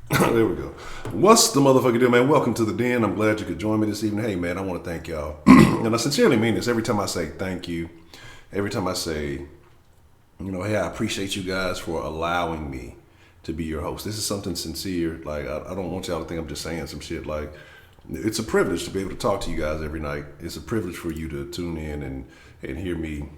There we go. What's the motherfucker deal, man? Welcome to the den. I'm glad you could join me this evening. Hey, man, I want to thank y'all. And I sincerely mean this every time I say thank you. Every time I say, hey, I appreciate you guys for allowing me to be your host. This is something sincere. Like, I don't want y'all to think I'm just saying some shit. Like, it's a privilege to be able to talk to you guys every night. It's a privilege for you to tune in and hear me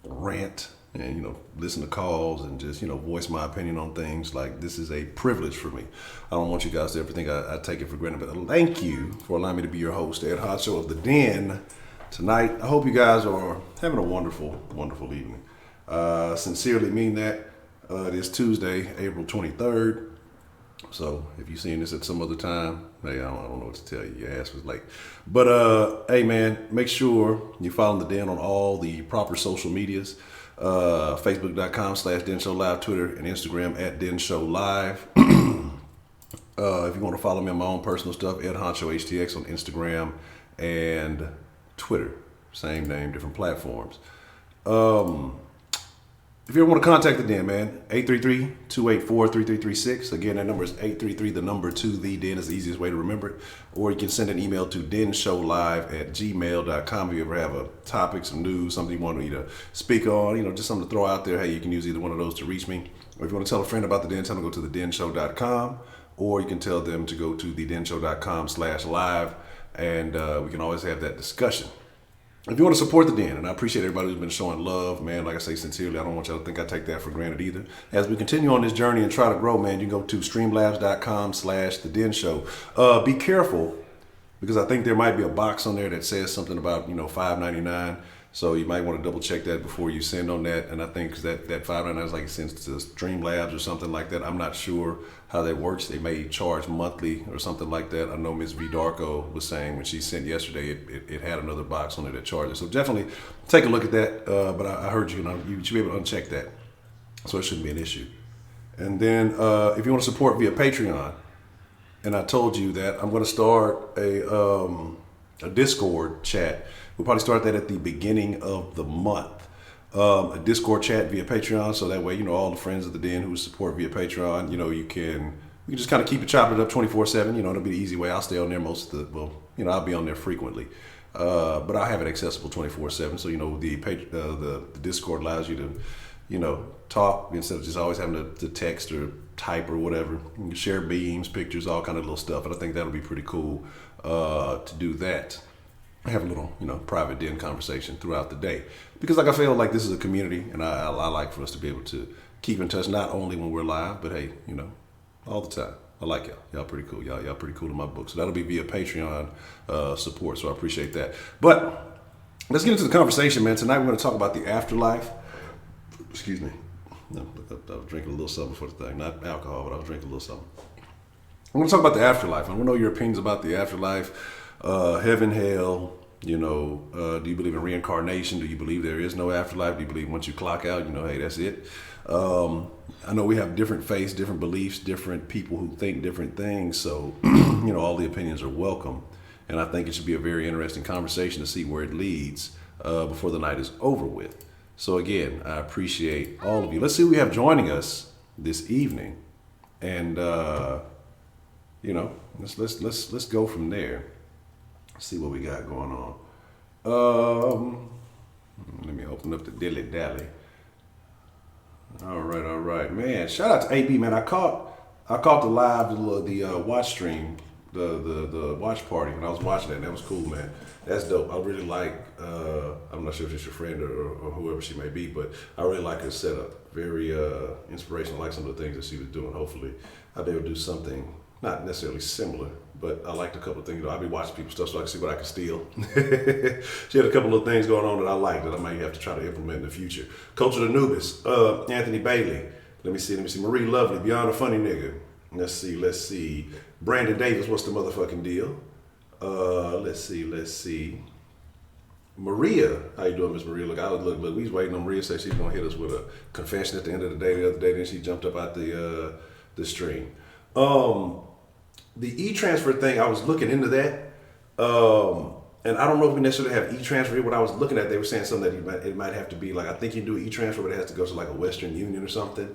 rant and listen to calls and just voice my opinion on things. Like, this is a privilege for me. I don't want you guys to ever think I take it for granted, but thank you for allowing me to be your host at Honcho of the Den tonight. I hope you guys are having a wonderful evening. Sincerely mean that. It is Tuesday, April 23rd. So if you're seeing this at some other time, hey, I don't know what to tell you. Your ass was late. But hey, man, make sure you follow the Den on all the proper social medias. Facebook.com/Den Show Live, Twitter and Instagram at Den Show Live. If you want to follow me on my own personal stuff, Ed Honcho HTX on Instagram and Twitter. Same name, different platforms. If you ever want to contact the Den, man, 833-284-3336. Again, that number is 833, the number 2, the Den is the easiest way to remember it. Or you can send an email to denshowlive@gmail.com if you ever have a topic, some news, something you want me to speak on, just something to throw out there. Hey, you can use either one of those to reach me. Or if you want to tell a friend about the Den, tell them to go to thedenshow.com. Or you can tell them to go to thedenshow.com/live. And we can always have that discussion. If you want to support the Den, and I appreciate everybody who's been showing love, man, like I say sincerely, I don't want y'all to think I take that for granted either. As we continue on this journey and try to grow, man, you can go to streamlabs.com/The Den Show. Be careful, because I think there might be a box on there that says something about, $5.99. So you might want to double check that before you send on that. And I think that $5.99 is like it sends to Streamlabs or something like that. I'm not sure how that works. They may charge monthly or something like that. I know Ms. V. Darko was saying when she sent yesterday, it had another box on there that charges. So definitely take a look at that. But I heard you should be able to uncheck that. So it shouldn't be an issue. And then if you want to support via Patreon, and I told you that I'm going to start a Discord chat. We'll probably start that at the beginning of the month. A Discord chat via Patreon, so that way, all the friends of the Den who support via Patreon, you can just kind of keep it chopping it up 24/7. It'll be the easy way. I'll stay on there I'll be on there frequently. But I have it accessible 24/7. So, the Discord allows you to, talk instead of just always having to text or type or whatever. You can share memes, pictures, all kind of little stuff. And I think that'll be pretty cool to do that. Have a little, private Den conversation throughout the day. Because I feel like this is a community, and I like for us to be able to keep in touch, not only when we're live, but hey, all the time. I like y'all. Y'all pretty cool. Y'all pretty cool in my book. So that'll be via Patreon support. So I appreciate that. But let's get into the conversation, man. Tonight we're going to talk about the afterlife. Excuse me. No, I was drinking a little something for the thing. Not alcohol, but I was drinking a little something. I'm going to talk about the afterlife. I want to know your opinions about the afterlife. Heaven, hell, do you believe in reincarnation? Do you believe there is no afterlife? Do you believe once you clock out, hey, that's it? I know we have different faiths, different beliefs, different people who think different things. So, all the opinions are welcome. And I think it should be a very interesting conversation to see where it leads before the night is over with. So again, I appreciate all of you. Let's see who we have joining us this evening. And, let's go from there. See what we got going on. Let me open up the dilly dally. All right, man. Shout out to AB, man. I caught the live, the watch stream, the watch party when I was watching that. And that was cool, man. That's dope. I really like. I'm not sure if it's your friend or whoever she may be, but I really like her setup. Very inspirational. I like some of the things that she was doing. Hopefully, I'll be able to do something. Not necessarily similar, but I liked a couple of things. I'll be watching people's stuff so I can see what I can steal. She had a couple of things going on that I liked that I might have to try to implement in the future. Coach of the Anubis, Anthony Bailey. Let me see. Marie Lovely, Beyond a Funny Nigga. Let's see. Brandon Davis, what's the motherfucking deal? Let's see. Maria, how you doing, Miss Maria? Look, we was waiting on Maria. Said she's gonna hit us with a confession at the end of the day. The other day, then she jumped up out the stream. The e-transfer thing, I was looking into that, and I don't know if we necessarily have e-transfer. What I was looking at, they were saying something that it might have to be like, I think you do e-transfer, but it has to go to like a Western Union or something.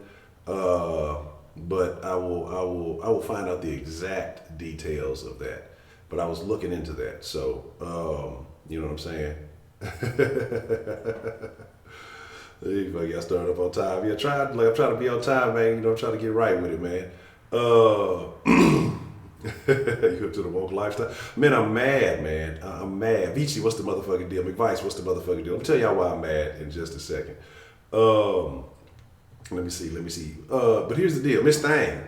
but I will find out the exact details of that. But I was looking into that, so you know what I'm saying. I got started up on time. Yeah, I'm trying to be on time, man. You know, I'm trying to get right with it, man. You go to the woke lifestyle. Man, I'm mad, man. I'm mad. Vici, what's the motherfucking deal? McVice, what's the motherfucking deal? Let me tell y'all why I'm mad in just a second. Let me see. But here's the deal. Miss Thang,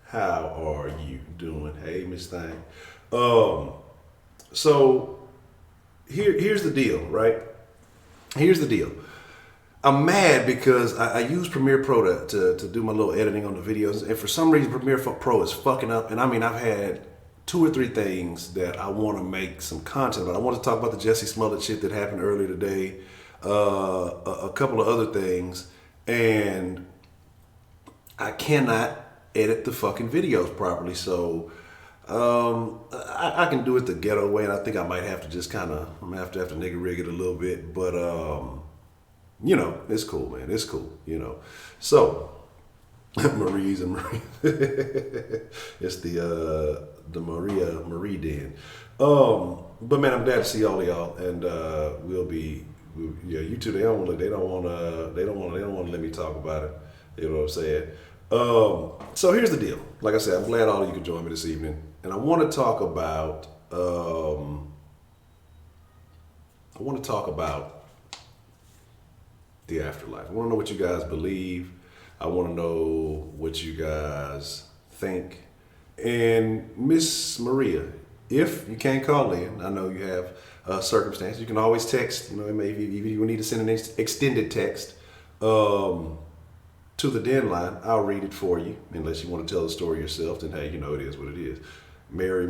how are you doing? Hey, Miss Thang. So here's the deal, right? Here's the deal. I'm mad because I use Premiere Pro to do my little editing on the videos, and for some reason Premiere Pro is fucking up. And I mean, I've had 2 or 3 things that I want to make some content about. I want to talk about the Jesse Smollett shit that happened earlier today, a couple of other things, and I cannot edit the fucking videos properly. So I can do it the ghetto way, and I think I might have to just kind of, I'm gonna have to nigga rig it a little bit, but you know, it's cool, man. It's cool, you know. So, Marie's and Marie. It's the Marie Den. But man, I'm glad to see all of y'all, and yeah, you two. They don't want to let me talk about it. You know what I'm saying? So here's the deal. Like I said, I'm glad all of you could join me this evening, and I want to talk about. The afterlife. I want to know what you guys believe. I want to know what you guys think. And Miss Maria, if you can't call in, I know you have circumstances. You can always text. You know, maybe if you need to send an extended text to the den line, I'll read it for you. Unless you want to tell the story yourself, then hey, you know it is what it is. Maria.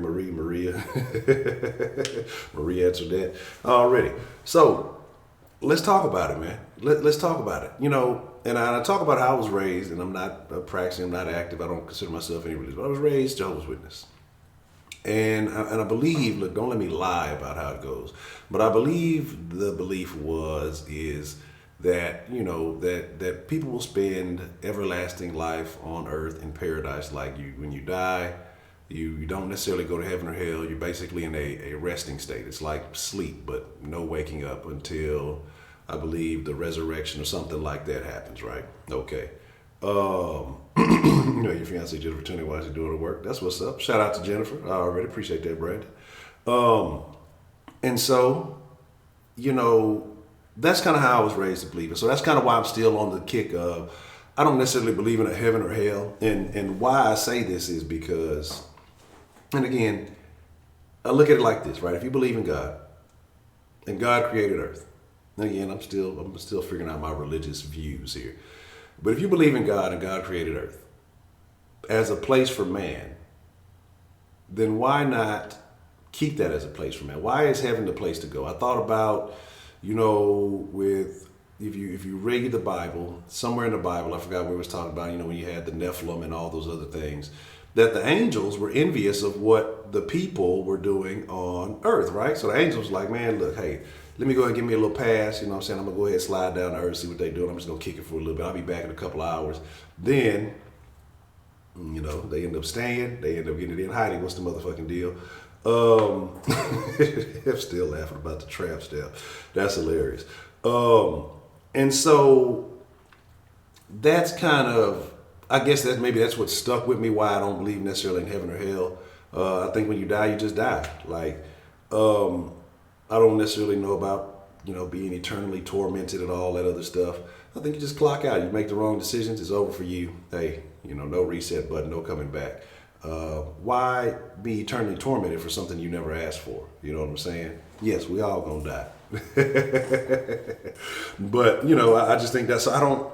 Maria answered that already. So let's talk about it, man. Let's talk about it. You know, and I talk about how I was raised, and I'm not practicing, I'm not active. I don't consider myself any religion, but I was raised Jehovah's Witness. And I believe, look, don't let me lie about how it goes, but I believe the belief is that, you know, that people will spend everlasting life on earth in paradise. Like when you die, you don't necessarily go to heaven or hell. You're basically in a resting state. It's like sleep, but no waking up until, I believe, the resurrection or something like that happens, right? Okay. You know, your fiance Jennifer Tunney, why is he doing the work? That's what's up. Shout out to Jennifer. I already appreciate that, Brandon. And so, you know, that's kind of how I was raised to believe it. So that's kind of why I'm still on the kick of, I don't necessarily believe in a heaven or hell. And why I say this is because, and again, I look at it like this, right? If you believe in God, and God created Earth, and again, I'm still figuring out my religious views here. But if you believe in God and God created Earth as a place for man, then why not keep that as a place for man? Why is heaven the place to go? I thought about, you know, with if you read the Bible, somewhere in the Bible, I forgot where it was talking about, you know, when you had the Nephilim and all those other things, that the angels were envious of what the people were doing on earth, right? So the angels were like, man, look, hey, let me go ahead and give me a little pass. You know what I'm saying? I'm going to go ahead and slide down to earth, see what they're doing. I'm just going to kick it for a little bit. I'll be back in a couple of hours. Then, you know, they end up staying. They end up getting it in hiding. What's the motherfucking deal? I'm still laughing about the trap stuff. That's hilarious. And so that's kind of, I guess that's what stuck with me, why I don't believe necessarily in heaven or hell. I think when you die, you just die. Like, I don't necessarily know about, you know, being eternally tormented and all that other stuff. I think you just clock out. You make the wrong decisions, it's over for you. Hey, you know, no reset button, no coming back. Why be eternally tormented for something you never asked for? You know what I'm saying? Yes, we all gonna die. But, you know, I just think that's, I don't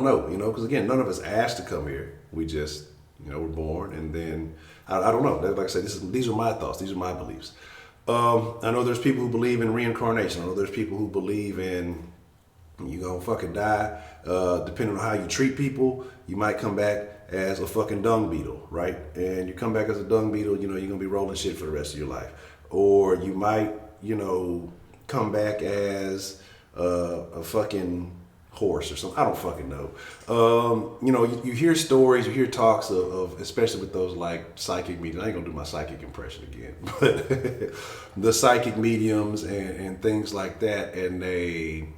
know, you know, because again, none of us asked to come here. We just, you know, we're born, and then, I don't know. Like I said, these are my thoughts. These are my beliefs. I know there's people who believe in reincarnation. I know there's people who believe in you gonna fucking die. Depending on how you treat people, you might come back as a fucking dung beetle, right? And you come back as a dung beetle, you know, you're gonna be rolling shit for the rest of your life. Or you might, you know, come back as a fucking horse or something. I don't fucking know. You know, you hear stories, you hear talks of especially with those like psychic mediums. I ain't gonna do my psychic impression again, but the psychic mediums and things like that, and they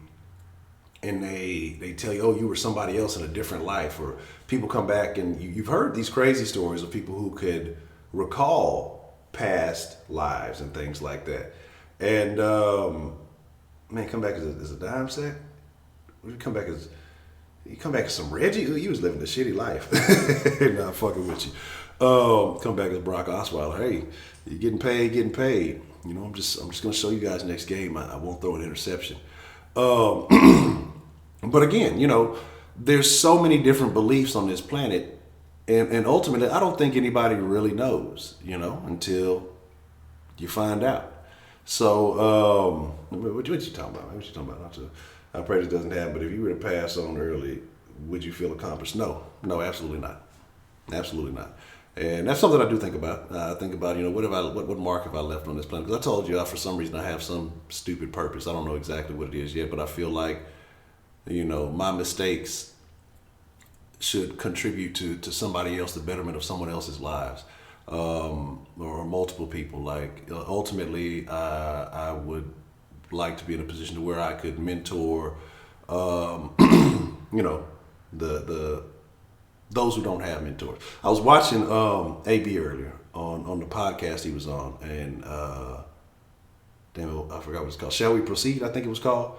tell you, oh, you were somebody else in a different life, or people come back and you've heard these crazy stories of people who could recall past lives and things like that. And man, come back as a dime set. You come back as some Reggie. You was living a shitty life. Not fucking with you. Come back as Brock Osweiler. Hey, you're getting paid. You know, I'm just gonna show you guys next game. I won't throw an interception. But again, you know, there's so many different beliefs on this planet, and ultimately, I don't think anybody really knows. You know, until you find out. So, what you talking about? What you talking about? I pray this doesn't happen, but if you were to pass on early, would you feel accomplished? No, absolutely not. Absolutely not. And that's something I do think about. I think about, you know, what mark have I left on this planet? Because I told you, for some reason, I have some stupid purpose. I don't know exactly what it is yet, but I feel like, you know, my mistakes should contribute to somebody else, the betterment of someone else's lives, or multiple people. Like, ultimately, I would like to be in a position to where I could mentor, you know, the those who don't have mentors. I was watching AB earlier on the podcast he was on, and damn it, I forgot what it's called. Shall We Proceed? I think it was called.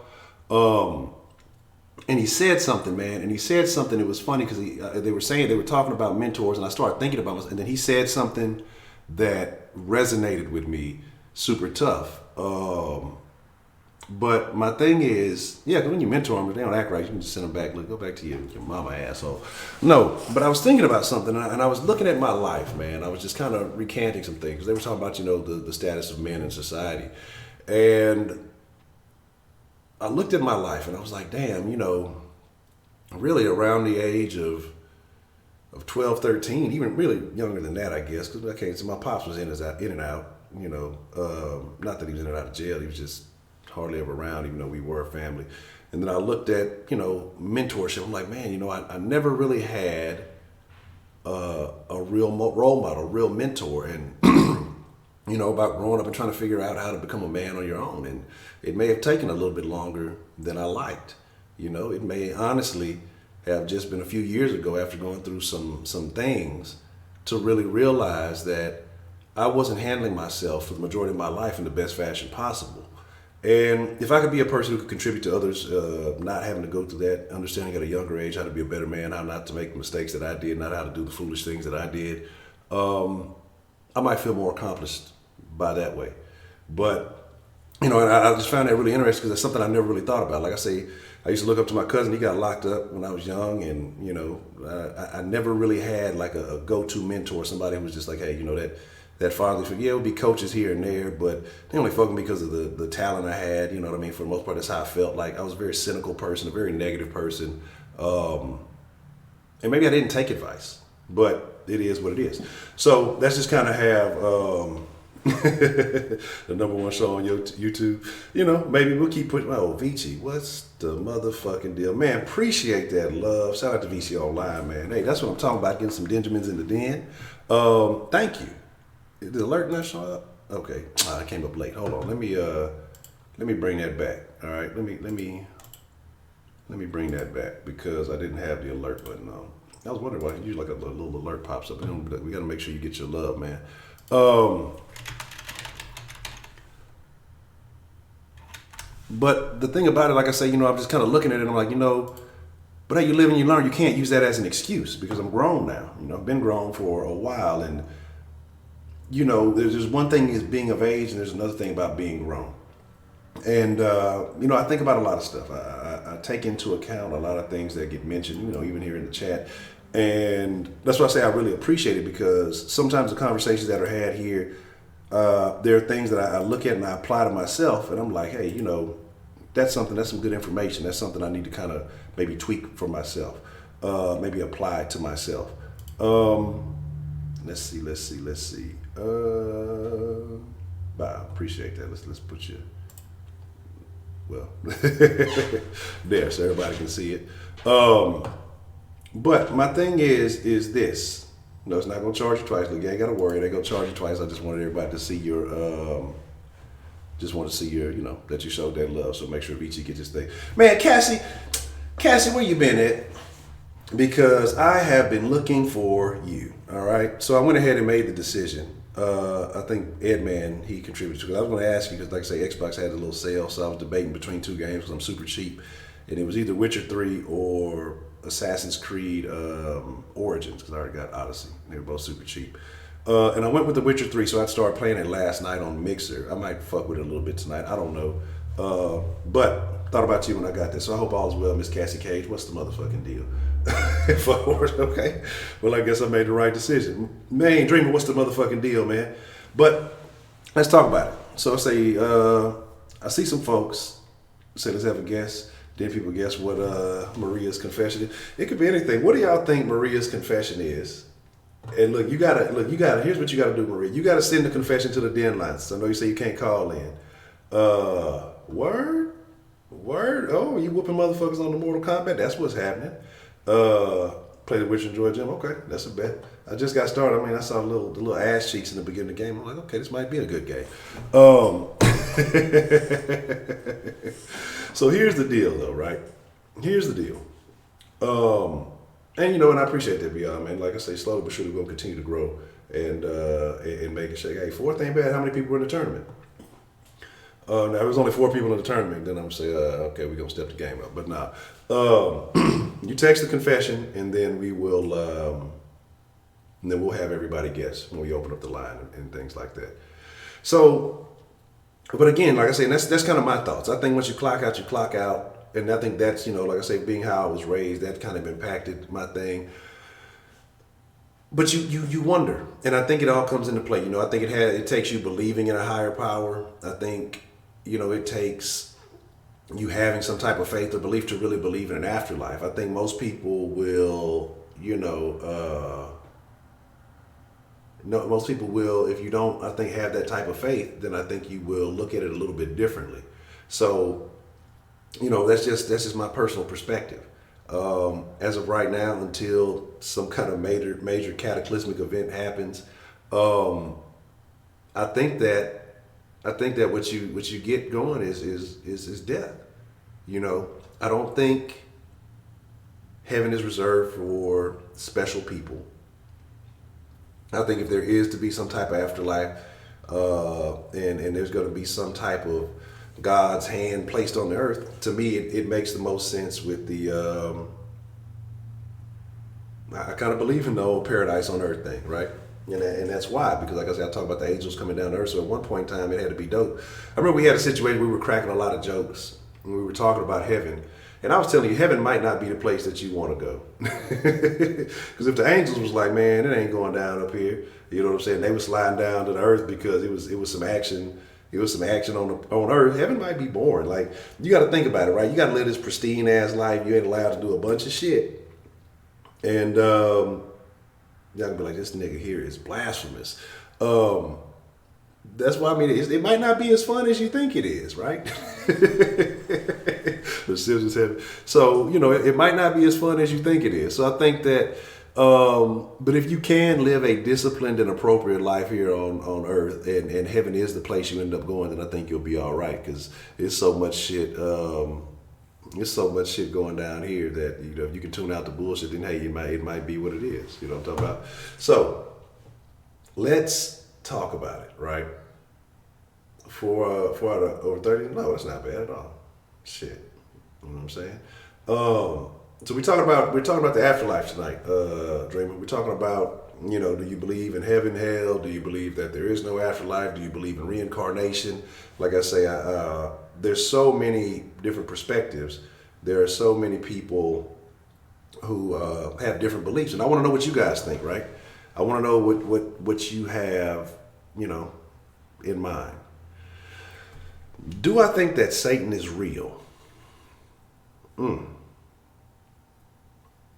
And he said something, man. And he said something. It was funny because they were talking about mentors, and I started thinking about myself. And then he said something that resonated with me, super tough. But my thing is, yeah, when you mentor them, they don't act right. You can just send them back. Look, go back to your mama, asshole. No, but I was thinking about something, and I was looking at my life, man. I was just kind of recanting some things. They were talking about, you know, the status of men in society. And I looked at my life, and I was like, damn, you know, really around the age of 12, 13, even really younger than that, I guess, because I can't see, my pops was in and out, you know. Not that he was in and out of jail. He was just hardly ever around, even though we were a family. And then I looked at, you know, mentorship. I'm like, man, you know, I never really had a real role model, a real mentor. And, you know, about growing up and trying to figure out how to become a man on your own. And it may have taken a little bit longer than I liked. You know, it may honestly have just been a few years ago after going through some things to really realize that I wasn't handling myself for the majority of my life in the best fashion possible. And if I could be a person who could contribute to others, not having to go through that, understanding at a younger age how to be a better man, how not to make mistakes that I did, not how to do the foolish things that I did, I might feel more accomplished by that way. But, you know, and I just found that really interesting because it's something I never really thought about. Like I say, I used to look up to my cousin. He got locked up when I was young, and, you know, I never really had like a go-to mentor, somebody who was just like, hey, you know, that fatherly figure. Yeah, it would be coaches here and there, but they only fucked me because of the talent I had. You know what I mean? For the most part, that's how I felt. Like I was a very cynical person, a very negative person. And maybe I didn't take advice, but it is what it is. So that's just kind of have the #1 show on YouTube. You know, maybe we'll keep putting, oh, Vici, what's the motherfucking deal? Man, appreciate that love. Shout out to Vici Online, man. Hey, that's what I'm talking about, getting some Benjamins in the den. Thank you. Did the alert not show up? Okay, I came up late. Hold on, let me bring that back. All right, let me bring that back because I didn't have the alert button on. I was wondering why usually like a little alert pops up. We got to make sure you get your love, man. But the thing about it, like I say, you know, I'm just kind of looking at it and I'm like, you know, but how you live and you learn, you can't use that as an excuse because I'm grown now. You know, I've been grown for a while, and you know, there's one thing is being of age, and there's another thing about being grown. And, you know, I think about a lot of stuff. I take into account a lot of things that get mentioned, you know, even here in the chat. And that's why I say I really appreciate it, because sometimes the conversations that are had here, there are things that I look at and I apply to myself, and I'm like, hey, you know, that's some good information. That's something I need to kind of maybe tweak for myself, maybe apply to myself. Let's see. Wow, appreciate that. Let's put you. well, there, so everybody can see it. But my thing is this. No, it's not gonna charge you twice. Look, you ain't gotta worry. They gonna charge you twice. I just wanted everybody to see your, just want to see your, that you showed that love. So make sure Vici gets his thing. Man, Cassie, where you been at? Because I have been looking for you. All right. So I went ahead and made the decision. I think Edman, he contributed to it. I was going to ask you because, like I say, Xbox had a little sale, so I was debating between two games because I'm super cheap, and it was either Witcher 3 or Assassin's Creed Origins because I already got Odyssey. They were both super cheap. And I went with The Witcher 3, so I started playing it last night on Mixer. I might fuck with it a little bit tonight. I don't know. But thought about you when I got this. So I hope all is well, Miss Cassie Cage. What's the motherfucking deal? Okay. Well, I guess I made the right decision. Man, Dreamer, what's the motherfucking deal, man? But let's talk about it. So I say, I see some folks say, let's have a guess. Then people guess what Maria's confession is. It could be anything. What do y'all think Maria's confession is? And look, you gotta, here's what you gotta do, Maria. You gotta send the confession to the den line. So I know you say you can't call in. Word? Oh, you whooping motherfuckers on the Mortal Kombat? That's what's happening. Play the Witcher and Joy Gym. Okay, that's a bet. I just got started. I mean, I saw the little ass cheeks in the beginning of the game. I'm like, okay, this might be a good game. So here's the deal, though, right? Here's the deal. And and I appreciate that, beyond, man. Like I say, slowly but surely we're gonna continue to grow and make it shake. Hey, fourth ain't bad. How many people were in the tournament? Now, there was only 4 people in the tournament. Then I'm gonna say, okay, we're gonna step the game up. But nah, you text the confession, and then we will, and then we'll have everybody guess when we open up the line and things like that. So, but again, like I say, that's kind of my thoughts. I think once you clock out, you clock out. And I think that's, like I say, being how I was raised, that kind of impacted my thing. But you wonder, and I think it all comes into play. I think it takes you believing in a higher power. I think, it takes you having some type of faith or belief to really believe in an afterlife. I think most people will, most people will, if you don't, I think, have that type of faith, then I think you will look at it a little bit differently. So, that's just my personal perspective. As of right now, until some kind of major cataclysmic event happens, I think that what you get going is death. I don't think heaven is reserved for special people. I think if there is to be some type of afterlife, and there's going to be some type of God's hand placed on the earth, to me it makes the most sense with the I kind of believe in the old paradise on earth thing, right? And that's why, because like I said, I talk about the angels coming down to earth, so at one point in time it had to be dope. I remember we had a situation, we were cracking a lot of jokes and we were talking about heaven, and I was telling you, heaven might not be the place that you want to go. Because if the angels was like, man, it ain't going down up here, you know what I'm saying, they were sliding down to the earth because it was some action. It was some action on earth. Heaven might be boring. Like, you got to think about it, right? You got to live this pristine ass life. You ain't allowed to do a bunch of shit. And y'all gonna be like, this nigga here is blasphemous. That's why, I mean, it might not be as fun as you think it is, right? The Simpsons heaven. So, it might not be as fun as you think it is. So I think that, but if you can live a disciplined and appropriate life here on earth, and heaven is the place you end up going, then I think you'll be all right, because it's so much shit. There's so much shit going down here that, if you can tune out the bullshit, then hey, it might be what it is. You know what I'm talking about? So let's talk about it, right? For over 30, no, it's not bad at all. Shit, you know what I'm saying? So we're talking about the afterlife tonight, Dreamer. We're talking about, do you believe in heaven, hell? Do you believe that there is no afterlife? Do you believe in reincarnation? Like I say, there's so many different perspectives. There are so many people who have different beliefs, and I want to know what you guys think, right? I want to know what you have, in mind. Do I think that Satan is real?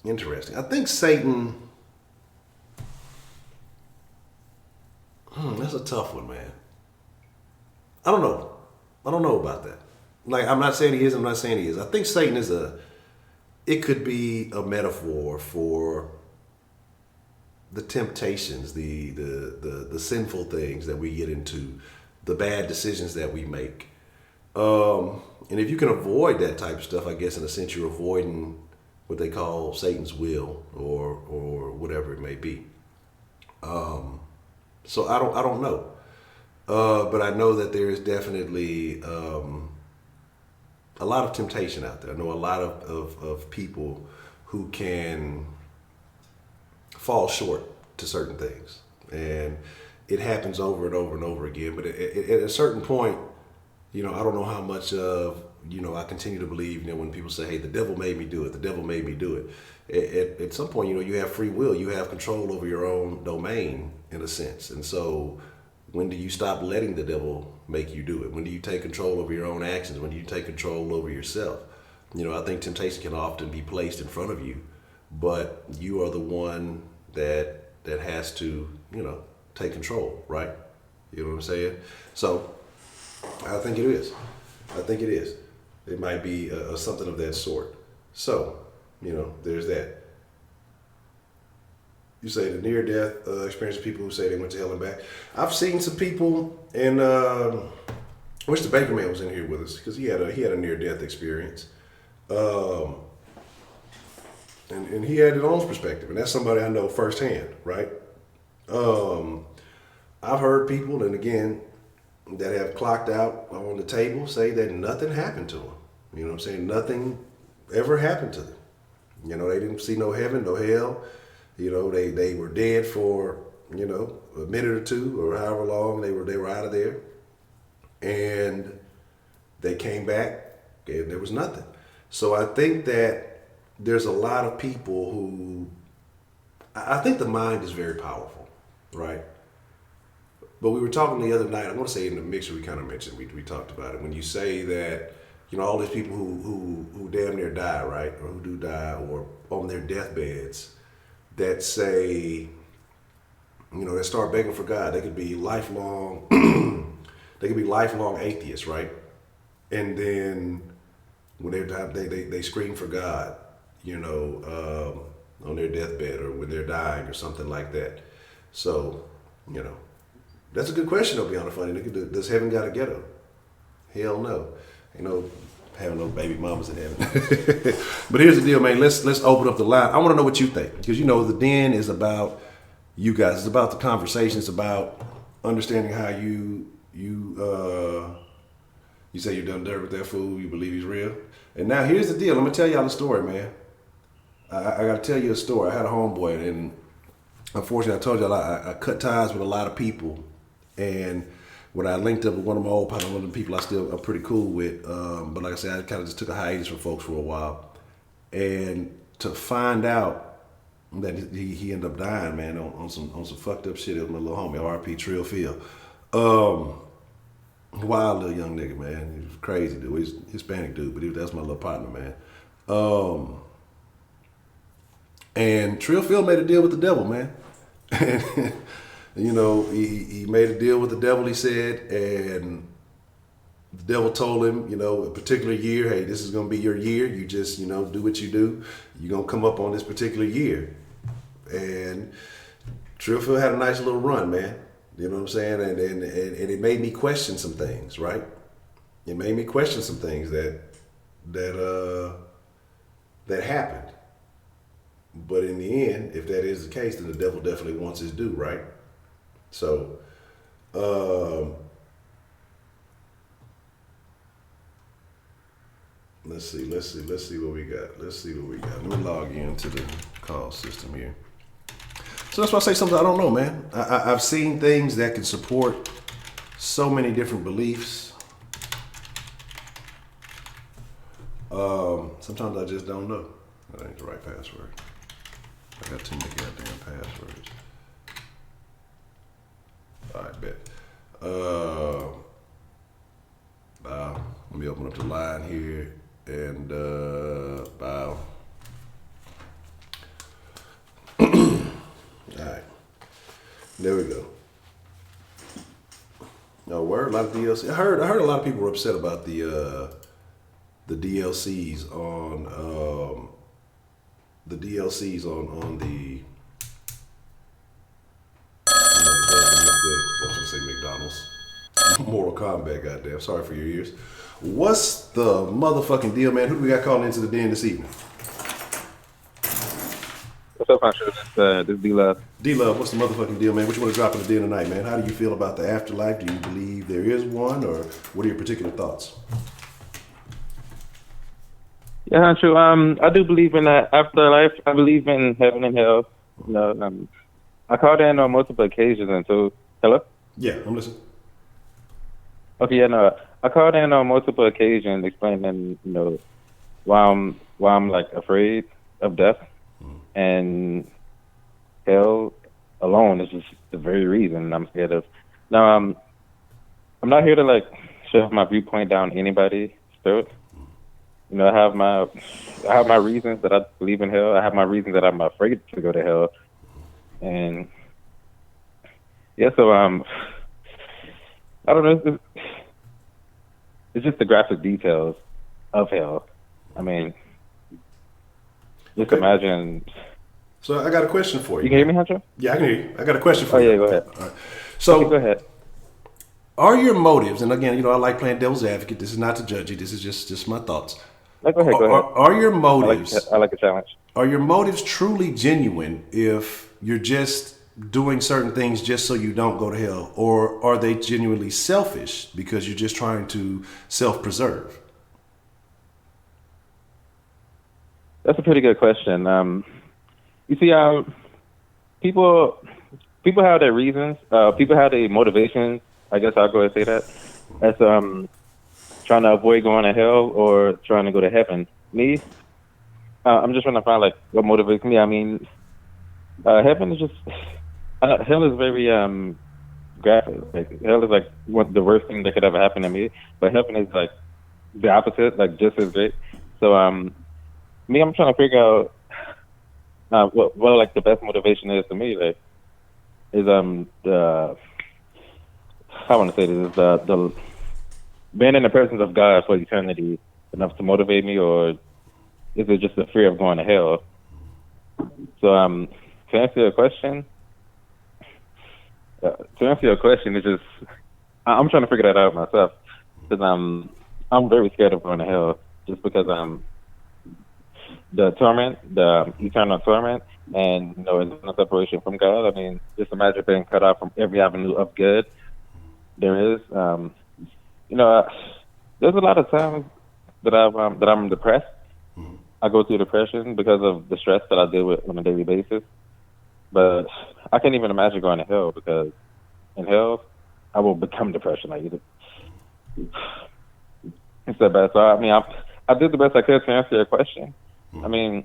Interesting. I think Satan, that's a tough one, man. I don't know about that. like I'm not saying he is. I'm not saying he is. I think Satan is it could be a metaphor for the temptations, the sinful things that we get into, the bad decisions that we make. And if you can avoid that type of stuff, I guess in a sense you're avoiding what they call Satan's will or whatever it may be. So I don't know, but I know that there is definitely a lot of temptation out there. I know a lot of people who can fall short to certain things, and it happens over and over and over again. But at a certain point, I don't know how much of I continue to believe when people say, hey, the devil made me do it, the devil made me do it. At some point, you have free will, you have control over your own domain in a sense. And so when do you stop letting the devil make you do it? When do you take control over your own actions? When do you take control over yourself? I think temptation can often be placed in front of you, but you are the one that has to, take control, right? You know what I'm saying? So I think it is. It might be something of that sort. So, there's that. You say the near-death experience of people who say they went to hell and back. I've seen some people, and I wish the Baker Man was in here with us because he had a near-death experience, and he had his own perspective, and that's somebody I know firsthand, right? I've heard people, and again, that have clocked out on the table say that nothing happened to them. You know what I'm saying? Nothing ever happened to them. They didn't see no heaven, no hell. They were dead for, a minute or two or however long they were out of there. And they came back and there was nothing. So I think that there's a lot of people who, I think the mind is very powerful, right? But we were talking the other night, I'm going to say in the mixer we kind of mentioned, we talked about it. When you say that, all these people who damn near die, right? Or who do die or on their deathbeds that say, that start begging for God. They could be lifelong, atheists, right? And then when they're dying, they scream for God, on their deathbed or when they're dying or something like that. So, that's a good question, though, beyond the funny. Does heaven got a ghetto? Hell no. Having no baby mamas in heaven. But here's the deal, man. Let's open up the line. I want to know what you think. Because, the Den is about you guys. It's about the conversation. It's about understanding how you say you're done dirt with that fool. You believe he's real. And now here's the deal. I'm going to tell y'all the story, man. I got to tell you a story. I had a homeboy, and unfortunately, I told y'all I cut ties with a lot of people. And when I linked up with one of my old partners, one of the people I still are pretty cool with, but like I said, I kind of just took a hiatus from folks for a while. And to find out that he ended up dying, man, on some fucked up shit. It was my little homie, R.P. Trill Field. Wild little young nigga, man. He was crazy dude. He's a Hispanic dude, but that's my little partner, man. And Trill Field made a deal with the devil, man. He made a deal with the devil, he said, and the devil told him, a particular year, hey, this is going to be your year. You just, do what you do. You're going to come up on this particular year. And Trillfield had a nice little run, man. You know what I'm saying? And it made me question some things, right? It made me question some things that happened. But in the end, if that is the case, then the devil definitely wants his due, right? So, let's see what we got. Let me log into the call system here. So that's why I say something I don't know, man. I've seen things that can support so many different beliefs. Sometimes I just don't know. That ain't the right password. I got too many goddamn passwords. All right, bet. Let me open up the line here and bow. All right, there we go. No word, a lot of DLC. I heard a lot of people were upset about the the DLCs on the DLCs on the I was gonna say McDonald's. Mortal Kombat, goddamn. Sorry for your ears. What's the motherfucking deal, man? Who do we got calling into the den this evening? What's up, Honcho? This is D-Love. D-Love, what's the motherfucking deal, man? What you want to drop in the den tonight, man? How do you feel about the afterlife? Do you believe there is one, or what are your particular thoughts? Yeah, Honcho. I do believe in that afterlife. I believe in heaven and hell. You know, I called in on multiple occasions, and so hello. Yeah, I'm listening. Okay, yeah, no, I called in on multiple occasions explaining, why I'm like afraid of death, and hell alone is just the very reason I'm scared of. Now, I'm not here to like shove my viewpoint down anybody's throat. I have my reasons that I believe in hell. I have my reasons that I'm afraid to go to hell, and yeah, so I don't know. It's just the graphic details of hell. I mean, just imagine. So I got a question for you. You can hear me, Honcho? Yeah, I can hear you. I got a question for you. Oh yeah, go ahead. All right. So okay, go ahead. Are your motives, and again, I like playing devil's advocate. This is not to judge you. This is just my thoughts. Go ahead. Are your motives? I like a challenge. Are your motives truly genuine if you're just doing certain things just so you don't go to hell, or are they genuinely selfish because you're just trying to self-preserve? That's a pretty good question. You see, people have their reasons. People have their motivations. I guess I'll go and say that. As trying to avoid going to hell or trying to go to heaven. Me, I'm just trying to find like what motivates me. I mean, heaven is just hell is very graphic. Like hell is like the worst thing that could ever happen to me. But heaven is like the opposite, like just as great. So me, I'm trying to figure out what like the best motivation is to me. Like is the I want to say this is the being in the presence of God for eternity enough to motivate me, or is it just the fear of going to hell? So to answer your question, it's just I'm trying to figure that out myself, because I'm very scared of going to hell, just because the torment, the eternal torment, and it's no separation from God. I mean, just imagine being cut off from every avenue of good there is. There's a lot of times that I'm depressed. I go through depression because of the stress that I deal with on a daily basis. But I can't even imagine going to hell, because in hell I will become depression. Like it's that bad. So I mean, I did the best I could to answer your question. I mean,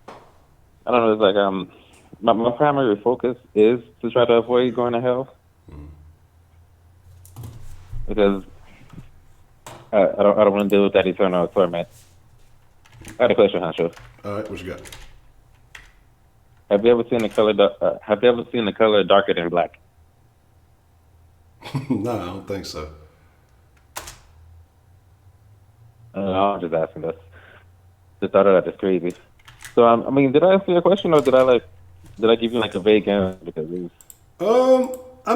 I don't know. It's like my primary focus is to try to avoid going to hell, because I don't want to deal with that eternal torment. I had a question, Honcho. All right, what you got? Have you ever seen the color darker than black? No, I don't think so. I'm just asking this. Just thought of that as crazy. So I mean, did I answer your question, or did I give you like a vague answer? Because it was... I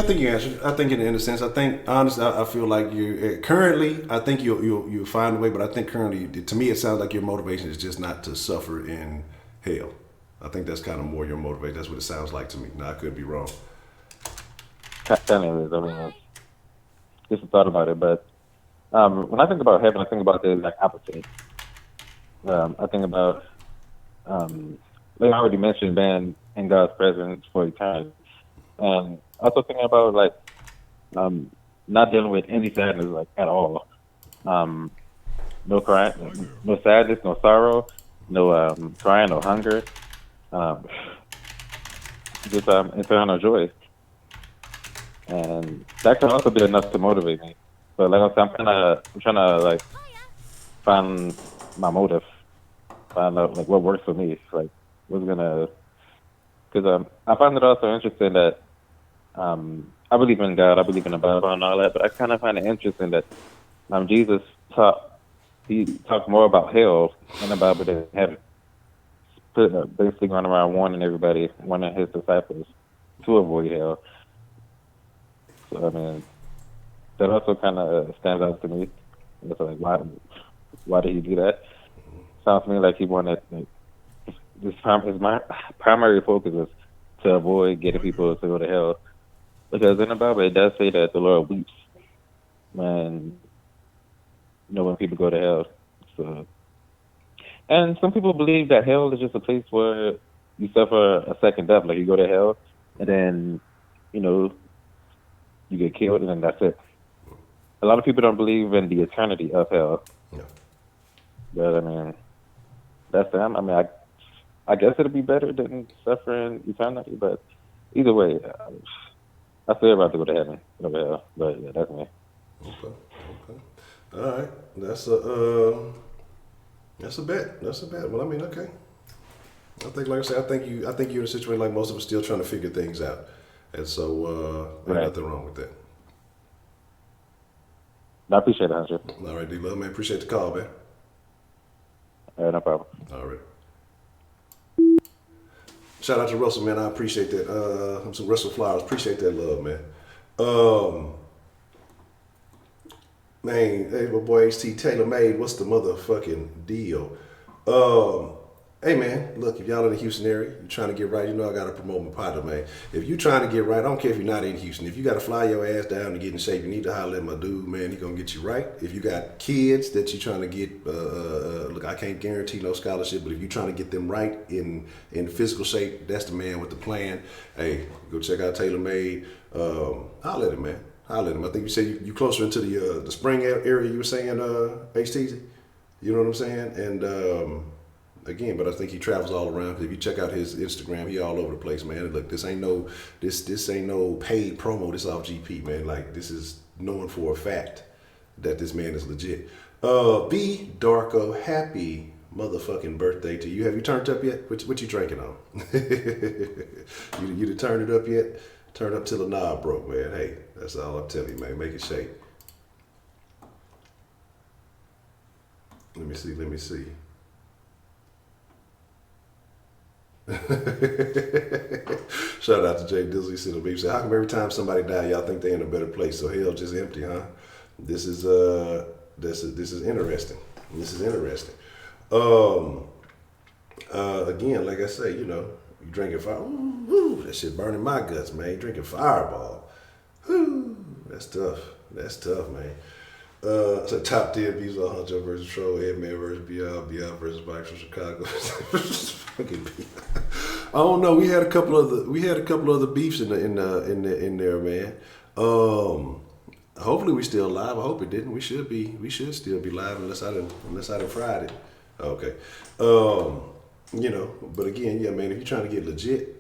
think you answered. I think in a sense, I think honestly, I feel like you currently. I think you'll find a way, but I think currently, to me, it sounds like your motivation is just not to suffer in hell. I think that's kind of more your motivation. That's what it sounds like to me. Now I could be wrong. Kind of is. I mean, just a thought about it, but when I think about heaven, I think about the like opposite. I think about like I already mentioned, being in God's presence for eternity. And also thinking about like not dealing with any sadness like at all. No crying, no sadness, no sorrow, no crying, no hunger. Just eternal joy. And that can also be enough to motivate me. But like I said, I'm trying to like find my motive, find out like what works for me, like what's gonna. Because I find it also interesting that I believe in God, I believe in the Bible and all that, but I kind of find it interesting that Jesus taught he talked more about hell in the Bible than heaven. Basically going around warning his disciples to avoid hell. So I mean, that also kind of stands out to me. It's like why did he do that? Sounds to me like he wanted like, his primary focus was to avoid getting people to go to hell. Because in the Bible it does say that the Lord weeps when when people go to hell. So, and some people believe that hell is just a place where you suffer a second death, like you go to hell and then you know you get killed and then that's it. A lot of people don't believe in the eternity of hell, Yeah. but I mean that's them. I mean I guess it'd be better than suffering eternity, but either way, I still rather go to heaven than go to hell. But yeah, that's me. Okay. Okay. All right. That's a bet. That's a bet. Well, I mean, okay. I think, like I said, I think you're in a situation like most of us still trying to figure things out, and so ain't Right. nothing wrong with that. I appreciate it, Hunter. All right, D Love, man. Appreciate the call, man. All right, no problem. All right. Shout out to Russell, man. I appreciate that. Some Russell Flowers. Appreciate that love, man. Um, Man, hey, my boy HT Taylor Made. What's the motherfucking deal? Um, Hey man, look, if y'all in the Houston area, you're trying to get right, you know I gotta promote my partner, man. If you trying to get right, I don't care if you're not in Houston. If you gotta fly your ass down to get in shape, you need to holler at my dude, man. He gonna get you right. If you got kids that you trying to get, look, I can't guarantee no scholarship, but if you trying to get them right in physical shape, that's the man with the plan. Hey, go check out Taylor Made. Holler at him, man. Holler at him. I think you said you closer into the spring area. You were saying, HTZ. You know what I'm saying? And again, but I think he travels all around. 'Cause if you check out his Instagram, he all over the place, man. Look, this ain't no paid promo. This off GP, man. Like this is known for a fact that this man is legit. B Darko, happy motherfucking birthday to you. Have you turned up yet? What you drinking on? you done turned it up yet? Turn up till the knob broke, man. Hey, that's all I'm telling you, man. Make it shake. Let me see. Shout out to Jay Disley, City Beach. Said, how come every time somebody die, y'all think they in a better place? So hell just empty, huh? This is interesting. This is interesting. Again, like I say, you drinking fire. Ooh, that shit burning my guts, man. You drinking Fireball. Whew, that's tough. That's tough, man. So top 10 pieces of Honcho versus Troll, Headman versus BL versus Mike from Chicago. Fucking B. I don't know. We had a couple other beefs in there, man. Hopefully we still live. I hope it didn't. We should still be live unless I done fried it. Okay. But again, yeah, man, if you're trying to get legit,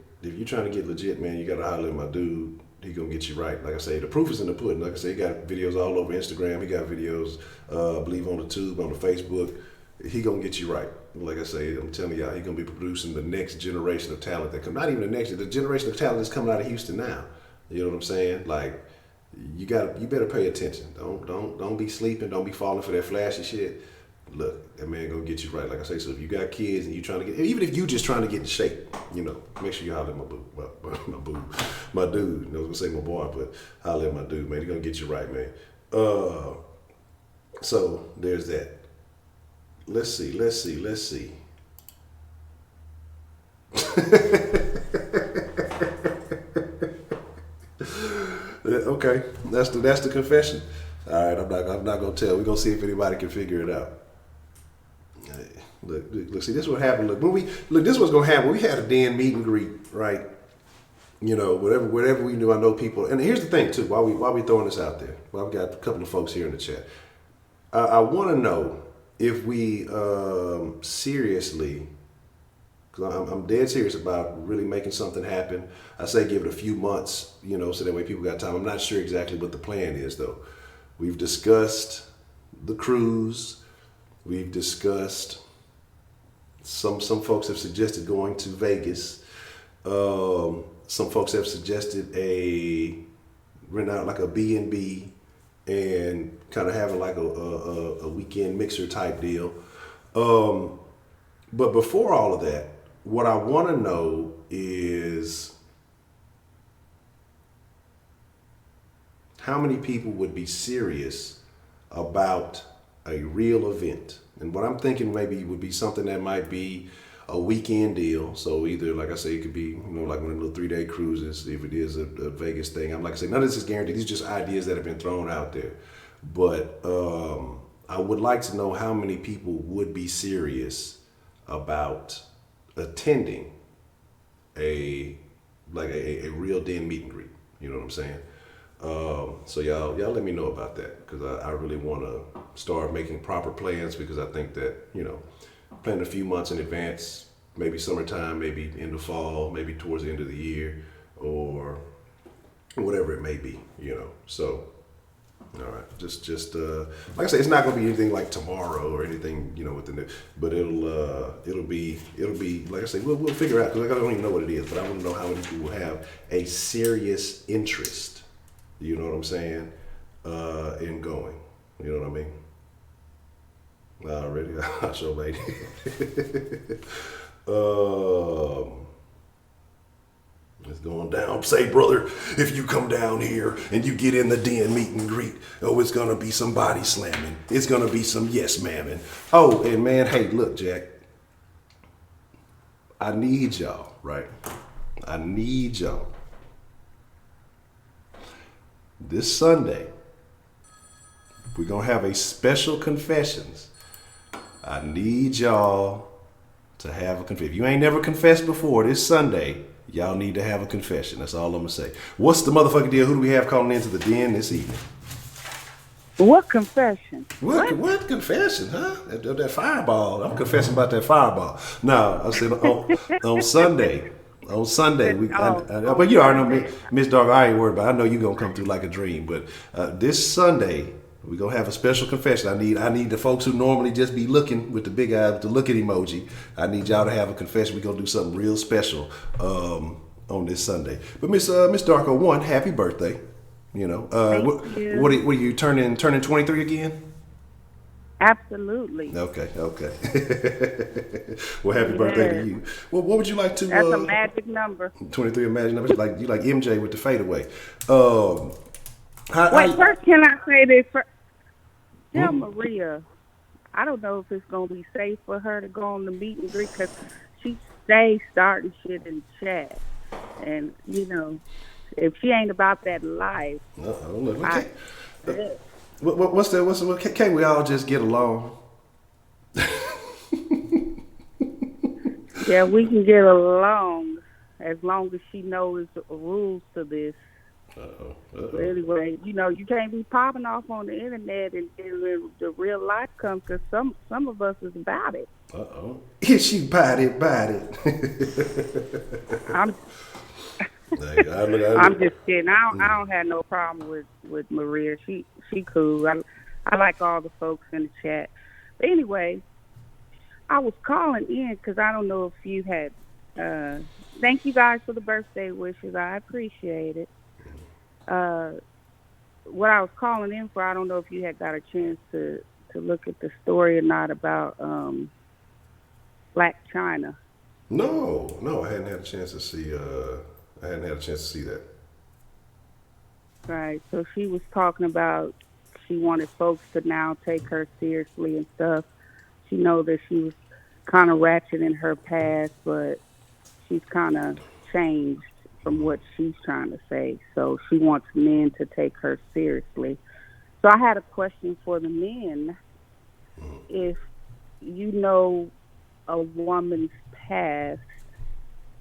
man, you gotta holler at my dude. He gonna get you right. Like I say, the proof is in the pudding. Like I say, he got videos all over Instagram. He got videos, I believe, on the tube, on the Facebook. He gonna get you right. Like I say, I'm telling y'all, he gonna be producing the next generation of talent that come. Not even the generation of talent that's coming out of Houston now. You know what I'm saying? Like, you better pay attention. Don't be sleeping. Don't be falling for that flashy shit. Look, that man gonna get you right. Like I say, so if you got kids and you trying to get, even if you just trying to get in shape, make sure you holler at my boo, my dude. I was gonna say my boy, but holler at my dude, man. He gonna get you right, man. So there's that. Let's see. Okay, that's the confession. All right, I'm not gonna tell. We're gonna see if anybody can figure it out. Look, see, this is what happened. This is what's gonna happen. We had a den meet and greet, right? Whatever we knew, I know people. And here's the thing too. While we throwing this out there, we got a couple of folks here in the chat. I want to know if we seriously, because I'm dead serious about really making something happen. I say give it a few months, so that way people got time. I'm not sure exactly what the plan is though. We've discussed the cruise. We've discussed some folks have suggested going to Vegas. Some folks have suggested rent out like a B&B and kind of having like a weekend mixer type deal. But before all of that, what I want to know is how many people would be serious about a real event. And what I'm thinking maybe would be something that might be a weekend deal. So either, like I say, it could be, like one of the little 3-day cruises, if it is a Vegas thing. I'm like I say, none of this is guaranteed. These are just ideas that have been thrown out there. But I would like to know how many people would be serious about attending a real den meet and greet. You know what I'm saying? So y'all let me know about that, because I really want to start making proper plans, because I think that, plan a few months in advance, maybe summertime, maybe in the fall, maybe towards the end of the year, or whatever it may be, So, all right, just like I say, it's not going to be anything like tomorrow or anything, within the, but it'll be like I say, we'll figure out, because I don't even know what it is, but I want to know how many people have a serious interest. You know what I'm saying? In going. You know what I mean? Already, I'll show lady. It's going down. Say, brother, if you come down here and you get in the den meet and greet, it's gonna be some body slamming. It's gonna be some yes mamming. Oh, and man, hey, look, Jack. I need y'all, right? I need y'all. This Sunday, we're going to have a special confessions. I need y'all to have a confession. If you ain't never confessed before, this Sunday, y'all need to have a confession. That's all I'm going to say. What's the motherfucking deal? Who do we have calling into the den this evening? What confession? What confession, huh? That fireball. I'm confessing about that fireball. No, I said on Sunday. On Sunday, but you already know, Miss Dog, I ain't worried about it. I know you're going to come through like a dream. But this Sunday, we're going to have a special confession. I need the folks who normally just be looking with the big eyes, with the looking emoji. I need y'all to have a confession. We're going to do something real special on this Sunday. But Miss Darko, one, happy birthday. Thank you. What are you turning 23 again? Absolutely. Okay. Well, happy birthday to you. Well, what would you like to? That's a magic number. 23, a magic number. You like MJ with the fadeaway. First, can I say this? Tell Maria, I don't know if it's gonna be safe for her to go on the meet and greet, because she stays starting shit in chat, and if she ain't about that life. Look, what's that? Can't we all just get along? Yeah, we can get along as long as she knows the rules to this. So anyway, you can't be popping off on the internet and then the real life comes, because some of us is about it. Is she about it? I'm just kidding. I don't have no problem with Maria. She cool. I like all the folks in the chat. But anyway, I was calling in because I don't know if you had. Thank you guys for the birthday wishes. I appreciate it. What I was calling in for, I don't know if you had got a chance to look at the story or not about Black China. No, I hadn't had a chance to see. That. Right. So she was talking about she wanted folks to now take her seriously and stuff. She know that she was kind of ratchet in her past, but she's kind of changed from what she's trying to say. So she wants men to take her seriously. So I had a question for the men. If you know a woman's past,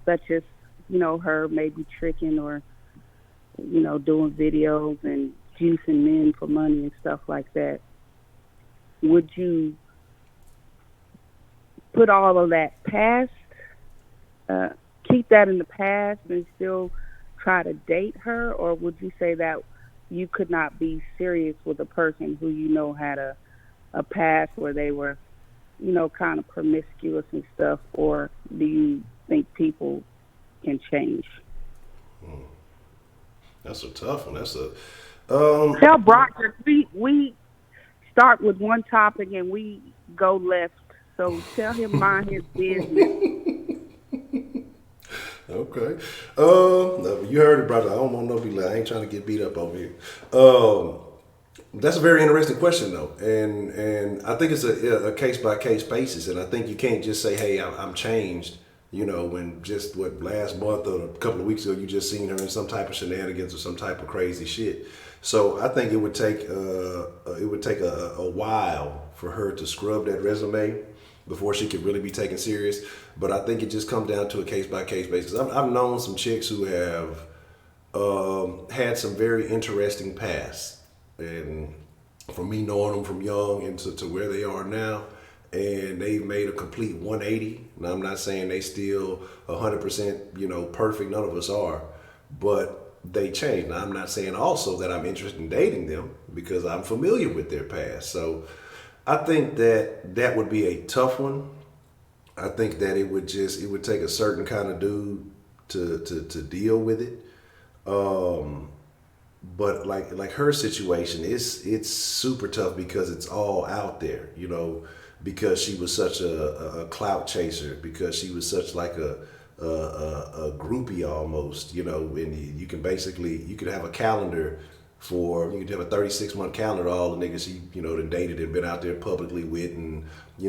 such as, her maybe tricking or, doing videos and juicing men for money and stuff like that, would you put all of that past, keep that in the past and still try to date her? Or would you say that you could not be serious with a person who had a past where they were, kind of promiscuous and stuff? Or do you think people can change? That's a tough one. Tell Broderick we start with one topic and we go left. So tell him mind his business. Okay. No, you heard it, brother. I don't want no be like, I ain't trying to get beat up over here. That's a very interesting question, though, and I think it's a case by case basis, and I think you can't just say, "Hey, I'm changed." When just last month or a couple of weeks ago, you just seen her in some type of shenanigans or some type of crazy shit. So I think it would take a while for her to scrub that resume before she could really be taken serious. But I think it just comes down to a case by case basis. I've known some chicks who have had some very interesting pasts, and from me knowing them from young into to where they are now, and they've made a complete 180. And I'm not saying they still 100% perfect. None of us are, but they changed. Now I'm not saying also that I'm interested in dating them because I'm familiar with their past. So I think that would be a tough one. I think that it would take a certain kind of dude to deal with it. But like her situation, it's super tough because it's all out there, because she was such a clout chaser, because she was such like a groupie almost, and you could have a calendar you could have a 36-month calendar, all the niggas she, that dated and been out there publicly with, and,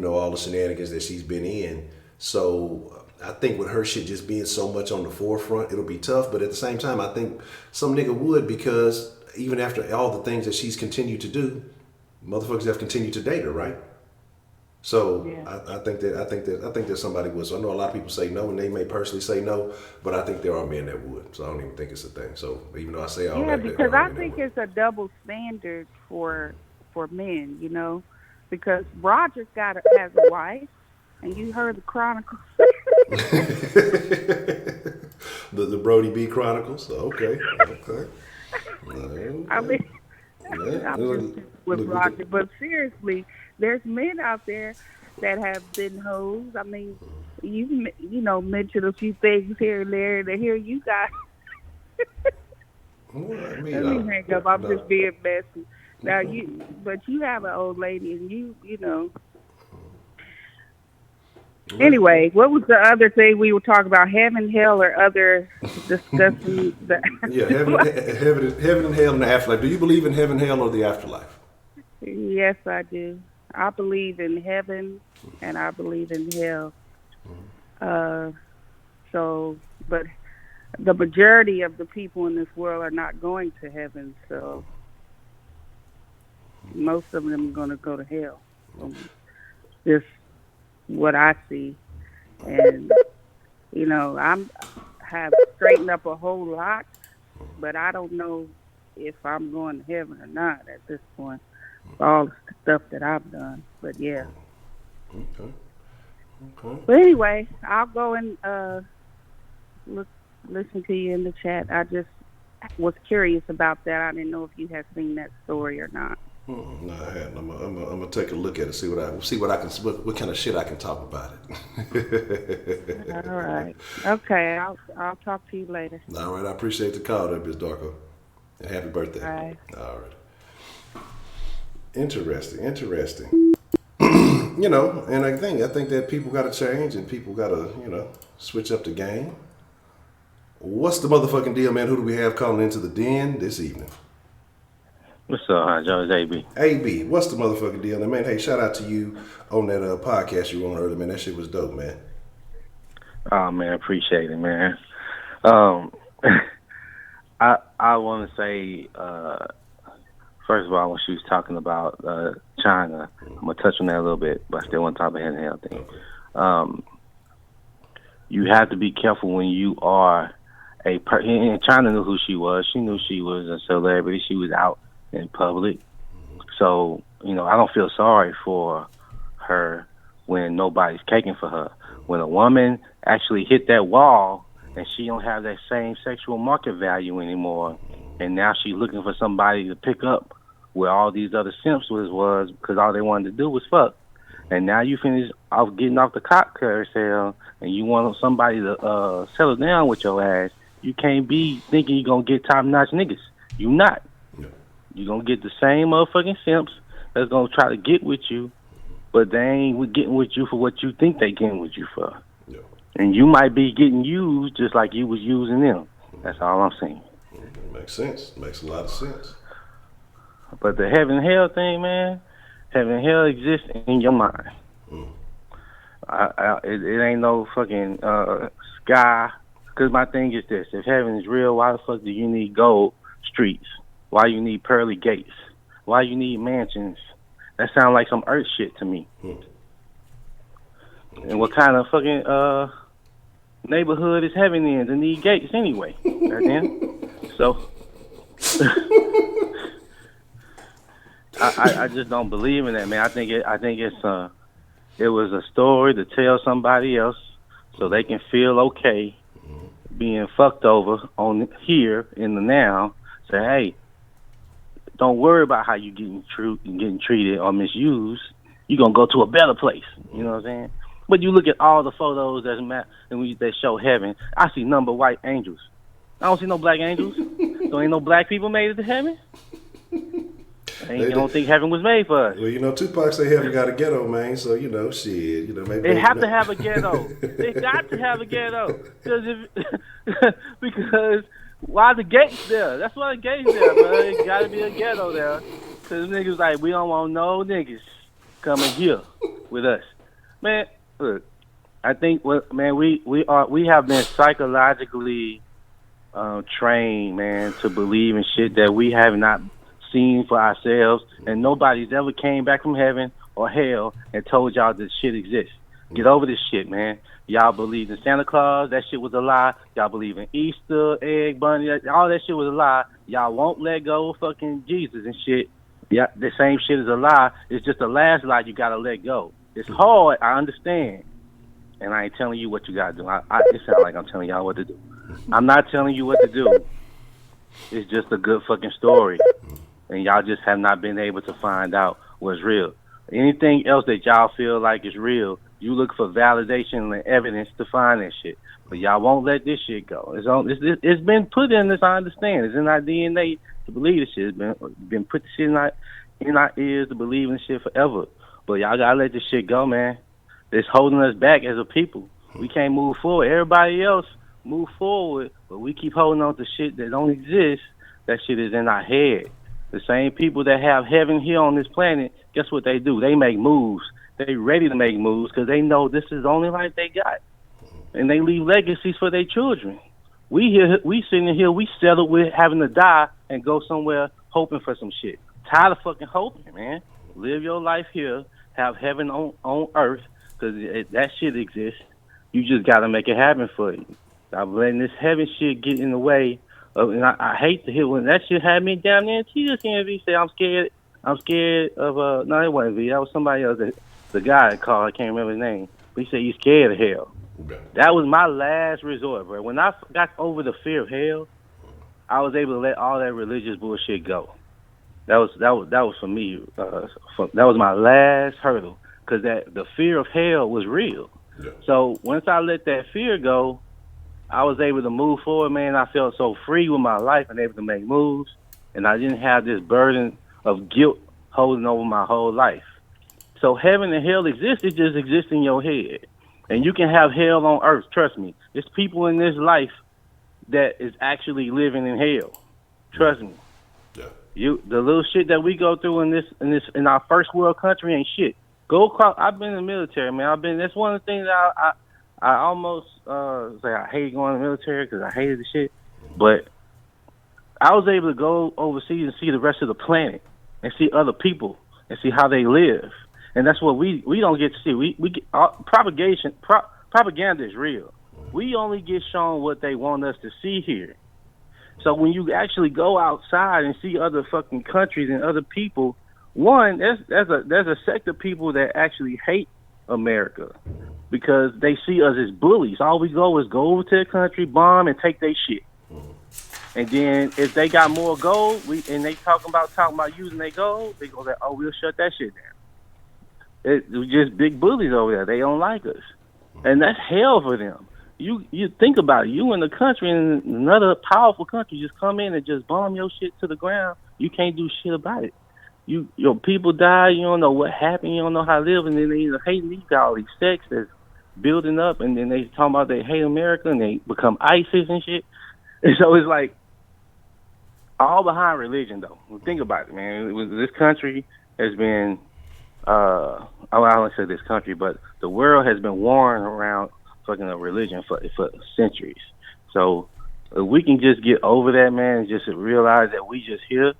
all the shenanigans that she's been in. So I think with her shit just being so much on the forefront, it'll be tough. But at the same time, I think some nigga would, because even after all the things that she's continued to do, motherfuckers have continued to date her, right? So yeah. I think that somebody would. So I know a lot of people say no, and they may personally say no, but I think there are men that would. So I don't even think it's a thing. So even though I say all that, because I think it's a double standard for men, because Roger has a wife, and you heard the Chronicles. the Brody B Chronicles. Okay. I mean, I'm with Roger, but seriously, there's men out there that have been hoes. I mean, you mentioned a few things here and there, and here you got. Well, Let me hang up. I'm just being messy. Now but you have an old lady, and you know. Anyway, what was the other thing we were talking about? Heaven, hell, or other discussing? Yeah, heaven and hell and the afterlife. Do you believe in heaven, hell, or the afterlife? Yes, I do. I believe in heaven, and I believe in hell. But the majority of the people in this world are not going to heaven, so most of them are going to go to hell. Just what I see, and I have straightened up a whole lot, but I don't know if I'm going to heaven or not at this point. All the stuff that I've done, but yeah. Okay. But anyway, I'll go and listen to you in the chat. I just was curious about that. I didn't know if you had seen that story or not. No, I hadn't. I'm gonna take a look at it, see what kind of shit I can talk about it. All right. Okay. I'll talk to you later. All right. I appreciate the call, there, Ms. Darko, and happy birthday. All right. All right. Interesting. And I think that people got to change and people got to, switch up the game. What's the motherfucking deal, man? Who do we have calling into the den this evening? What's up, Honcho? It's AB. AB, what's the motherfucking deal? And man, hey, shout out to you on that podcast you were on earlier, man. That shit was dope, man. Oh, man, appreciate it, man. I want to say, first of all, when she was talking about China, I'm going to touch on that a little bit, but I still want to talk about head and hell thing. Okay. You have to be careful when you are and China knew who she was. She knew she was a celebrity. She was out in public. So, I don't feel sorry for her when nobody's caking for her. When a woman actually hit that wall and she don't have that same sexual market value anymore, and now she's looking for somebody to pick up where all these other simps was because all they wanted to do was fuck. And now you finish off getting off the cock carousel and you want somebody to settle down with your ass. You can't be thinking you're going to get top-notch niggas. You not. Yeah. You're gonna get the same motherfucking simps that's gonna try to get with you, but they ain't getting with you for what you think they getting with you for. Yeah. And you might be getting used just like you was using them. That's all I'm saying. Makes sense. Makes a lot of sense. But the heaven and hell thing, man, heaven and hell exists in your mind. It ain't no fucking sky. Because my thing is this: if heaven is real, why the fuck do you need gold streets? Why you need pearly gates? Why you need mansions? That sounds like some earth shit to me. And what kind of fucking neighborhood is heaven in to need gates anyway? Goddamn. So I just don't believe in that, man. I think it was a story to tell somebody else so they can feel okay being fucked over on here in the now. Say, hey, don't worry about how you getting treated or misused. You're gonna go to a better place. You know what I'm saying? But you look at all the photos that show heaven. I see number white angels. I don't see no black angels. So ain't no black people made it to heaven. I don't think heaven was made for us. Well, you know, Tupac say heaven got a ghetto, man. So you know, shit. You know, maybe they have to have a ghetto. They got to have a ghetto because why the gates there? That's why the gates there, bro. It got to be a ghetto there. Cause niggas like we don't want no niggas coming here with us, man. Look, I think we have been psychologically trained, man, to believe in shit that we have not seen for ourselves, and nobody's ever came back from heaven or hell and told y'all this shit exists. Get over this shit, man. Y'all believe in Santa Claus, that shit was a lie. Y'all believe in Easter, egg, bunny, all that shit was a lie. Y'all won't let go of fucking Jesus and shit. Yeah, the same shit is a lie. It's just the last lie you gotta let go. It's hard, I understand. And I ain't telling you what you gotta do. It sounds like I'm telling y'all what to do. I'm not telling you what to do. It's just a good fucking story. And y'all just have not been able to find out what's real. Anything else that y'all feel like is real, you look for validation and evidence to find that shit. But y'all won't let this shit go. It's been put in us, I understand. It's in our DNA to believe this shit. It's been put the shit in our ears to believe in shit forever. But y'all gotta let this shit go, man. It's holding us back as a people. We can't move forward. Everybody else move forward, but we keep holding on to shit that don't exist. That shit is in our head. The same people that have heaven here on this planet, guess what they do? They make moves. They ready to make moves because they know this is the only life they got. And they leave legacies for their children. We sitting here, we settled with having to die and go somewhere hoping for some shit. Tired of fucking hoping, man. Live your life here, have heaven on earth, because that shit exists. You just got to make it happen for you. I'm letting this heaven shit get in the way. And I hate to hear when that shit had me down there in tears. V say I'm scared of no, it wasn't V. That was somebody else. The guy that called, I can't remember his name. But he said he's scared of hell. Okay. That was my last resort, bro. When I got over the fear of hell, I was able to let all that religious bullshit go. That was for me. That was my last hurdle because the fear of hell was real. Yeah. So once I let that fear go, I was able to move forward, man. I felt so free with my life and able to make moves, and I didn't have this burden of guilt holding over my whole life. So heaven and hell exist. It just exists in your head. And you can have hell on earth. Trust me. There's people in this life that is actually living in hell. Trust me. Yeah. The little shit that we go through in our first world country ain't shit. Go across. I've been in the military, man. That's one of the things that I almost say I hate going to the military because I hated the shit. But I was able to go overseas and see the rest of the planet and see other people and see how they live. And that's what we don't get to see. We get, propaganda is real. We only get shown what they want us to see here. So when you actually go outside and see other fucking countries and other people, one, there's a sect of people that actually hate America because they see us as bullies. All we go is go over to their country, bomb, and take their shit. And then if they got more gold, and they talking about using their gold, they go like, oh, we'll shut that shit down. It's just big bullies over there. They don't like us, and that's hell for them. You think about it. You in the country, and another powerful country just come in and just bomb your shit to the ground You can't do shit about it. Your people die. You don't know what happened. You don't know how to live, and then they hate. You got all these sects that's building up, and then they talking about they hate America, and they become ISIS and shit. And so it's like all behind religion, though. Think about it, man. This country has been. I don't say this country, but the world has been worn around fucking a religion for centuries. So if we can just get over that, man, and just realize that we just here,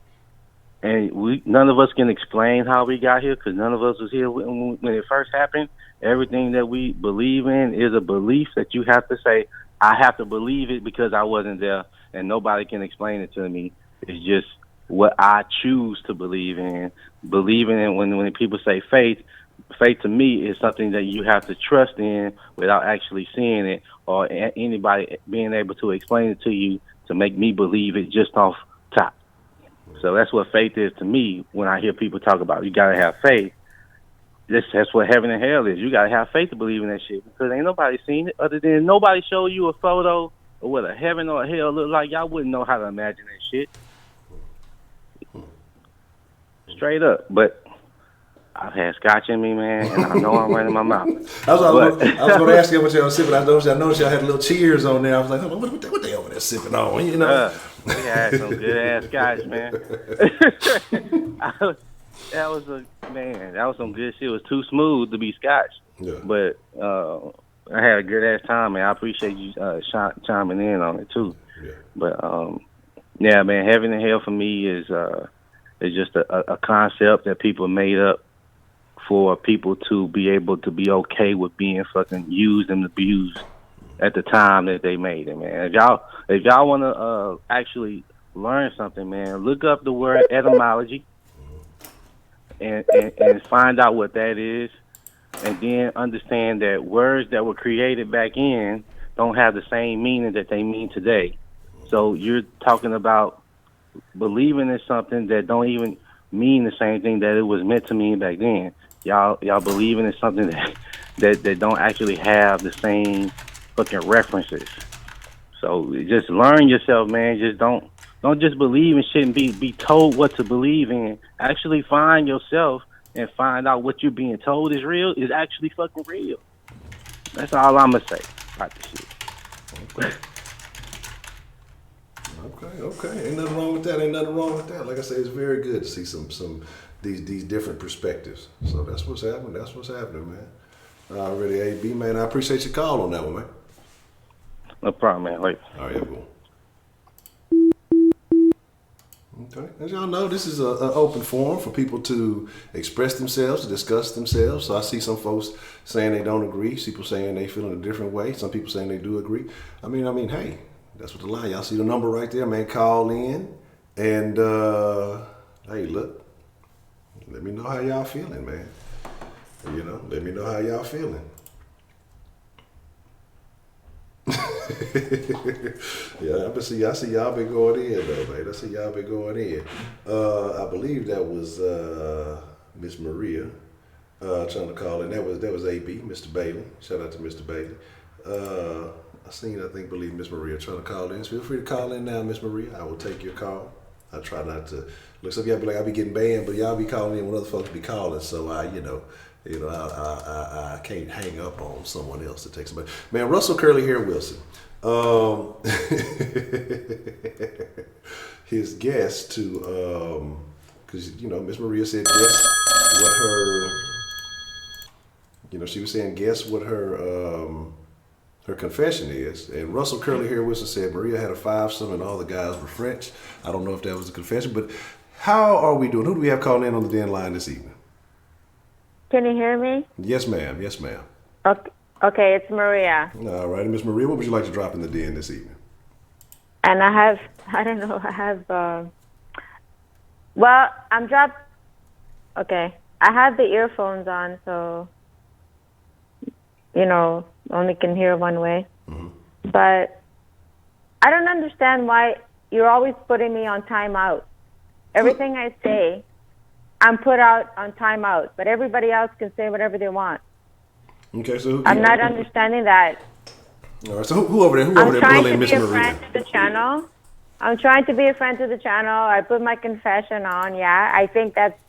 and none of us can explain how we got here because none of us was here when it first happened. Everything that we believe in is a belief that you have to say, I have to believe it because I wasn't there, and nobody can explain it to me. It's just what I choose to believe in. Believing in when people say faith to me is something that you have to trust in without actually seeing it or anybody being able to explain it to you to make me believe it just off top. So that's what faith is to me when I hear people talk about you got to have faith. That's what heaven and hell is. You got to have faith to believe in that shit because ain't nobody seen it other than nobody show you a photo of what a heaven or a hell look like. Y'all wouldn't know how to imagine that shit. Straight up, but I've had scotch in me, man, and I know I'm running my mouth. I was going to ask you what y'all sipping. I noticed y'all had little cheers on there. I was like, hold on, what they over there sipping on? You know, we had some good ass scotch, man. That was some good shit. It was too smooth to be scotch, but I had a good ass time, man. I appreciate you chiming in on it too. Yeah. But yeah, man, heaven and hell for me is just a concept that people made up for people to be able to be okay with being fucking used and abused at the time that they made it, man. If y'all want to actually learn something, man, look up the word etymology and find out what that is, and then understand that words that were created back in don't have the same meaning that they mean today. So you're talking about believing in something that don't even mean the same thing that it was meant to mean back then. Y'all believing in something that don't actually have the same fucking references. So just learn yourself, man. Just don't just believe in shit and be told what to believe in. Actually find yourself and find out what you're being told is real is actually fucking real. That's all I'm gonna say about this shit. Okay. Ain't nothing wrong with that. Like I say, it's very good to see some these different perspectives. So that's what's happening. Man. Already, AB, man. I appreciate your call on that one, man. No problem, man. Wait. All right, everyone. Okay. As y'all know, this is an open forum for people to express themselves, to discuss themselves. So I see some folks saying they don't agree. People saying they feel in a different way. Some people saying they do agree. I mean, hey, that's what the line. Y'all see the number right there, man. Call in and hey, look. Let me know how y'all feeling, man. You know, let me know how y'all feeling. Yeah, I see y'all been going in though, man. I see y'all been going in. I believe that was Miss Maria trying to call in. That was AB, Mr. Bailey. Shout out to Mr. Bailey. I believe Miss Maria trying to call in. So feel free to call in now, Miss Maria. I will take your call. I try not to look. Some y'all be like, I be getting banned, but y'all be calling in when other folks be calling. So I can't hang up on someone else to take somebody. Man, Russell Curly Hair Wilson. His guess to because Miss Maria said guess what her. She was saying guess what her confession is, and Russell Curly Hair Wilson said Maria had a fivesome and all the guys were French. I don't know if that was a confession, but how are we doing? Who do we have calling in on the den line this evening? Can you hear me? Yes, ma'am. Okay, it's Maria. All right, Miss Maria, what would you like to drop in the den this evening? And I have I have the earphones on, so only can hear one way. Mm-hmm. But I don't understand why you're always putting me on timeout. Everything I say, I'm put out on timeout, but everybody else can say whatever they want. Okay, so I'm not understanding that. All right, so who over there? Who over there? I'm trying to be a friend to the channel. I'm trying to be a friend to the channel. I put my confession on. Yeah, I think that's,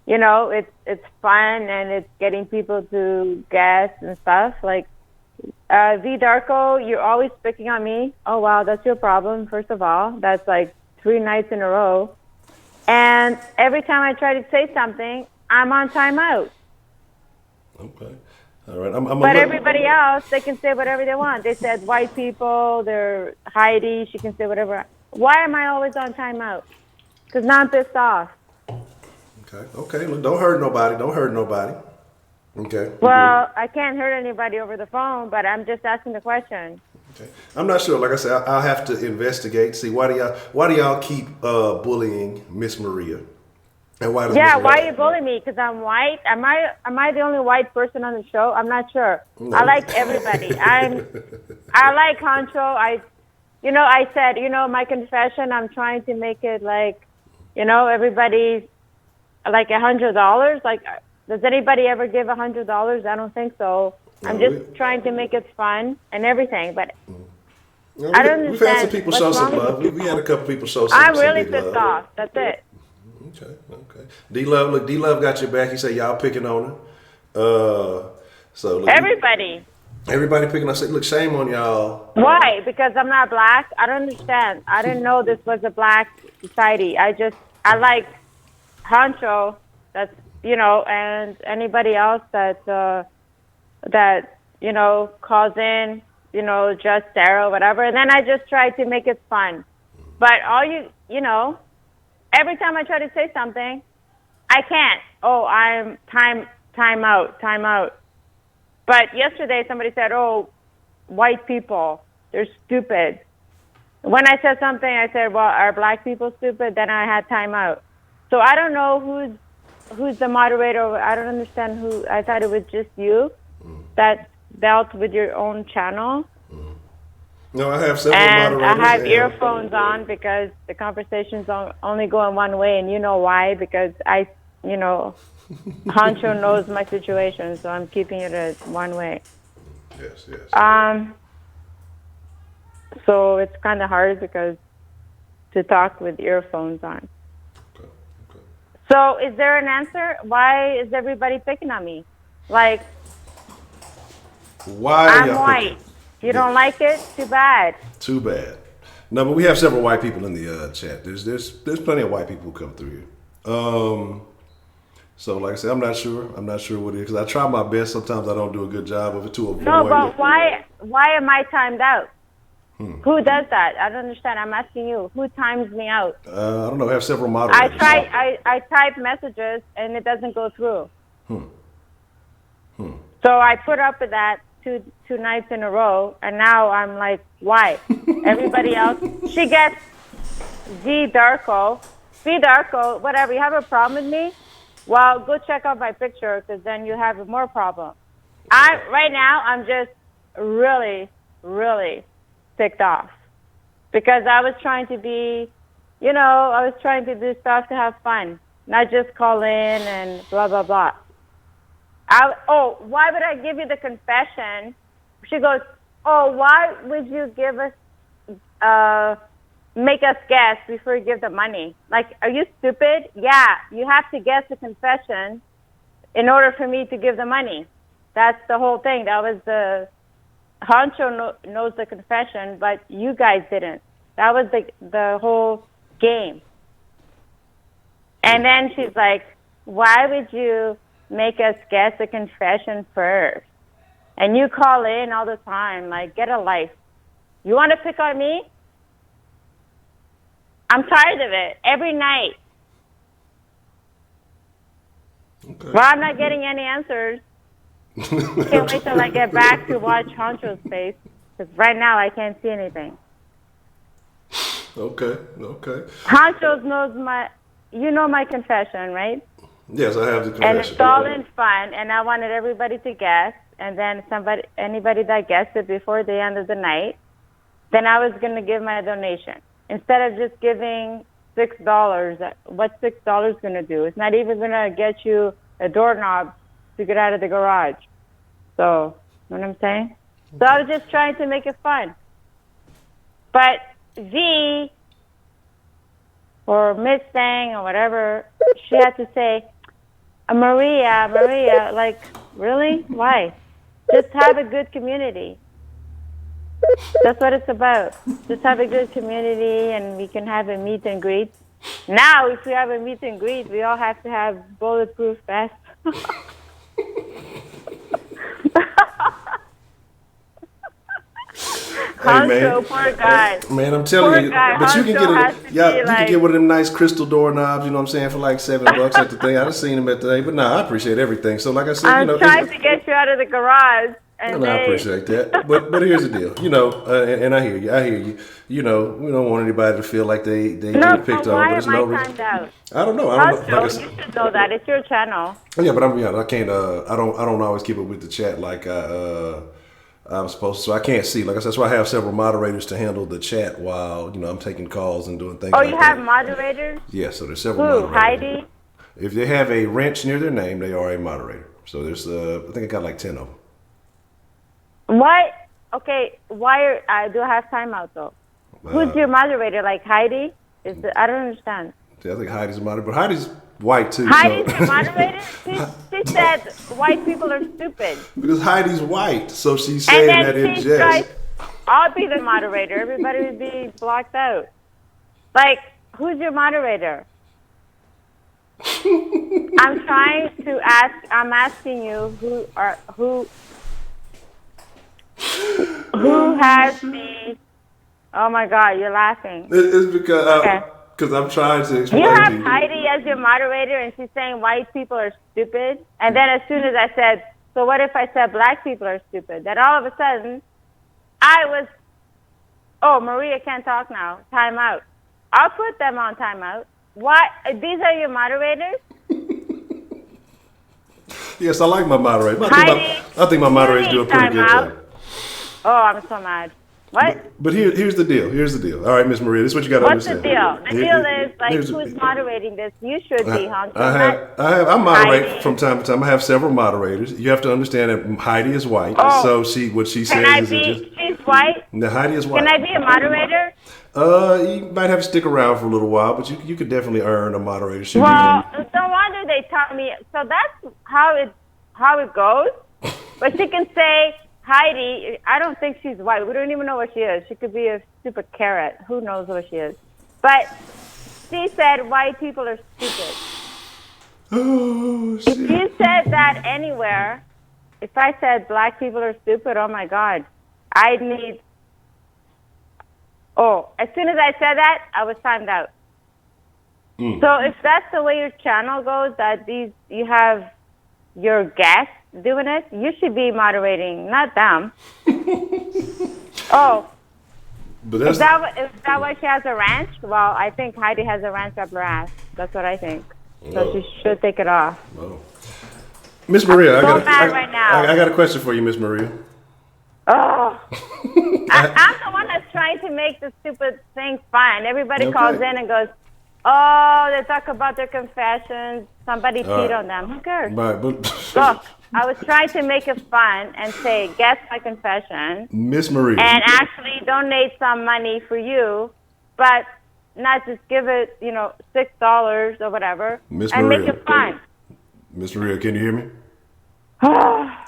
you know, it's fun and it's getting people to guess and stuff. Like, V Darko, you're always picking on me. Oh, wow, that's your problem, first of all. That's like 3 nights in a row. And every time I try to say something, I'm on timeout. Okay. All right. But everybody else, they can say whatever they want. They said white people, they're Heidi, she can say whatever. Why am I always on timeout? Because now I'm pissed off. Okay. Okay. Look, don't hurt nobody. Don't hurt nobody. Okay. Well, I can't hurt anybody over the phone, but I'm just asking the question. Okay. I'm not sure. Like I said, I'll have to investigate. See why do y'all keep bullying Miss Maria? And why does Yeah, Miss why Maria- are you bullying me? Because I'm white? Am I the only white person on the show? I'm not sure. No. I like everybody. I like Honcho. I said, my confession, I'm trying to make it like, everybody's like $100. Like, does anybody ever give $100? I don't think so. I'm just trying to make it fun and everything, but I don't understand. We've had some people show what's some wrong love. with We had a couple people show some. I'm some really big pissed love. off. That's it. Okay. Okay. D Love got your back. He said y'all picking on her. So look, Everybody. everybody picking on. Look, shame on y'all. Why? Because I'm not black? I don't understand. I didn't know this was a black society. I like Honcho. That's, and anybody else that calls in, just Sarah, whatever. And then I just try to make it fun. But every time I try to say something, I can't. Oh, I'm time out. But yesterday somebody said, oh, white people, they're stupid. When I said something, I said, well, are black people stupid? Then I had time out. So I don't know who's the moderator. I don't understand who. I thought it was just you that dealt with your own channel. No, I have several And moderators. I have earphones on because the conversation's only going one way, and you know why? Because Honcho knows my situation, so I'm keeping it at one way. Yes. So it's kind of hard because to talk with earphones on. Okay. So is there an answer? Why is everybody picking on me? Like, Why? I'm white. You don't like it? Too bad. Too bad. No, but we have several white people in the chat. There's plenty of white people who come through here. So like I said, I'm not sure what it is because I try my best. Sometimes I don't do a good job of it to avoid. No, but why am I timed out? Who does that? I don't understand. I'm asking you. Who times me out? I don't know. I have several moderators. I type messages and it doesn't go through. So I put up with that two nights in a row, and now I'm like, why? Everybody else, she gets V Darko, whatever. You have a problem with me? Well, go check out my picture because then you have more problem. Right now I'm just really, really ticked off because I was trying to be, I was trying to do stuff to have fun, not just call in and blah blah blah. Why would I give you the confession? She goes, oh, why would you give us, make us guess before you give the money? Like, are you stupid? Yeah, you have to guess the confession in order for me to give the money. That's the whole thing. That was Honcho knows the confession, but you guys didn't. That was the whole game. And then she's like, why would you make us guess the confession first? And you call in all the time, like, get a life. You want to pick on me? I'm tired of it. Every night. Okay. Well, I'm not getting any answers. Can't wait till I get back to watch Honcho's face, because right now I can't see anything. Okay. Honcho knows my confession, right? Yes, I have the confession. And it's all in fun, and I wanted everybody to guess, and then anybody that guessed it before the end of the night, then I was going to give my donation. Instead of just giving $6, what's $6 going to do? It's not even going to get you a doorknob to get out of the garage. So, you know what I'm saying? So I was just trying to make it fun. But V or Miss Thang or whatever, she had to say, Maria, like, really? Why? Just have a good community. That's what it's about. Just have a good community, and we can have a meet and greet. Now, if we have a meet and greet, we all have to have bulletproof vests. Hey, man. Poor guy. Man, I'm telling you, guy. but you can Honcho get has to be you can get one of them nice crystal doorknobs, you know what I'm saying, for like $7 at the thing. I done seen them at the thing, but nah, I appreciate everything. So like I said, I'm trying to get you out of the garage. And I appreciate that. But here's the deal, and I hear you. You know, we don't want anybody to feel like they get picked on, but it's no reason. I don't know. Honcho, Like I you said, should know that. It's your channel. yeah, but I can't. I don't always keep up with the chat like I'm supposed to. So I can't see. Like I said, that's why I have several moderators to handle the chat while I'm taking calls and doing things. Oh, like you that. have moderators? Yeah, so there's several. Who? Moderators. Heidi? If they have a wrench near their name, they are a moderator. So there's I think I got like 10 of them. What? Okay, why do I have timeout though? Who's your moderator? Like Heidi? I don't understand. Yeah, I think Heidi's a moderator, but Heidi's white too. Heidi's so. the moderator? She said white people are stupid. Because Heidi's white, so she's saying that in jest. I'll be the moderator. Everybody would be blocked out. Like, who's your moderator? I'm asking you who has the. Oh my God, you're laughing. It's because I'm trying to explain. You to have Heidi as your moderator, and she's saying white people are stupid. And then as soon as I said, so what if I said black people are stupid? Then all of a sudden, Maria can't talk now. Time out. I'll put them on timeout. What? These are your moderators? Yes, I like my moderator. Heidi, I think my moderators do a pretty good job. Oh, I'm so mad. What? But here's the deal. All right, Miss Maria, this is what you got to What's understand. The deal is, like, who's moderating this? You should be, Honcho. I moderate from time to time. I have several moderators. You have to understand that Heidi is white, so what she says is just. She's white? No, Heidi is white. Can I be a moderator? You might have to stick around for a little while, but you could definitely earn a moderatorship. Well, no wonder they taught me. So that's how it goes. But she can say, Heidi, I don't think she's white. We don't even know what she is. She could be a stupid carrot. Who knows what she is? But she said white people are stupid. Oh, shit. If you said that anywhere, if I said black people are stupid, oh my God, I'd need. Oh, as soon as I said that, I was timed out. So if that's the way your channel goes, that you have your guests doing it, you should be moderating, not them. Oh, but is that why she has a ranch? Well, I think Heidi has a ranch up her ass. That's what I think. So she should take it off. Oh. Miss Maria, I'm so mad right now. I got a question for you, Miss Maria. Oh, I'm the one that's trying to make the stupid thing fun. Everybody calls in and goes, oh, they talk about their confessions. Somebody cheat on them. Who cares? Right, but look, I was trying to make it fun and say, guess my confession. Miss Maria. And actually donate some money for you, but not just give it, $6 or whatever. Miss and Maria. Make it fun. Miss Maria, can you hear me?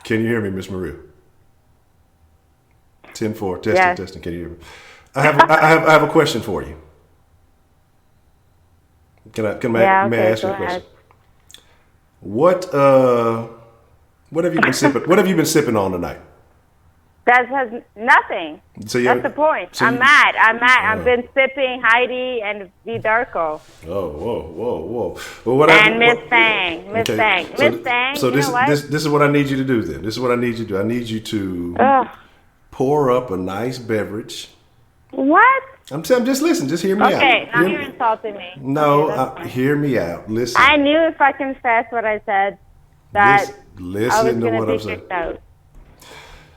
Can you hear me, Miss Maria? 10-4, testing. Can you hear me? I have a question for you. May I ask you a question? What have you been sipping? What have you been sipping on tonight? That has nothing. So that's the point. I'm mad. I've been sipping Heidi and Vidarco. Oh, whoa. Well, Miss Thang. Miss Thang. So this is what I need you to do then. This is what I need you to do. I need you to pour up a nice beverage. What? Just listen. Just hear me out. Okay, now you're insulting me. No, hear me out. Listen. I knew if I confessed what I said that I was going to be kicked out.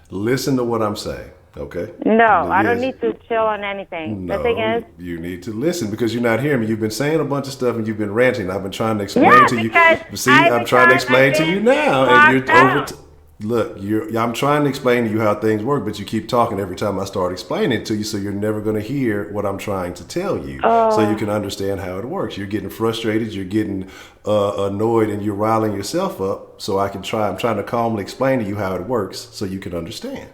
Listen to what I'm saying, okay? No, I don't need to chill on anything. No, the thing is, you need to listen because you're not hearing me. You've been saying a bunch of stuff and you've been ranting. I've been trying to explain to you. See, I'm trying to explain to you now, and you're over. Look, I'm trying to explain to you how things work, but you keep talking every time I start explaining it to you, so you're never going to hear what I'm trying to tell you, so you can understand how it works. You're getting frustrated, you're getting annoyed, and you're riling yourself up. So I'm trying to calmly explain to you how it works, so you can understand.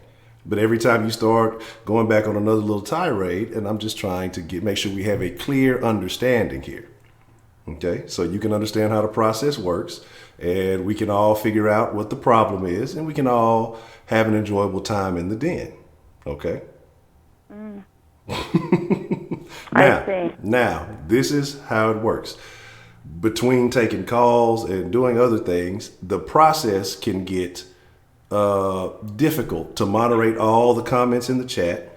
But every time you start going back on another little tirade, and I'm just trying to make sure we have a clear understanding here. Okay, so you can understand how the process works, and we can all figure out what the problem is, and we can all have an enjoyable time in the den. Okay? I see. Now, this is how it works. Between taking calls and doing other things, the process can get difficult to moderate all the comments in the chat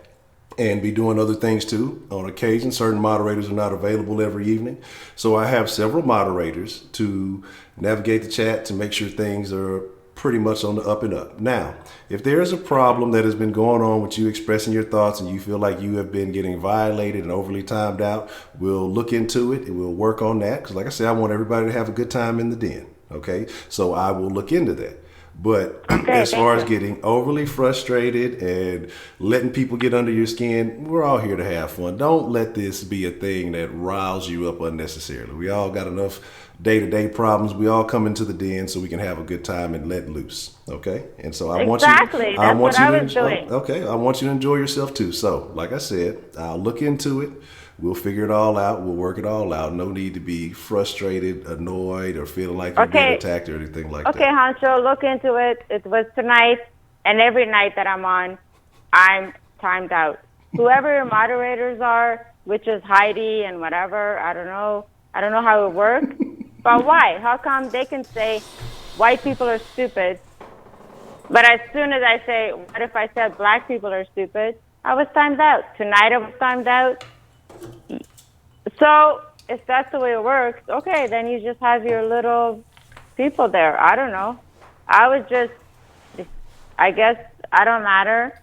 and be doing other things too. On occasion, certain moderators are not available every evening. So I have several moderators to navigate the chat to make sure things are pretty much on the up and up. Now, if there is a problem that has been going on with you expressing your thoughts and you feel like you have been getting violated and overly timed out, we'll look into it and we'll work on that. Because like I said, I want everybody to have a good time in the den. Okay, so I will look into that. But as far as getting overly frustrated and letting people get under your skin, we're all here to have fun. Don't let this be a thing that riles you up unnecessarily. We all got enough day-to-day problems. We all come into the den so we can have a good time and let loose. Okay? And so I want you to, okay, I want you to enjoy yourself too. So, like I said, I'll look into it. We'll figure it all out. We'll work it all out. No need to be frustrated, annoyed, or feeling like you're being attacked or anything like that. Okay, Honcho, look into it. It was tonight, and every night that I'm on, I'm timed out. Whoever your moderators are, which is Heidi and whatever, I don't know. I don't know how it works. But why? How come they can say white people are stupid, but as soon as I say, what if I said black people are stupid, I was timed out. Tonight I was timed out. So if that's the way it works, okay, then you just have your little people there. I don't know. I guess I don't matter.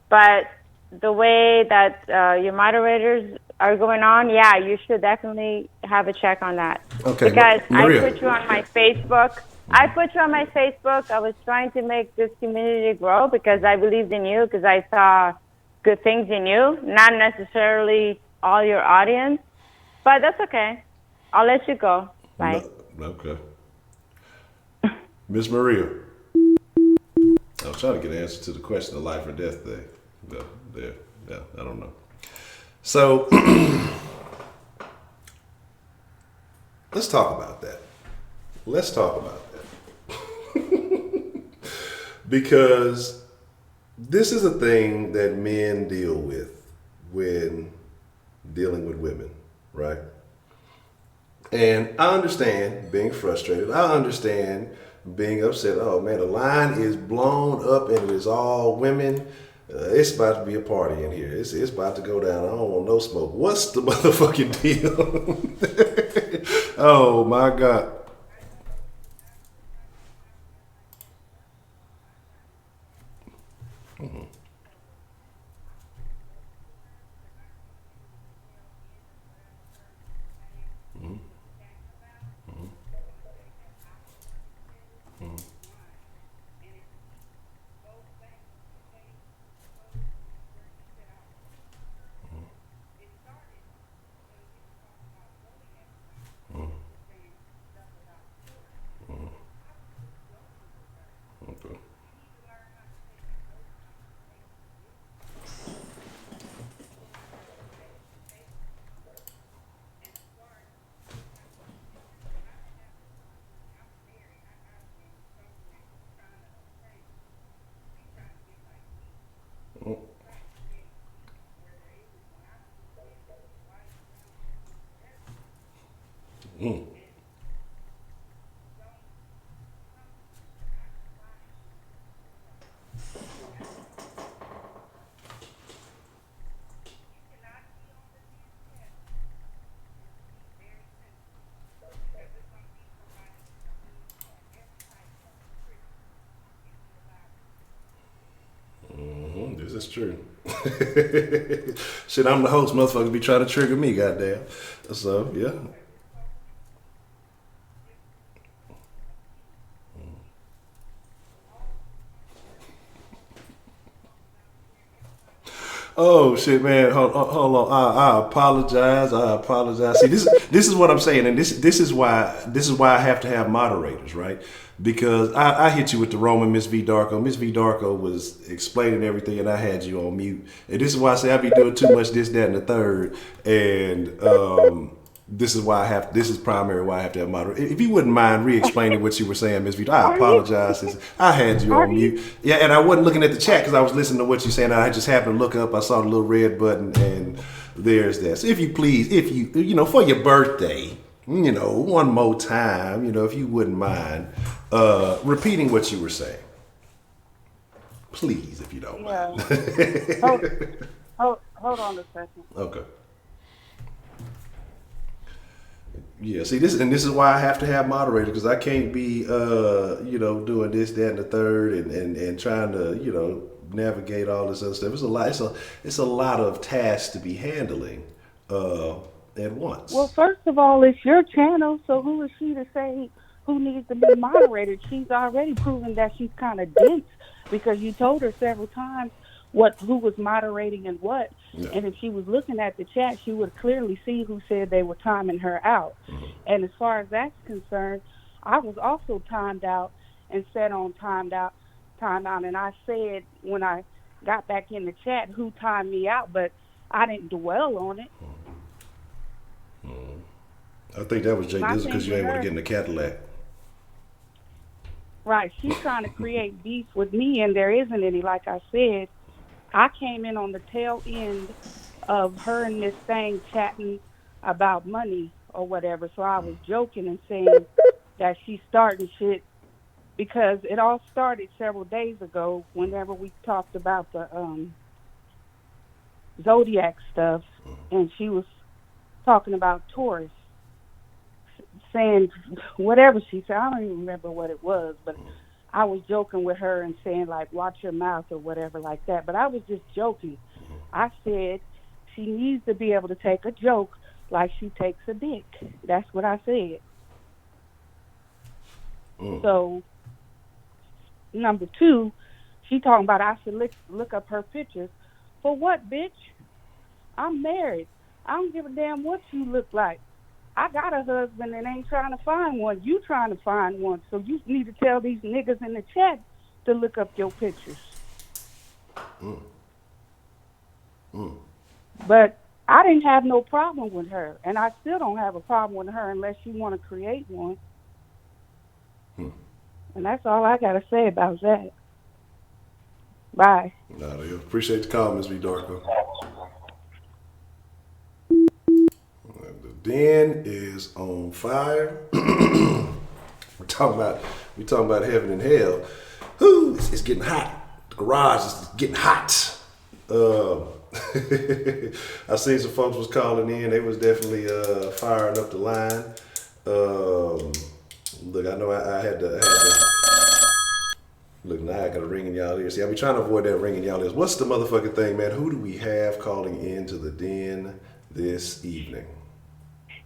But the way that your moderators are going on, yeah, you should definitely have a check on that. Okay, because Maria. I put you on my Facebook. I was trying to make this community grow because I believed in you, because I saw good things in you, not necessarily all your audience, but that's okay. I'll let you go. Bye. No, okay. Miss Maria. I was trying to get an answer to the question, the life or death thing. Yeah, I don't know. So, let's talk about that. Because this is a thing that men deal with when dealing with women, right? And I understand being frustrated. I understand being upset. Oh man, the line is blown up and it is all women. It's about to be a party in here. It's about to go down. I don't want no smoke. What's the motherfucking deal? Oh my God. Mm-hmm. Okay. Mm. This is true. Shit, I'm the host. Motherfuckers be trying to trigger me, goddamn. So, yeah. Oh shit, man! Hold on. I apologize. I apologize. See, this is what I'm saying, and this is why I have to have moderators, right? Because I hit you with the Roman Miss V Darko. Miss V Darko was explaining everything, and I had you on mute. And this is why I say I be doing too much this, that, and the third. And this is why I have. This is primary why I have to have moderator. If you wouldn't mind re-explaining what you were saying, Miss V, I apologize. I had you on mute. Yeah, and I wasn't looking at the chat because I was listening to what you're saying. I just happened to look up. I saw the little red button, and there's that. So if you please, if you know, for your birthday, you know, one more time, you know, if you wouldn't mind repeating what you were saying, please, if you don't mind. Hold on a second. Okay. Yeah, see this is why I have to have moderators because I can't be you know, doing this, that, and the third and trying to, you know, navigate all this other stuff. It's a lot of tasks to be handling at once. Well, first of all, it's your channel, so who is she to say who needs to be moderated? She's already proven that she's kind of dense because you told her several times who was moderating and what. Yeah. And if she was looking at the chat, she would clearly see who said they were timing her out. Mm-hmm. And as far as that's concerned, I was also timed out and set on timed out. And I said when I got back in the chat who timed me out, but I didn't dwell on it. I think that was Jay Dizzle because you ain't want to get in the Cadillac. Right. She's trying to create beef with me, and there isn't any. Like I said, I came in on the tail end of her and Miss Thang chatting about money or whatever. So I was joking and saying that she's starting shit because it all started several days ago whenever we talked about the Zodiac stuff, and she was talking about Taurus, saying whatever she said. I don't even remember what it was, but I was joking with her and saying, like, watch your mouth or whatever like that. But I was just joking. I said she needs to be able to take a joke like she takes a dick. That's what I said. So, number two, she talking about I should look up her pictures. For what, bitch? I'm married. I don't give a damn what you look like. I got a husband and ain't trying to find one. You trying to find one. So you need to tell these niggas in the chat to look up your pictures. But I didn't have no problem with her. And I still don't have a problem with her unless you want to create one. And that's all I got to say about that. Bye. Appreciate the call, Ms. V. Darko. The den is on fire. We're talking about heaven and hell. Whew, it's getting hot. The garage is getting hot. I seen some folks was calling in. They was definitely firing up the line. Look, I know I had to. Look, now I got a ring in y'all ears. See, I be trying to avoid that ring in y'all ears. What's the motherfucking thing, man? Who do we have calling into the den this evening?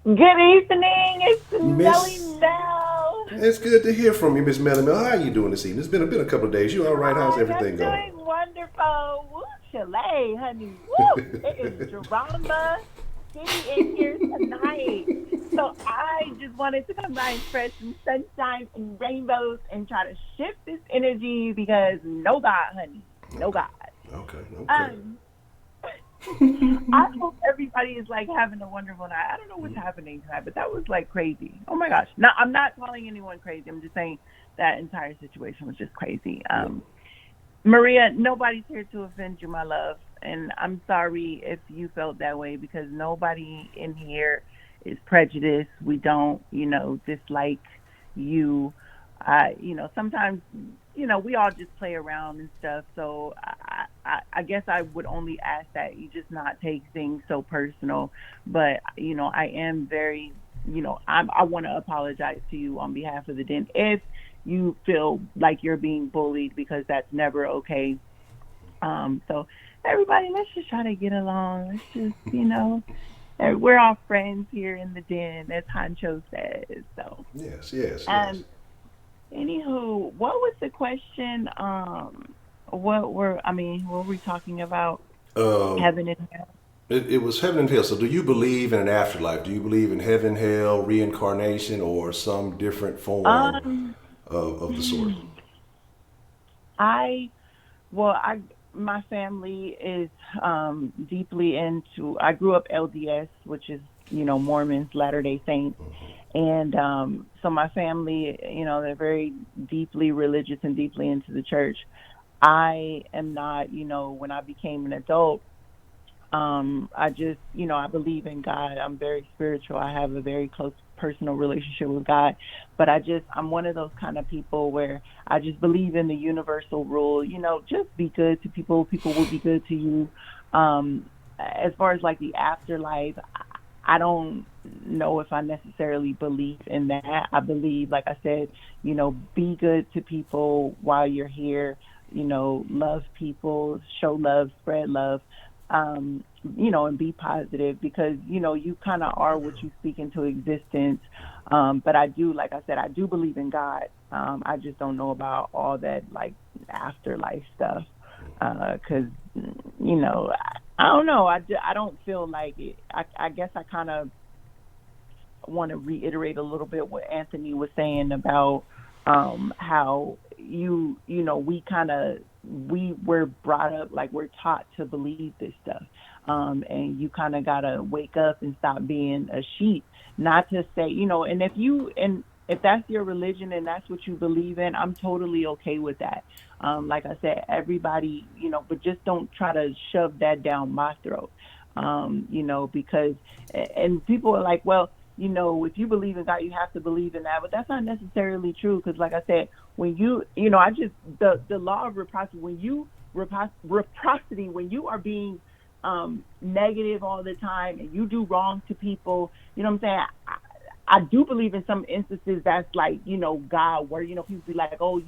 Good evening. It's Melly Mel. It's good to hear from you, Miss Melly Mel. How are you doing this evening? It's been a couple of days. You all right? How's everything going? I'm doing wonderful. Woo, Chalet, honey. Woo. It is drama city in here tonight. So I just wanted to come by and spread some sunshine and rainbows and try to shift this energy because no God, honey. No God. Okay. I hope everybody is like having a wonderful night. I don't know what's happening tonight, but that was like crazy. Oh my gosh. No, I'm not calling anyone crazy. I'm just saying that entire situation was just crazy. Maria, nobody's here to offend you, my love. And I'm sorry if you felt that way because nobody in here is prejudiced. We don't, dislike you. Sometimes, we all just play around and stuff. So I guess I would only ask that you just not take things so personal. But, I am very, I want to apologize to you on behalf of the den if you feel like you're being bullied because that's never okay. So everybody, let's just try to get along. Let's just, we're all friends here in the den, as Honcho says. So yes. Anywho, what was the question? What were we talking about? Heaven and hell. It was heaven and hell. So, do you believe in an afterlife? Do you believe in heaven, hell, reincarnation, or some different form Um, of the sort? I Well, I my family is deeply into. I grew up LDS, which is Mormons, Latter Day Saints, and so my family, they're very deeply religious and deeply into the church. I am not. When I became an adult, I just, I believe in God. I'm very spiritual. I have a very close personal relationship with God. But I'm one of those kind of people where I just believe in the universal rule, just be good to people. People will be good to you. As far as like the afterlife, I don't know if I necessarily believe in that. I believe, like I said, be good to people while you're here, love people, show love, spread love, and be positive because, you kind of are what you speak into existence. But I do, like I said, I do believe in God. I just don't know about all that like afterlife stuff. Cause, I don't know. I don't feel like it. I guess I kind of want to reiterate a little bit what Anthony was saying about how we were brought up like we're taught to believe this stuff, and you kind of gotta wake up and stop being a sheep. Not to say and if that's your religion and that's what you believe in, I'm totally okay with that. Like I said, everybody, but just don't try to shove that down my throat. Because and people are like, well, if you believe in God, you have to believe in that. But that's not necessarily true because, like I said, when the law of reciprocity, when you are being negative all the time and you do wrong to people, you know what I'm saying? I do believe in some instances that's like, God, where, people be like, oh,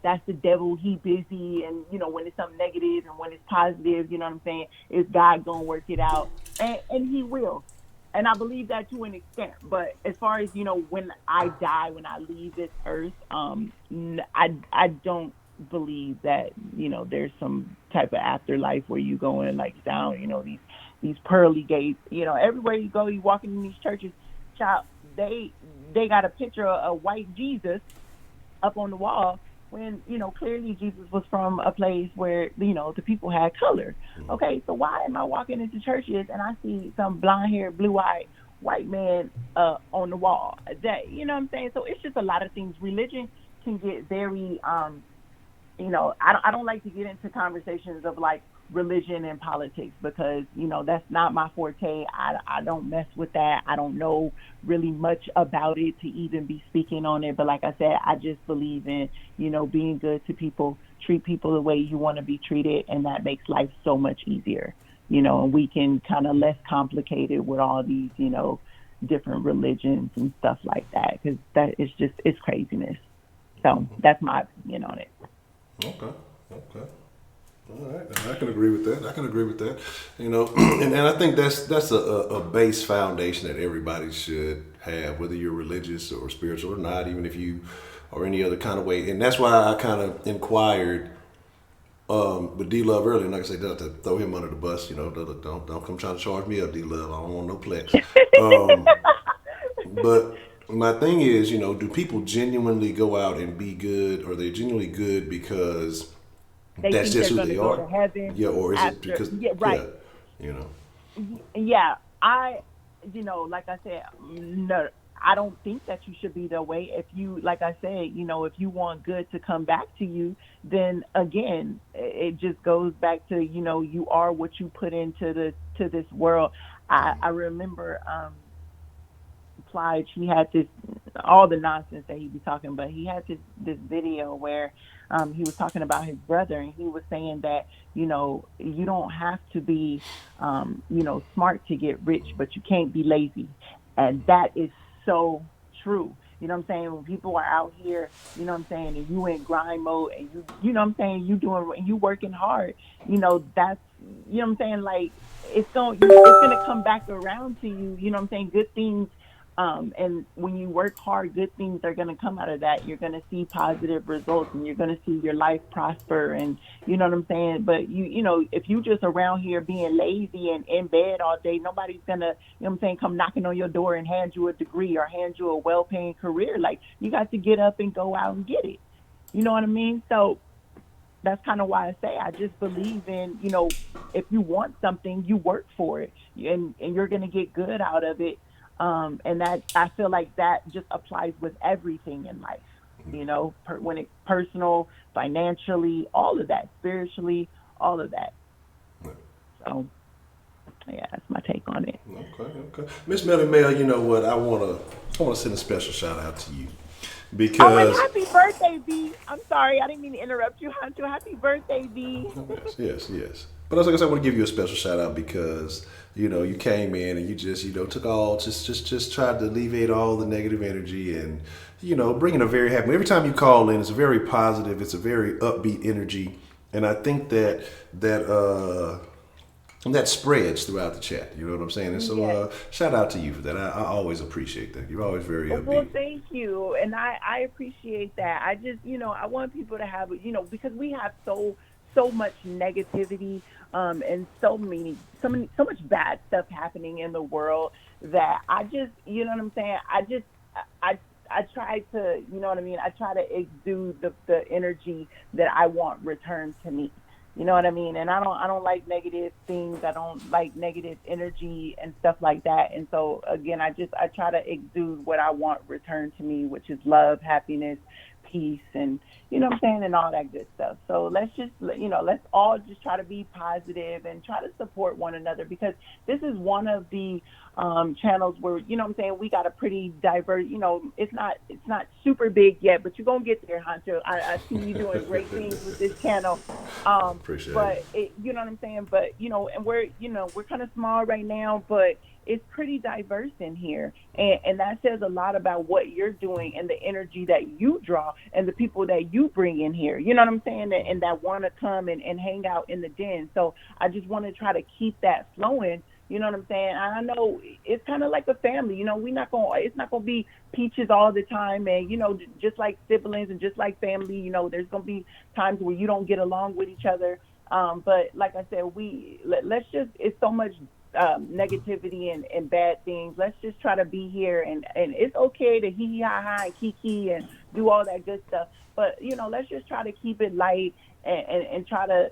that's the devil, he busy. And, when it's something negative and when it's positive, you know what I'm saying? Is God going to work it out? And he will. And I believe that to an extent. But as far as, when I die, when I leave this earth, I don't believe that, there's some type of afterlife where you go and like down, these pearly gates, everywhere you go, you walking in these churches, child, they got a picture of a white Jesus up on the wall when, clearly Jesus was from a place where, the people had color. Okay, so why am I walking into churches and I see some blonde-haired, blue-eyed white man on the wall? That, you know what I'm saying? So it's just a lot of things. Religion can get very, I don't like to get into conversations of like religion and politics because, that's not my forte. I don't mess with that. I don't know really much about it to even be speaking on it. But like I said, I just believe in, being good to people, treat people the way you want to be treated. And that makes life so much easier, and we can kind of less complicated with all these, different religions and stuff like that. Because it's craziness. So that's my opinion on it. Okay. All right, I can agree with that. And I think that's a base foundation that everybody should have, whether you're religious or spiritual or not, even if you are any other kind of way. And that's why I kind of inquired with D Love earlier. And like I said, to throw him under the bus, don't come trying to charge me up, D Love. I don't want no plex. But my thing is, do people genuinely go out and be good, or are they genuinely good because they that's think just they're who going they to go are? to heaven. Yeah, or is it after, because yeah, right. Yeah, like I said, no, I don't think that you should be that way. If you, like I said, if you want good to come back to you, then again, it just goes back to, you are what you put into this world. I remember, Plige, he had this, all the nonsense that he be talking, but he had this video where he was talking about his brother, and he was saying that, you don't have to be, smart to get rich, but you can't be lazy. And that is so true. You know what I'm saying? When people are out here, you know what I'm saying, and you in grind mode and you know what I'm saying, you working hard, that's, you know what I'm saying, like it's gonna come back around to you, you know what I'm saying? Good things And when you work hard, good things are going to come out of that. You're going to see positive results, and you're going to see your life prosper. And you know what I'm saying? But you know, if you just around here being lazy and in bed all day, nobody's going to, you know what I'm saying, come knocking on your door and hand you a degree or hand you a well-paying career. Like, you got to get up and go out and get it. You know what I mean? So that's kind of why I say I just believe in, you know, if you want something, you work for it, and you're going to get good out of it. And that, I feel like that just applies with everything in life, you know, when it's personal, financially, all of that, spiritually, all of that. So, yeah, that's my take on it. Okay. Miss Melly Mel, you know what? I wanna send a special shout out to you Oh, because and happy birthday, V. I'm sorry, I didn't mean to interrupt you, Honcho. Happy birthday, V. yes. But like I said, I want to give you a special shout out because you know you came in and you just took all just tried to alleviate all the negative energy and you know bringing a very happy. Every time you call in, it's a very positive, it's a very upbeat energy, and I think that spreads throughout the chat. You know what I'm saying? And so shout out to you for that. I always appreciate that. You're always very upbeat. Well, thank you, and I appreciate that. I just, you know, I want people to have, you know, because we have so much negativity, and so much bad stuff happening in the world that I just, you know what I'm saying? I try to, you know what I mean? I try to exude the energy that I want returned to me. You know what I mean? And I don't like negative things. I don't like negative energy and stuff like that. And so again, I try to exude what I want returned to me, which is love, happiness, peace, and you know what I'm saying, and all that good stuff. So let's all just try to be positive and try to support one another, because this is one of the channels where, you know what I'm saying, we got a pretty diverse, you know, it's not super big yet, but you're gonna get there, Honcho. I see you doing great things with this channel. Appreciate but it, you know what I'm saying? But you know, and we're kind of small right now, but it's pretty diverse in here, and that says a lot about what you're doing and the energy that you draw and the people that you bring in here. You know what I'm saying? And that want to come and hang out in the den. So I just want to try to keep that flowing. You know what I'm saying? I know it's kind of like a family. You know, it's not gonna be peaches all the time, and you know, just like siblings and just like family. You know, there's gonna be times where you don't get along with each other. But like I said, let's just, it's so much negativity and bad things. Let's just try to be here, and it's okay to hee ha ha and kiki and do all that good stuff. But you know, let's just try to keep it light and try to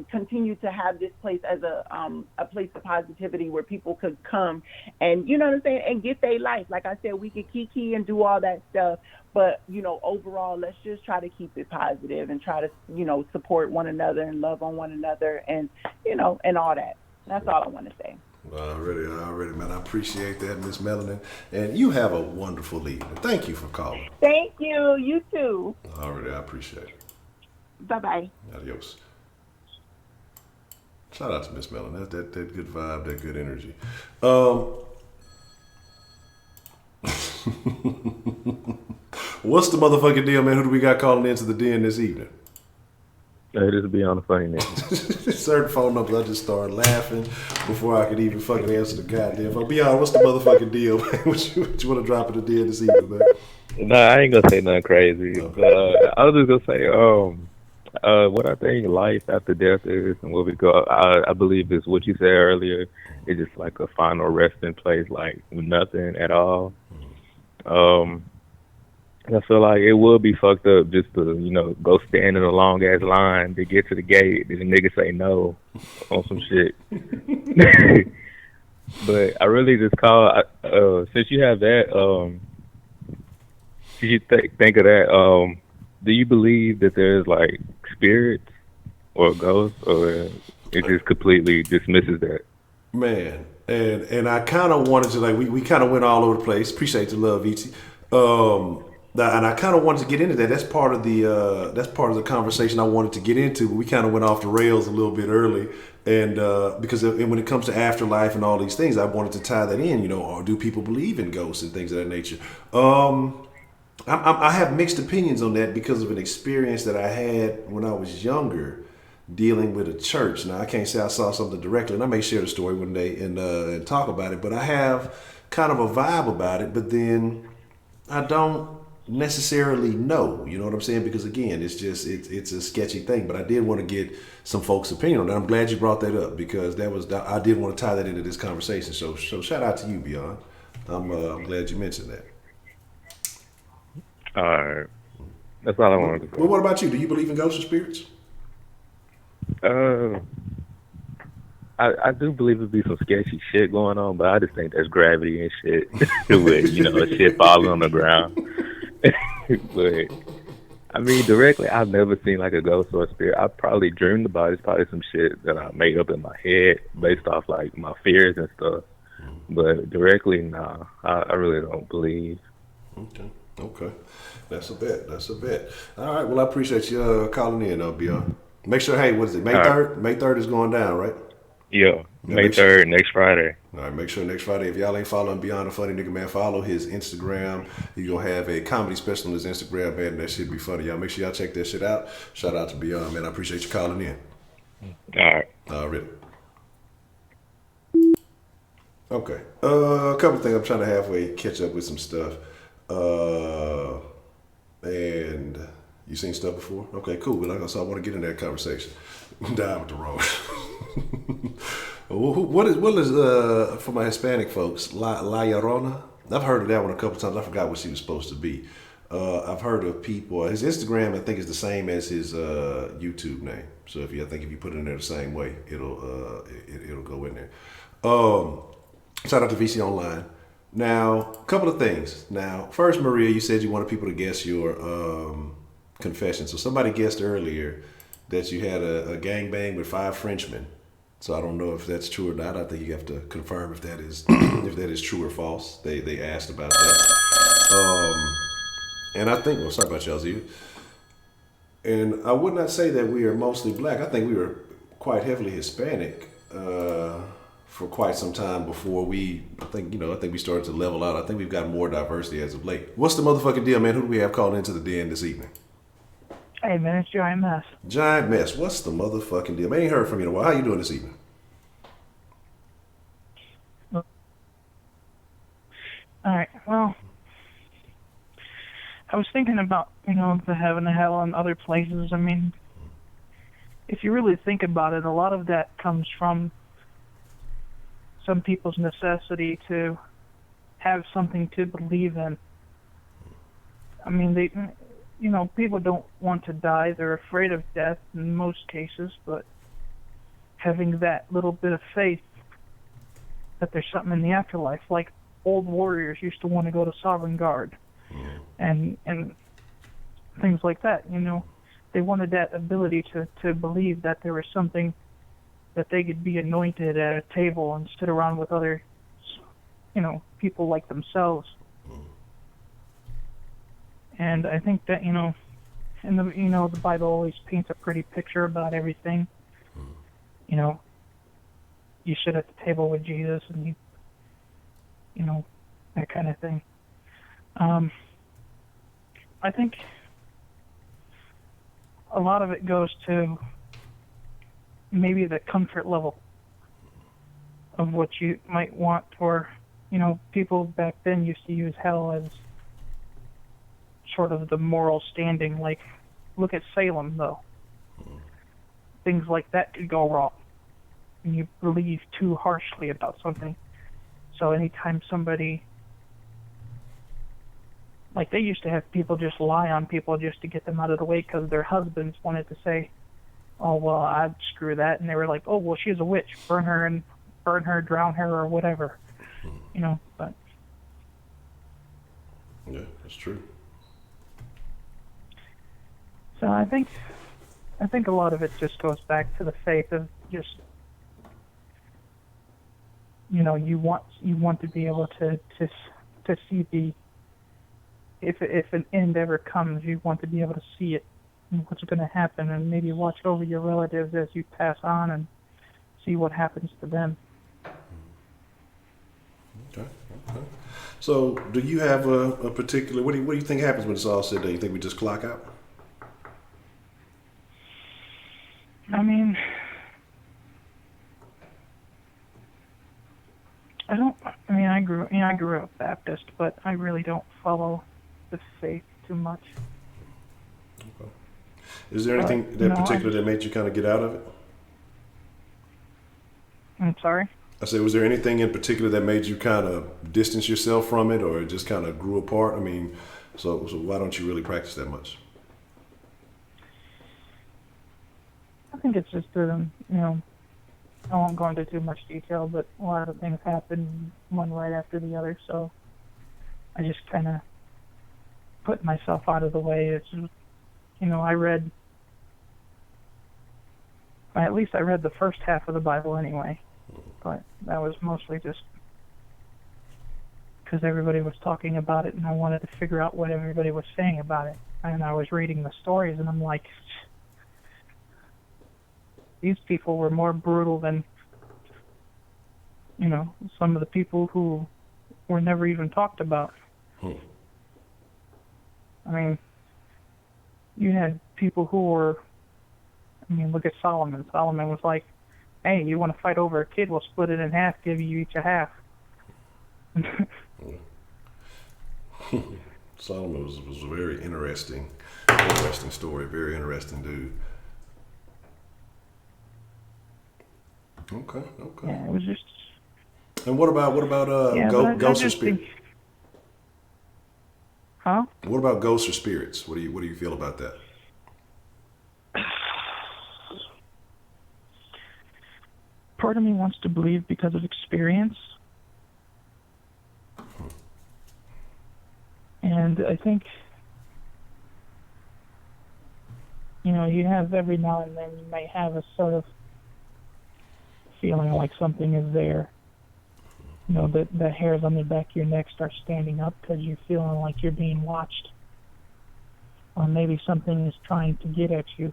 continue to have this place as a place of positivity where people could come and, you know what I'm saying, and get their life. Like I said, we could kiki and do all that stuff, but you know, overall, let's just try to keep it positive and try to, you know, support one another and love on one another, and you know, and all that. That's all I want to say. Already, man. I appreciate that, Miss Melanin. And you have a wonderful evening. Thank you for calling. Thank you. You too. Already, I appreciate it. Bye-bye. Adios. Shout out to Miss Melanin. That good vibe, that good energy. What's the motherfucking deal, man? Who do we got calling into the den this evening? Hey, this is Beyond the Funny name. Certain phone numbers, I just started laughing before I could even fucking answer the goddamn phone. Beyond, what's the motherfucking deal, man? What you want to drop in the den this evening, man? Nah, I ain't gonna say nothing crazy. No. But I was just gonna say, what I think life after death is, and what we go, I believe is what you said earlier. It's just like a final resting place, like nothing at all. I feel like it would be fucked up just to, you know, go stand in a long ass line to get to the gate and the nigga say no on some shit. But I really just call, since you have that, since you think of that, do you believe that there's like spirits or ghosts, or it just completely dismisses that? Man, and I kind of wanted to, like, we kind of went all over the place. Appreciate the love, E.T. And I kind of wanted to get into that. That's part of the conversation I wanted to get into, but we kind of went off the rails a little bit early. And because when it comes to afterlife and all these things, I wanted to tie that in, you know, or do people believe in ghosts and things of that nature? I have mixed opinions on that because of an experience that I had when I was younger dealing with a church. Now, I can't say I saw something directly, and I may share the story one day and talk about it, but I have kind of a vibe about it, but then I don't necessarily know. You know what I'm saying? Because again, it's a sketchy thing. But I did want to get some folks' opinion on that. I'm glad you brought that up because I did want to tie that into this conversation. So shout out to you, Beyond. I'm glad you mentioned that. All right. That's all I wanted to Well, what about you? Do you believe in ghosts or spirits? say. I do believe there'd be some sketchy shit going on, but I just think there's gravity and shit with, shit falling on the ground. But I mean, directly, I've never seen like a ghost or a spirit. I probably dreamed about it. It's probably some shit that I made up in my head based off like my fears and stuff. But directly, nah, I really don't believe. Okay. That's a bet. All right. Well, I appreciate you calling in, Beyond. Make sure, hey, what is it? May 3rd? May 3rd is going down, right? Yeah, May 3rd, next Friday. All right, make sure next Friday, if y'all ain't following Beyond the Funny Nigga, man, follow his Instagram. You're going to have a comedy special on his Instagram, man, and that shit be funny. Y'all make sure y'all check that shit out. Shout out to Beyond, man. I appreciate you calling in. All right. Already. Okay. A couple things. I'm trying to halfway catch up with some stuff. And you seen stuff before? Okay, cool. So I want to get in that conversation. Dive with the road. What is for my Hispanic folks? La Llorona. I've heard of that one a couple times. I forgot what she was supposed to be. I've heard of people. His Instagram, I think, is the same as his YouTube name. So I think if you put it in there the same way, it'll go in there. Shout out to VC Online. Now, a couple of things. Now, first, Maria, you said you wanted people to guess your confession. So somebody guessed earlier that you had a gangbang with 5 Frenchmen. So I don't know if that's true or not. I think you have to confirm if that is if that is true or false. They asked about that. And I think, sorry about y'all, Zia. And I would not say that we are mostly black. I think we were quite heavily Hispanic for quite some time before I think we started to level out. I think we've got more diversity as of late. What's the motherfucking deal, man? Who do we have calling into the den this evening? Hey, man, it's Giant Mess. Giant Mess. What's the motherfucking deal? Man, ain't heard from you in a while. How you doing this evening? All right, well, I was thinking about, the heaven and hell and other places. I mean, if you really think about it, a lot of that comes from some people's necessity to have something to believe in. I mean, people don't want to die. They're afraid of death in most cases, but having that little bit of faith that there's something in the afterlife, like old warriors used to want to go to Sovereign Guard and things like that, They wanted that ability to believe that there was something that they could be anointed at a table and sit around with other, people like themselves. And I think that, and the Bible always paints a pretty picture about everything. You sit at the table with Jesus and that kind of thing. I think a lot of it goes to maybe the comfort level of what you might want, or, people back then used to use hell as sort of the moral standing. Like, look at Salem, though. Things like that could go wrong when you believe too harshly about something. So anytime somebody, like, they used to have people just lie on people just to get them out of the way because their husbands wanted to say, oh, well, I'd screw that. And they were like, oh, well, she's a witch. Burn her, drown her, or whatever. But. Yeah, that's true. So I think a lot of it just goes back to the faith of just, you want to be able to see the, if an end ever comes, you want to be able to see it and what's going to happen, and maybe watch over your relatives as you pass on and see what happens to them. Okay. So, do you have a particular? What do you think happens when it's all said? Do you think we just clock out? I mean, I grew Baptist, but I really don't follow the faith too much. Okay. Is there anything No, particular that made you kind of get out of it? I'm sorry? I said, was there anything in particular that made you kind of distance yourself from it, or it just kind of grew apart? I mean, so why don't you really practice that much? I think it's just, I won't go into too much detail, but a lot of things happened one right after the other, so I just kind of put myself out of the way. It's, at least I read the first half of the Bible anyway, but that was mostly just because everybody was talking about it and I wanted to figure out what everybody was saying about it. And I was reading the stories and I'm like, these people were more brutal than, some of the people who were never even talked about. I mean, you had people who were, look at Solomon. Solomon was like, hey, you want to fight over a kid, we'll split it in half, give you each a half. Solomon was a very interesting story, very interesting dude. Okay. Yeah, it was just. And what about ghosts or spirits? Huh? What about ghosts or spirits? What do you feel about that? Part of me wants to believe because of experience. And I think, you have every now and then you might have a sort of feeling like something is there. The hairs on the back of your neck start standing up because you're feeling like you're being watched. Or maybe something is trying to get at you.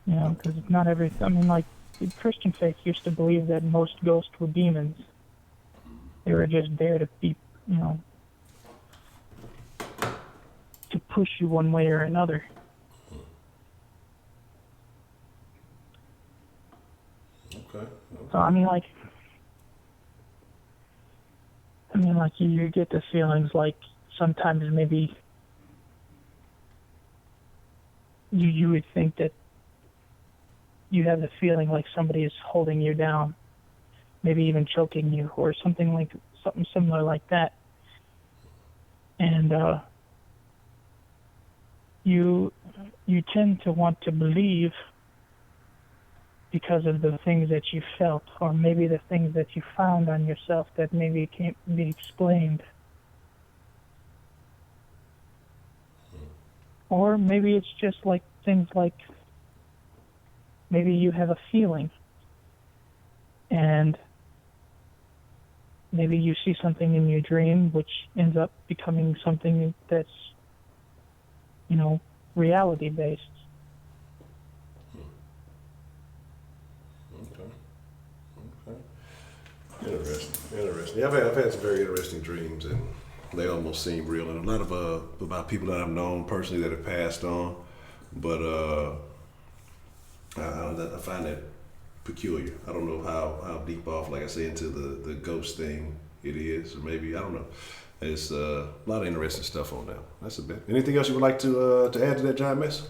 Because it's not everything. Like, the Christian faith used to believe that most ghosts were demons. They were just there to be, to push you one way or another. Okay. So, you get the feelings like sometimes maybe you would think that you have the feeling like somebody is holding you down, maybe even choking you or something similar like that. And you tend to want to believe because of the things that you felt, or maybe the things that you found on yourself that maybe can't be explained. Or maybe it's just like things like maybe you have a feeling and maybe you see something in your dream which ends up becoming something that's, reality based. Interesting. Yeah, I've had some very interesting dreams, and they almost seem real. And a lot of about people that I've known personally that have passed on, but I find that peculiar. I don't know how deep off, like I say, into the ghost thing it is, or maybe I don't know. It's a lot of interesting stuff on there. That's a bit. Anything else you would like to add to that, John Mess?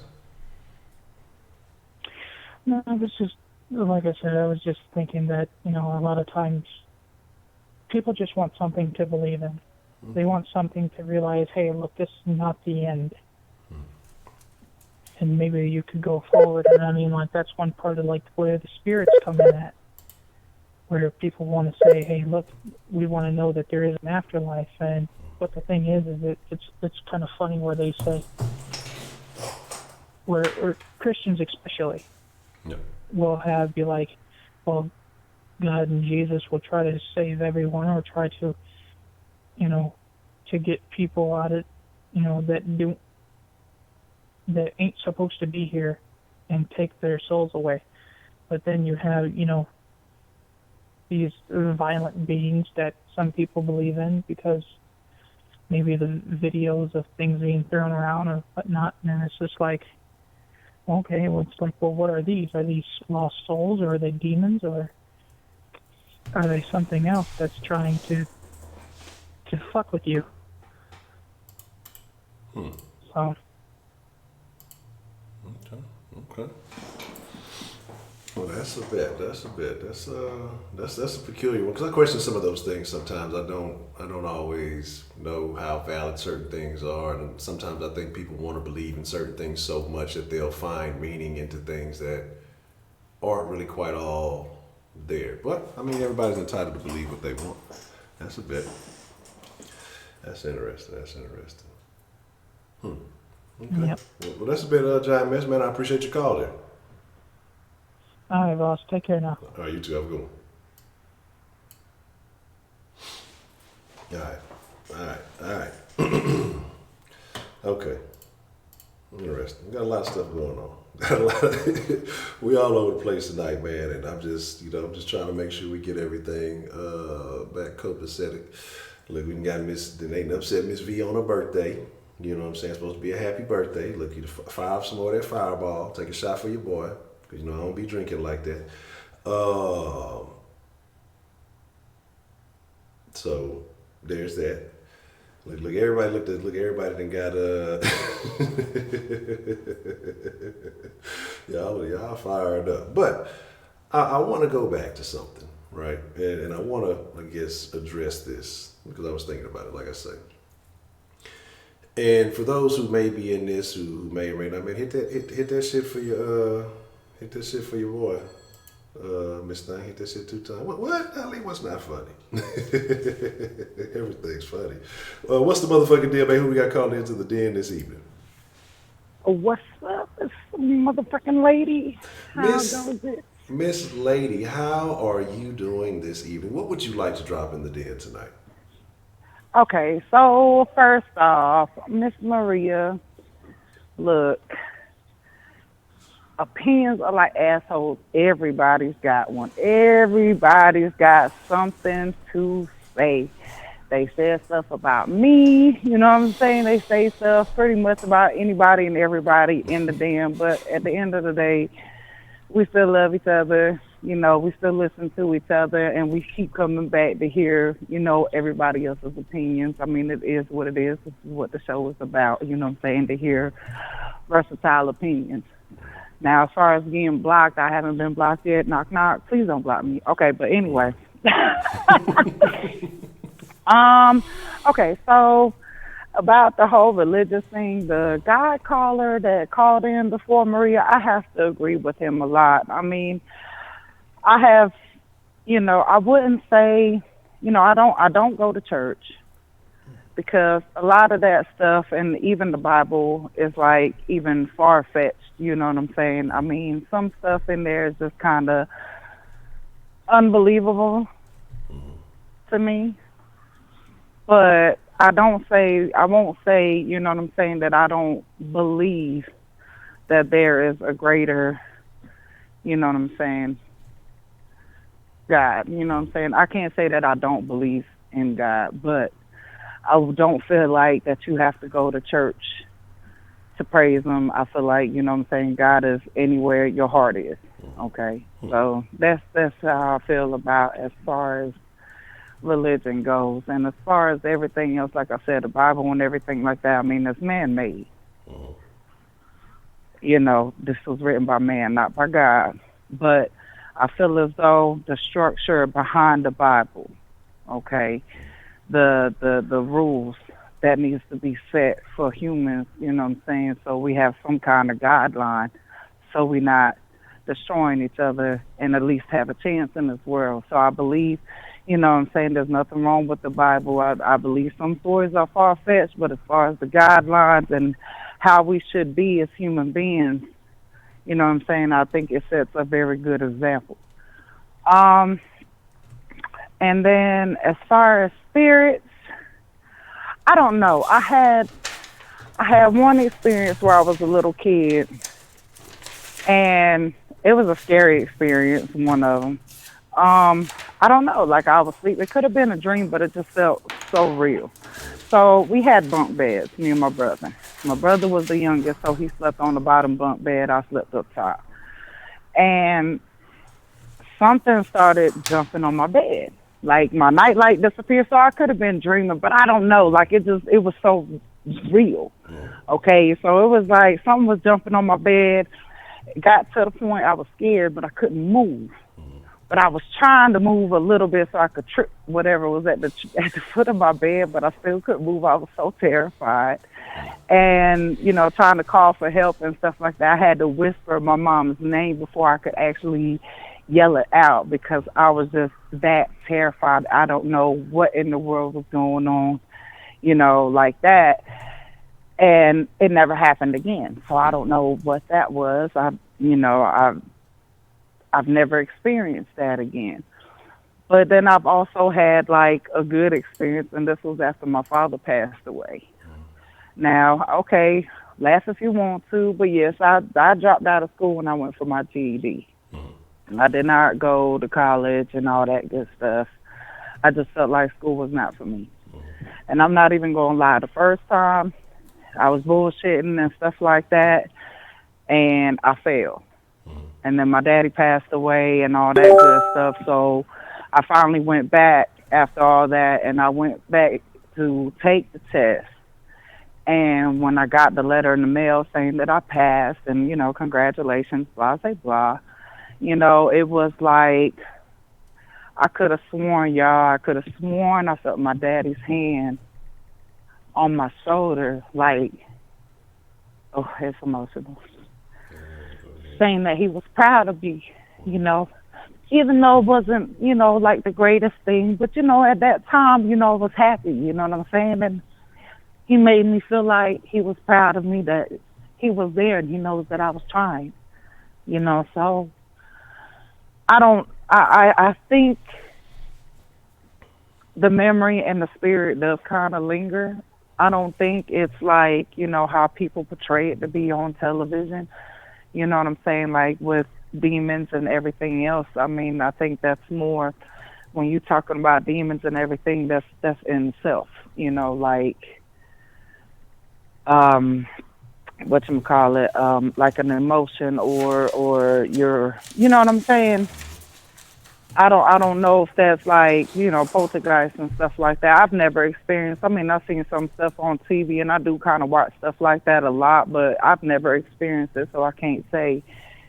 No, it was just, like I said, I was just thinking that, a lot of times people just want something to believe in. Mm-hmm. They want something to realize, hey, look, this is not the end. Mm-hmm. And maybe you could go forward. And that's one part of where the spirits come in at. Where people want to say, hey, look, we want to know that there is an afterlife. But the thing is it's kind of funny where they say, or Christians especially, will be like, well, God and Jesus will try to save everyone or try to, to get people out of, that ain't supposed to be here and take their souls away. But then you have, these violent beings that some people believe in because maybe the videos of things being thrown around or whatnot, and it's just like, okay, well, it's like, well, what are these? Are these lost souls, or are they demons, or are they something else that's trying to to fuck with you. So. Okay. Well, that's a bit. That's a peculiar one. Because I question some of those things sometimes. I don't always know how valid certain things are, and sometimes I think people want to believe in certain things so much that they'll find meaning into things that aren't really quite all there. But I mean, everybody's entitled to believe what they want. That's a bit. That's interesting. Okay. Yep. Well, that's a bit, Giant Mess, man. I appreciate your call there. All right, boss. Take care now. All right, you too. Have a good one. All right. Okay. Interesting. We got a lot of stuff going on. We all over the place tonight, man, and I'm just trying to make sure we get everything back copacetic. Look, we got ain't upset Miss V on her birthday. You know what I'm saying? It's supposed to be a happy birthday. Look, you fire some more of that Fireball. Take a shot for your boy. Because, I don't be drinking like that. So, there's that. Look, everybody done got, y'all fired up. But, I want to go back to something, right? And I want to, I guess, address this. Because I was thinking about it, like I say. And for those who may be in this, who may or may not, man, hit that shit for your boy, Miss Thing. Hit that shit 2 times. What? Ali, what's not funny? Everything's funny. What's the motherfucking deal, man? Who we got called into the den this evening? What's up, this motherfucking lady? How goes it? Miss Lady, how are you doing this evening? What would you like to drop in the den tonight? Okay, so first off, Miss Maria, look, opinions are like assholes. Everybody's got one. Everybody's got something to say. They say stuff about me, you know what I'm saying? They say stuff pretty much about anybody and everybody in the den, but at the end of the day, we still love each other. You know, we still listen to each other, and we keep coming back to hear, everybody else's opinions. I mean, it is what it is. This is what the show is about, you know what I'm saying, to hear versatile opinions. Now, as far as getting blocked, I haven't been blocked yet. Knock, knock. Please don't block me. Okay, but anyway. Okay, so about the whole religious thing, the God caller that called in before Maria, I have to agree with him a lot. I mean, I have, I wouldn't say, I don't go to church because a lot of that stuff and even the Bible is like even far-fetched, you know what I'm saying? I mean, some stuff in there is just kind of unbelievable to me. But I won't say, you know what I'm saying, that I don't believe that there is a greater, you know what I'm saying, God, you know what I'm saying? I can't say that I don't believe in God, but I don't feel like that you have to go to church to praise him. I feel like, you know what I'm saying, God is anywhere your heart is, okay? So that's how I feel about as far as religion goes. And as far as everything else, like I said, the Bible and everything like that, I mean, it's man-made. This was written by man, not by God. But I feel as though the structure behind the Bible, okay, the rules that needs to be set for humans, you know what I'm saying, so we have some kind of guideline so we're not destroying each other and at least have a chance in this world. So I believe, you know what I'm saying, there's nothing wrong with the Bible. I believe some stories are far-fetched, but as far as the guidelines and how we should be as human beings, you know what I'm saying, I think it sets a very good example. And then as far as spirits, I don't know. I had one experience where I was a little kid, and it was a scary experience, one of them. I don't know, like I was asleep. It could have been a dream, but it just felt so real. So we had bunk beds, me and my brother. My brother was the youngest, so he slept on the bottom bunk bed. I slept up top. And something started jumping on my bed. Like my nightlight disappeared, so I could have been dreaming, but I don't know. Like it was so real. Okay, so it was like something was jumping on my bed. It got to the point I was scared, but I couldn't move. But I was trying to move a little bit so I could trip whatever was at the foot of my bed, but I still couldn't move. I was so terrified. And, you know, trying to call for help and stuff like that. I had to whisper my mom's name before I could actually yell it out because I was just that terrified. I don't know what in the world was going on, you know, like that. And it never happened again. So I don't know what that was. I've never experienced that again. But then I've also had like a good experience, and this was after my father passed away. Now, okay, laugh if you want to, but yes, I dropped out of school when I went for my GED. I did not go to college and all that good stuff. I just felt like school was not for me. And I'm not even going to lie. The first time, I was bullshitting and stuff like that, and I failed. And then my daddy passed away and all that good stuff. So I finally went back after all that, and I went back to take the test. And when I got the letter in the mail saying that I passed and, you know, congratulations, blah, blah, blah, you know, it was like I could have sworn, y'all, I felt my daddy's hand on my shoulder, like, oh, it's emotional, saying that he was proud of me, you know, even though it wasn't, you know, like the greatest thing. But, you know, at that time, you know, I was happy, you know what I'm saying? And he made me feel like he was proud of me, that he was there and he knows that I was trying, you know. So I think the memory and the spirit does kind of linger. I don't think it's like, you know, how people portray it to be on television. You know what I'm saying? Like with demons and everything else. I mean, I think that's more when you're talking about demons and everything, that's in itself, you know, like whatchamacallit, like an emotion or your, you know what I'm saying? I don't know if that's like, you know, poltergeist and stuff like that. I've never experienced. I mean, I've seen some stuff on TV, and I do kind of watch stuff like that a lot, but I've never experienced it, so I can't say,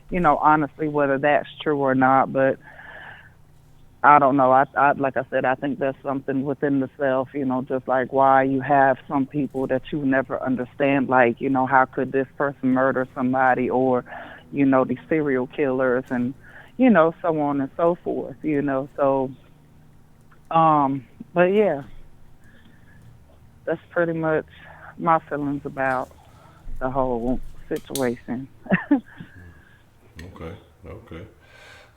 you know, honestly whether that's true or not. But I don't know. I like I said, I think that's something within the self, you know, just like why you have some people that you never understand, like, you know, how could this person murder somebody, or, you know, these serial killers and, you know, so on and so forth, you know. So, but yeah, that's pretty much my feelings about the whole situation. Okay.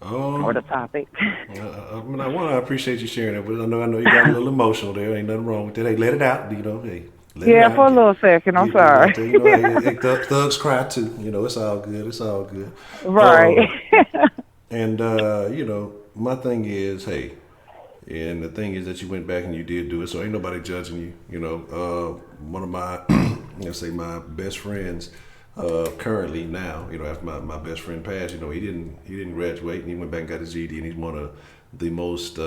Or the topic. I mean, I appreciate you sharing it, but I know you got a little emotional there. Ain't nothing wrong with that. Hey, let it out, you know. Hey, let it out. For a little second. I'm sorry. You know, hey, thugs cry too. You know, it's all good. Right. And you know, my thing is, hey, and the thing is that you went back and you did do it, so ain't nobody judging you. You know, one of my, let's say, my best friends. Currently now, you know, after my best friend passed, you know, he didn't graduate, and he went back and got his GED, and he's one of the most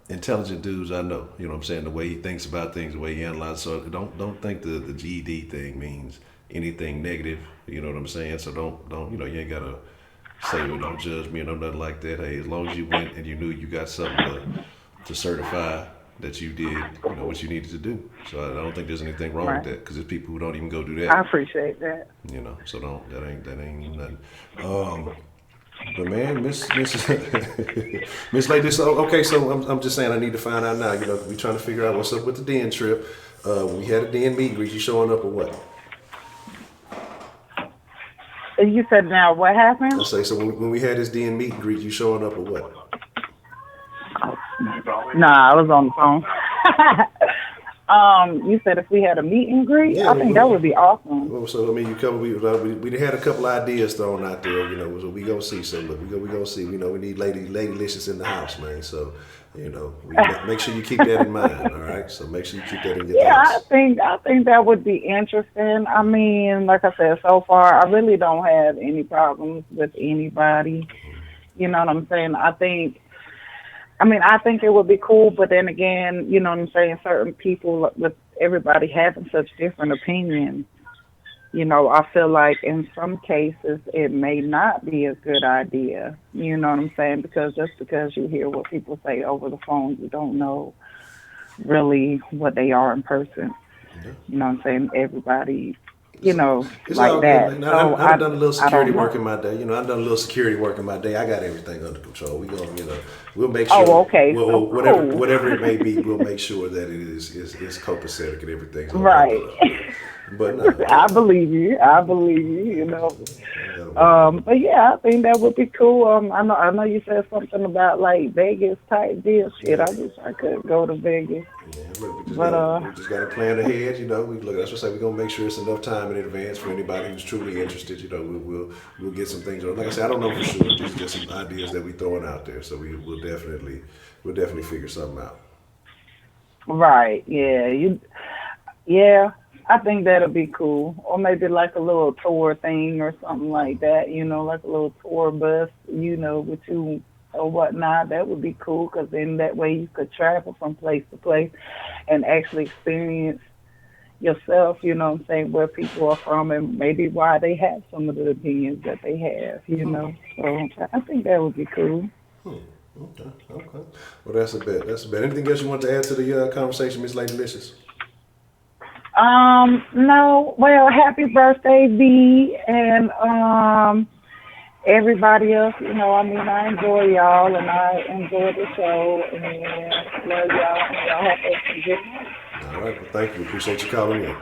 intelligent dudes I know. You know what I'm saying? The way he thinks about things, the way he analyzes. So don't think the GED thing means anything negative. You know what I'm saying? So don't you know, you ain't gotta say, well, don't judge me or no nothing like that. Hey, as long as you went and you knew you got something to certify that you did, you know, what you needed to do. So I don't think there's anything wrong with that, because there's people who don't even go do that. I appreciate that. You know, so that ain't nothing. But man, Miss Lady, so okay, so I'm just saying I need to find out now. You know, we trying to figure out what's up with the Den trip. We had a Den meet and greet. You showing up or what? You said now what happened? I say, so when we had this Den meet and greet, you showing up or what? Nah, I was on the phone. You said if we had a meet and greet, yeah, I think that would be awesome. Well, so I mean, we had a couple ideas thrown out there. You know, so we gonna see. So look, we gonna see. You know, we need ladylicious in the house, man. So you know, make sure you keep that in mind. All right. So make sure you keep that in your thoughts. I think that would be interesting. I mean, like I said, so far I really don't have any problems with anybody. You know what I'm saying? I think I mean, I think it would be cool, but then again, you know what I'm saying? Certain people, with everybody having such different opinions, you know, I feel like in some cases it may not be a good idea. You know what I'm saying? Because just because you hear what people say over the phone, you don't know really what they are in person. You know what I'm saying? Everybody, you know, It's like all that. good, man. So I've done a little I security don't know. work in my day. You know, I've done a little security work in my day. I got everything under control. We gonna, you know, we'll make sure. Oh, okay. So cool. Whatever it may be, we'll make sure that it is copacetic and everything's gonna Right. But no, I believe you. I believe you. You know. But yeah, I think that would be cool. I know you said something about like Vegas type deal. Shit, I wish I could go to Vegas. yeah, look, we But just got to plan ahead. You know, that's what I say. We're gonna make sure it's enough time in advance for anybody who's truly interested. You know, we'll get some things. Like I said, I don't know for sure. These are just some ideas that we throwing out there. So we'll definitely figure something out. right, yeah. I think that'll be cool, or maybe like a little tour thing or something like that. You know, like a little tour bus. You know, with you or whatnot. That would be cool because then that way you could travel from place to place and actually experience yourself, you know what I'm saying, where people are from and maybe why they have some of the opinions that they have, you know. So I think that would be cool. Okay. Well, that's a bet. Anything else you want to add to the conversation, Miss Lady Licious? No. Well, happy birthday, B, and everybody else. You know, I mean, I enjoy y'all, and I enjoy the show, and love y'all, and y'all have a good night. All right. Well, thank you. Appreciate you calling in.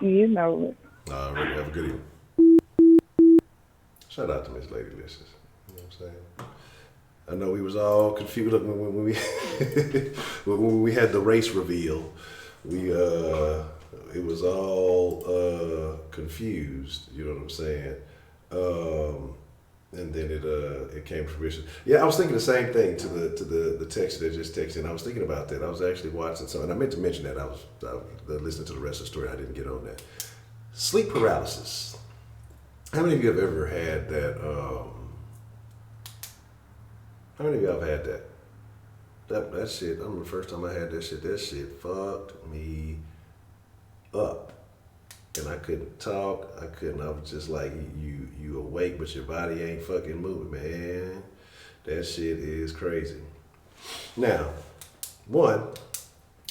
You know it. All right. Have a good evening. Shout out to Miss Lady Licious. You know what I'm saying? I know we was all confused when we when we had the race reveal. It was all confused. You know what I'm saying? And then it came to fruition. Yeah, I was thinking the same thing to the text that just texted. I was thinking about that. I was actually watching something. I meant to mention that. I was listening to the rest of the story. I didn't get on that. Sleep paralysis. How many of you have ever had that? How many of y'all have had that? That shit, I remember the first time I had that shit fucked me up. And I couldn't talk, I was just like, you awake, but your body ain't fucking moving, man. That shit is crazy. Now, one,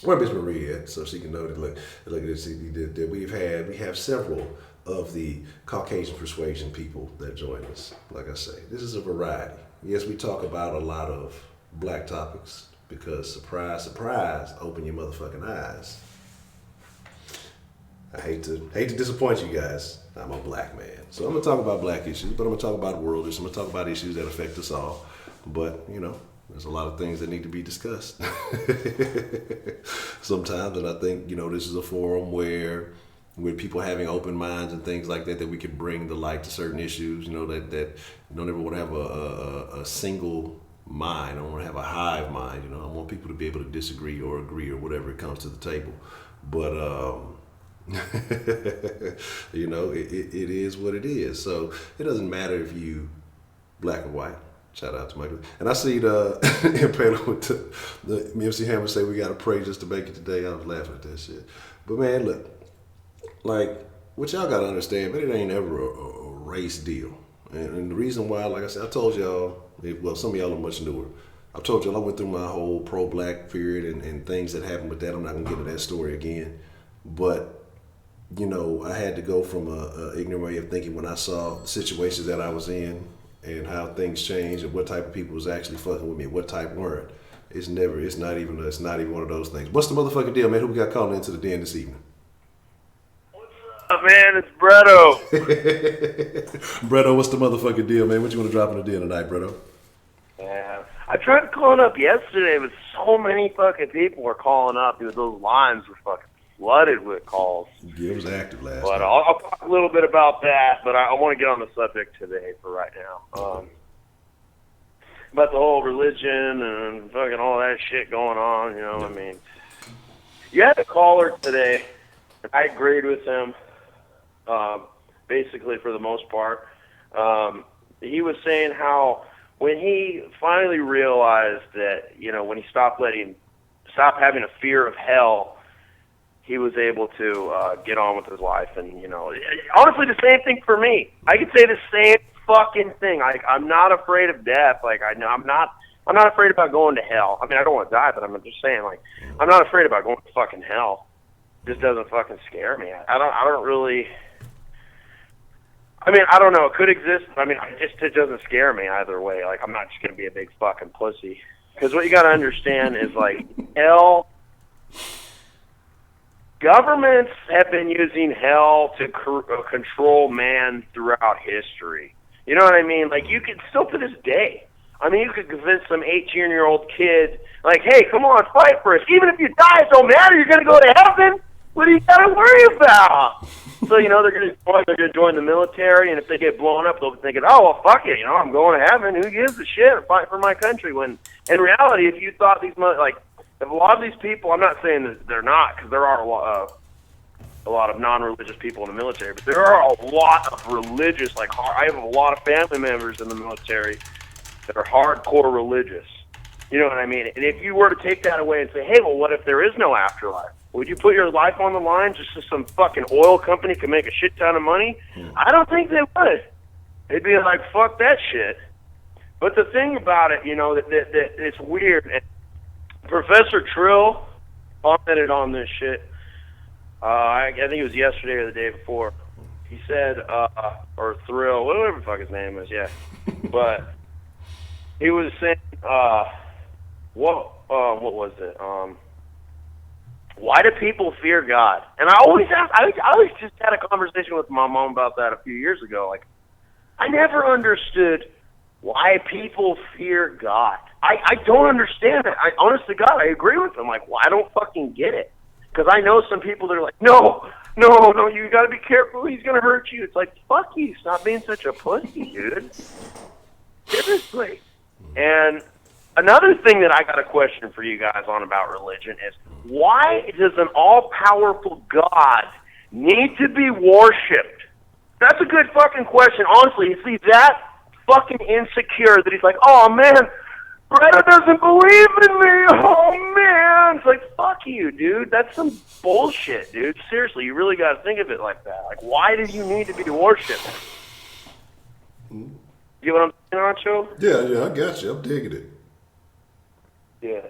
where Miss Maria at, so she can know that, look at this, that we have several of the Caucasian persuasion people that join us. Like I say, this is a variety. Yes, we talk about a lot of black topics because surprise, surprise, open your motherfucking eyes. I hate to disappoint you guys. I'm a black man. So I'm gonna talk about black issues, but I'm gonna talk about world issues. I'm gonna talk about issues that affect us all. But, you know, there's a lot of things that need to be discussed sometimes, and I think, you know, this is a forum where with people having open minds and things like that, that we can bring the light to certain issues, you know, that you don't ever want to have a single mind. I don't want to have a hive mind, you know. I want people to be able to disagree or agree or whatever it comes to the table. But, you know, it is what it is. So it doesn't matter if you black or white. Shout out to Michael. And I see the panel with the MC Hammer say we got to pray just to make it today. I was laughing at that shit. But man, look, like what y'all got to understand, but it ain't ever a race deal. And the reason why, like I said, I told y'all, well, some of y'all are much newer. I told y'all I went through my whole pro-black period and things that happened with that. I'm not going to get into that story again. But, you know, I had to go from a ignorant way of thinking when I saw situations that I was in and how things changed and what type of people was actually fucking with me and what type weren't. It's not even one of those things. What's the motherfucking deal, man? Who we got calling into the den this evening? Man, it's Bretto. Bretto, what's the motherfucking deal, man? What you want to drop in the den tonight, Bretto? Yeah, I tried calling up yesterday, but so many fucking people were calling up. Those lines were fucking flooded with calls. Yeah, it was active last But night. I'll talk a little bit about that, but I want to get on the subject today for right now. About the whole religion and fucking all that shit going on, you know, I mean. You had a caller today, and I agreed with him, basically for the most part. He was saying how when he finally realized that, you know, when he stopped having a fear of hell, he was able to get on with his life. And, you know, honestly, the same thing for me. I could say the same fucking thing. I'm not afraid of death. Like, I'm not afraid about going to hell. I mean, I don't want to die, but I'm just saying, like, I'm not afraid about going to fucking hell. It just doesn't fucking scare me. I don't really. I mean, I don't know. It could exist. I mean, it doesn't scare me either way. Like, I'm not just going to be a big fucking pussy. Because what you got to understand is, like, hell. Governments have been using hell to control man throughout history. You know what I mean? Like, you could still to this day. I mean, you could convince some 18-year-old kid, like, hey, come on, fight for us. Even if you die, it don't matter. You're going to go to heaven. What do you got to worry about? So, you know, they're going to join the military, and if they get blown up, they'll be thinking, oh, well, fuck it. You know, I'm going to heaven. Who gives a shit? I'm fighting for my country. When, in reality, if you thought these, like, if a lot of these people, I'm not saying that they're not, because there are a lot of non-religious people in the military, but there are a lot of religious, like, I have a lot of family members in the military that are hardcore religious. You know what I mean? And if you were to take that away and say, hey, well, what if there is no afterlife? Would you put your life on the line just so some fucking oil company can make a shit ton of money? I don't think they would. They'd be like, fuck that shit. But the thing about it, you know, that it's weird. And Professor Trill commented on this shit. I think it was yesterday or the day before. He said, or Thrill, whatever the fuck his name is, yeah. But he was saying, what was it? Why do people fear God? And I always just had a conversation with my mom about that a few years ago. Like, I never understood why people fear God. I don't understand it. Honest to God, I agree with them. Like, well, I don't fucking get it. Because I know some people that are like, no, you got to be careful. He's going to hurt you. It's like, fuck you. Stop being such a pussy, dude. Seriously. And another thing that I got a question for you guys on about religion is, why does an all-powerful God need to be worshipped? That's a good fucking question. Honestly, he's that fucking insecure that he's like, oh, man, Greta doesn't believe in me. Oh, man. It's like, fuck you, dude. That's some bullshit, dude. Seriously, you really got to think of it like that. Like, why do you need to be worshipped? You know what I'm saying, Honcho? Yeah, I got you. I'm digging it. Yeah.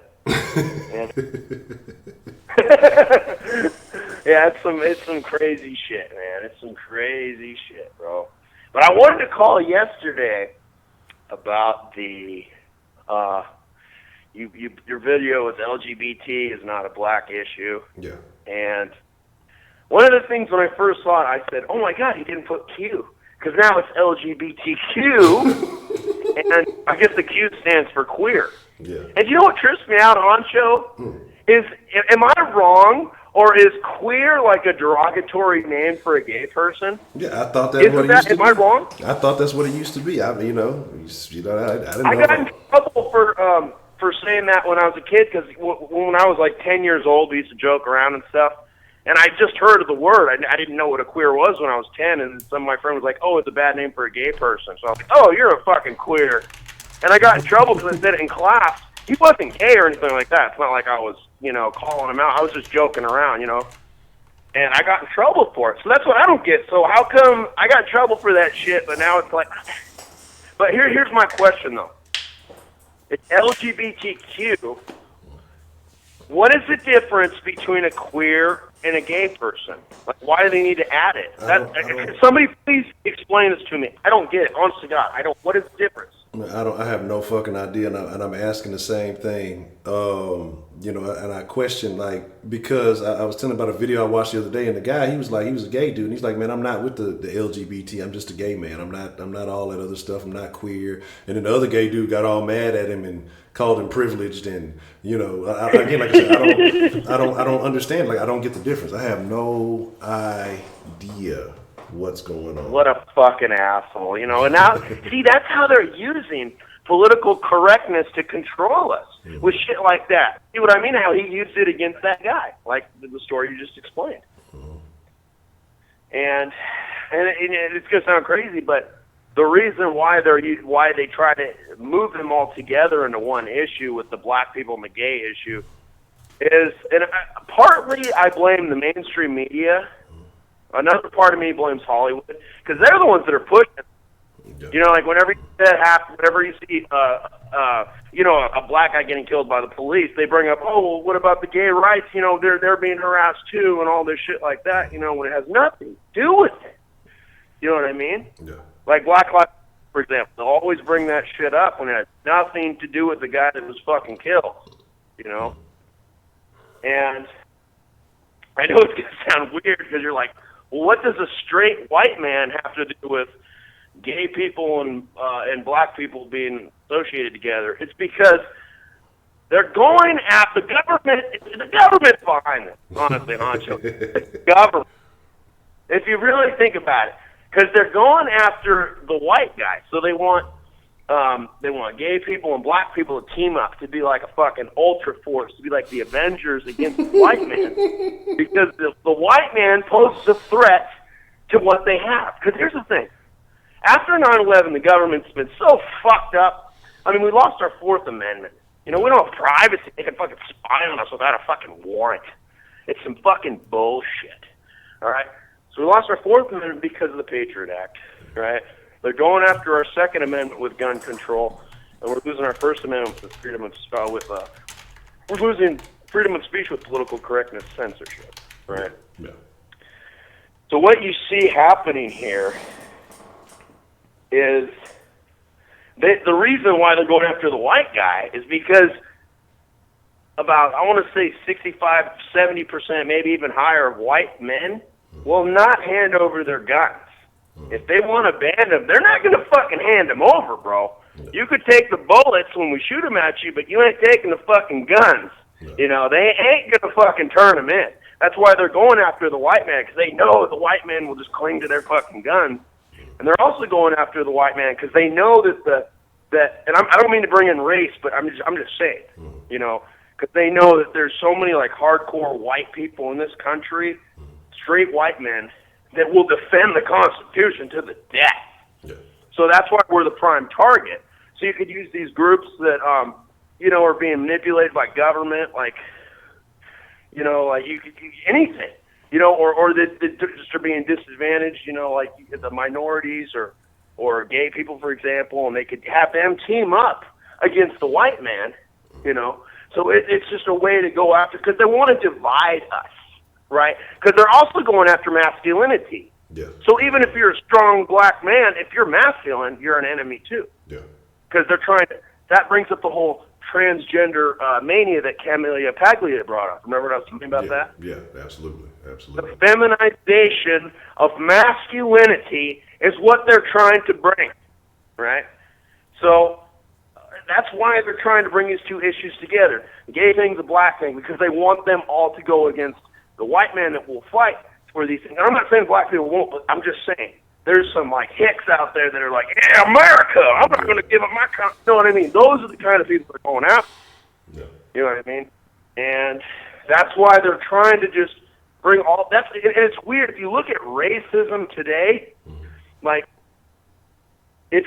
Yeah, it's some crazy shit, man. It's some crazy shit, bro. But I wanted to call yesterday about the your video with LGBT is not a black issue. Yeah. And one of the things when I first saw it, I said, "Oh my God, he didn't put Q," because now it's LGBTQ, and I guess the Q stands for queer. Yeah. And you know what trips me out, Honcho? Is, am I wrong, or is queer like a derogatory name for a gay person? Yeah, I thought that's what it used to be. Am I wrong? I thought that's what it used to be. I mean, I didn't know. I got in trouble for saying that when I was a kid, because when I was like 10 years old, we used to joke around and stuff. And I just heard of the word. I didn't know what a queer was when I was 10, and some of my friends was like, oh, it's a bad name for a gay person. So I was like, oh, you're a fucking queer. And I got in trouble because I said it in class. He wasn't gay or anything like that. It's not like I was, calling him out. I was just joking around, And I got in trouble for it. So that's what I don't get. So how come I got in trouble for that shit, but now it's like... But here's my question, though. It's LGBTQ. What is the difference between a queer and a gay person? Like, why do they need to add it? Somebody please explain this to me. I don't get it. Honest to God, I don't. What is the difference? I have no fucking idea, and I'm asking the same thing. And I question, like, because I was telling about a video I watched the other day, and the guy, he was a gay dude, and he's like, man, I'm not with the LGBT. I'm just a gay man. I'm not all that other stuff. I'm not queer. And then the other gay dude got all mad at him and called him privileged, and again, like I said, I don't understand. Like, I don't get the difference. I have no idea what's going on. What a fucking asshole, And now, see, that's how they're using political correctness to control us with shit like that. See what I mean? How he used it against that guy, like the story you just explained. And it's gonna sound crazy, but the reason why they try to move them all together into one issue with the black people and the gay issue is, and partly I blame the mainstream media. Another part of me blames Hollywood, because they're the ones that are pushing. You know, like whenever that happens, whenever you see, you know, a black guy getting killed by the police, they bring up, oh, well, what about the gay rights? You know, they're being harassed too, and all this shit like that. You know, when it has nothing to do with it. You know what I mean? Yeah. Like Black Lives, for example, they'll always bring that shit up when it has nothing to do with the guy that was fucking killed. You know? And I know it's gonna sound weird because you're like, well, what does a straight white man have to do with gay people and black people being associated together? It's because they're going at the government. The government's behind this, honestly, Honcho. The government. If you really think about it, because they're going after the white guy, so they want gay people and black people to team up to be like a fucking ultra force, to be like the Avengers against the white man, because the white man poses a threat to what they have. Because here's the thing. After 9/11, the government's been so fucked up. I mean, we lost our Fourth Amendment. You know, we don't have privacy. They can fucking spy on us without a fucking warrant. It's some fucking bullshit. All right? So we lost our Fourth Amendment because of the Patriot Act. Right? They're going after our Second Amendment with gun control, and we're losing our First Amendment with freedom of we're losing freedom of speech with political correctness censorship. Right? Yeah. So what you see happening here is the reason why they're going after the white guy is because about, I want to say 65, 70%, maybe even higher of white men will not hand over their guns. If they want to ban them, they're not going to fucking hand them over, bro. You could take the bullets when we shoot them at you, but you ain't taking the fucking guns. You know, they ain't going to fucking turn them in. That's why they're going after the white man, because they know the white man will just cling to their fucking guns. And they're also going after the white man because they know and I don't mean to bring in race, but I'm just saying, you know, because they know that there's so many like hardcore white people in this country, straight white men, that will defend the Constitution to the death. Yeah. So that's why we're the prime target. So you could use these groups that, you know, are being manipulated by government, like, you know, like you could anything. You know, or that just are being disadvantaged, you know, like the minorities or gay people, for example, and they could have them team up against the white man, you know. So it's just a way to go after, because they want to divide us, right? Because they're also going after masculinity. Yeah. So even if you're a strong black man, if you're masculine, you're an enemy too. Yeah. Because they're trying to, that brings up the whole transgender mania that Camelia Paglia brought up. Remember what I was talking about that? Yeah, absolutely. Absolutely. The feminization of masculinity is what they're trying to bring, right? So that's why they're trying to bring these two issues together, the gay thing, the black thing, because they want them all to go against the white man that will fight for these things. And I'm not saying black people won't, but I'm just saying there's some like hicks out there that are like, yeah, America, I'm not going to give up my country. You know what I mean? Those are the kind of people that are going after. Yeah. You know what I mean? And that's why they're trying to just bring all that's. And it's weird if you look at racism today, like it's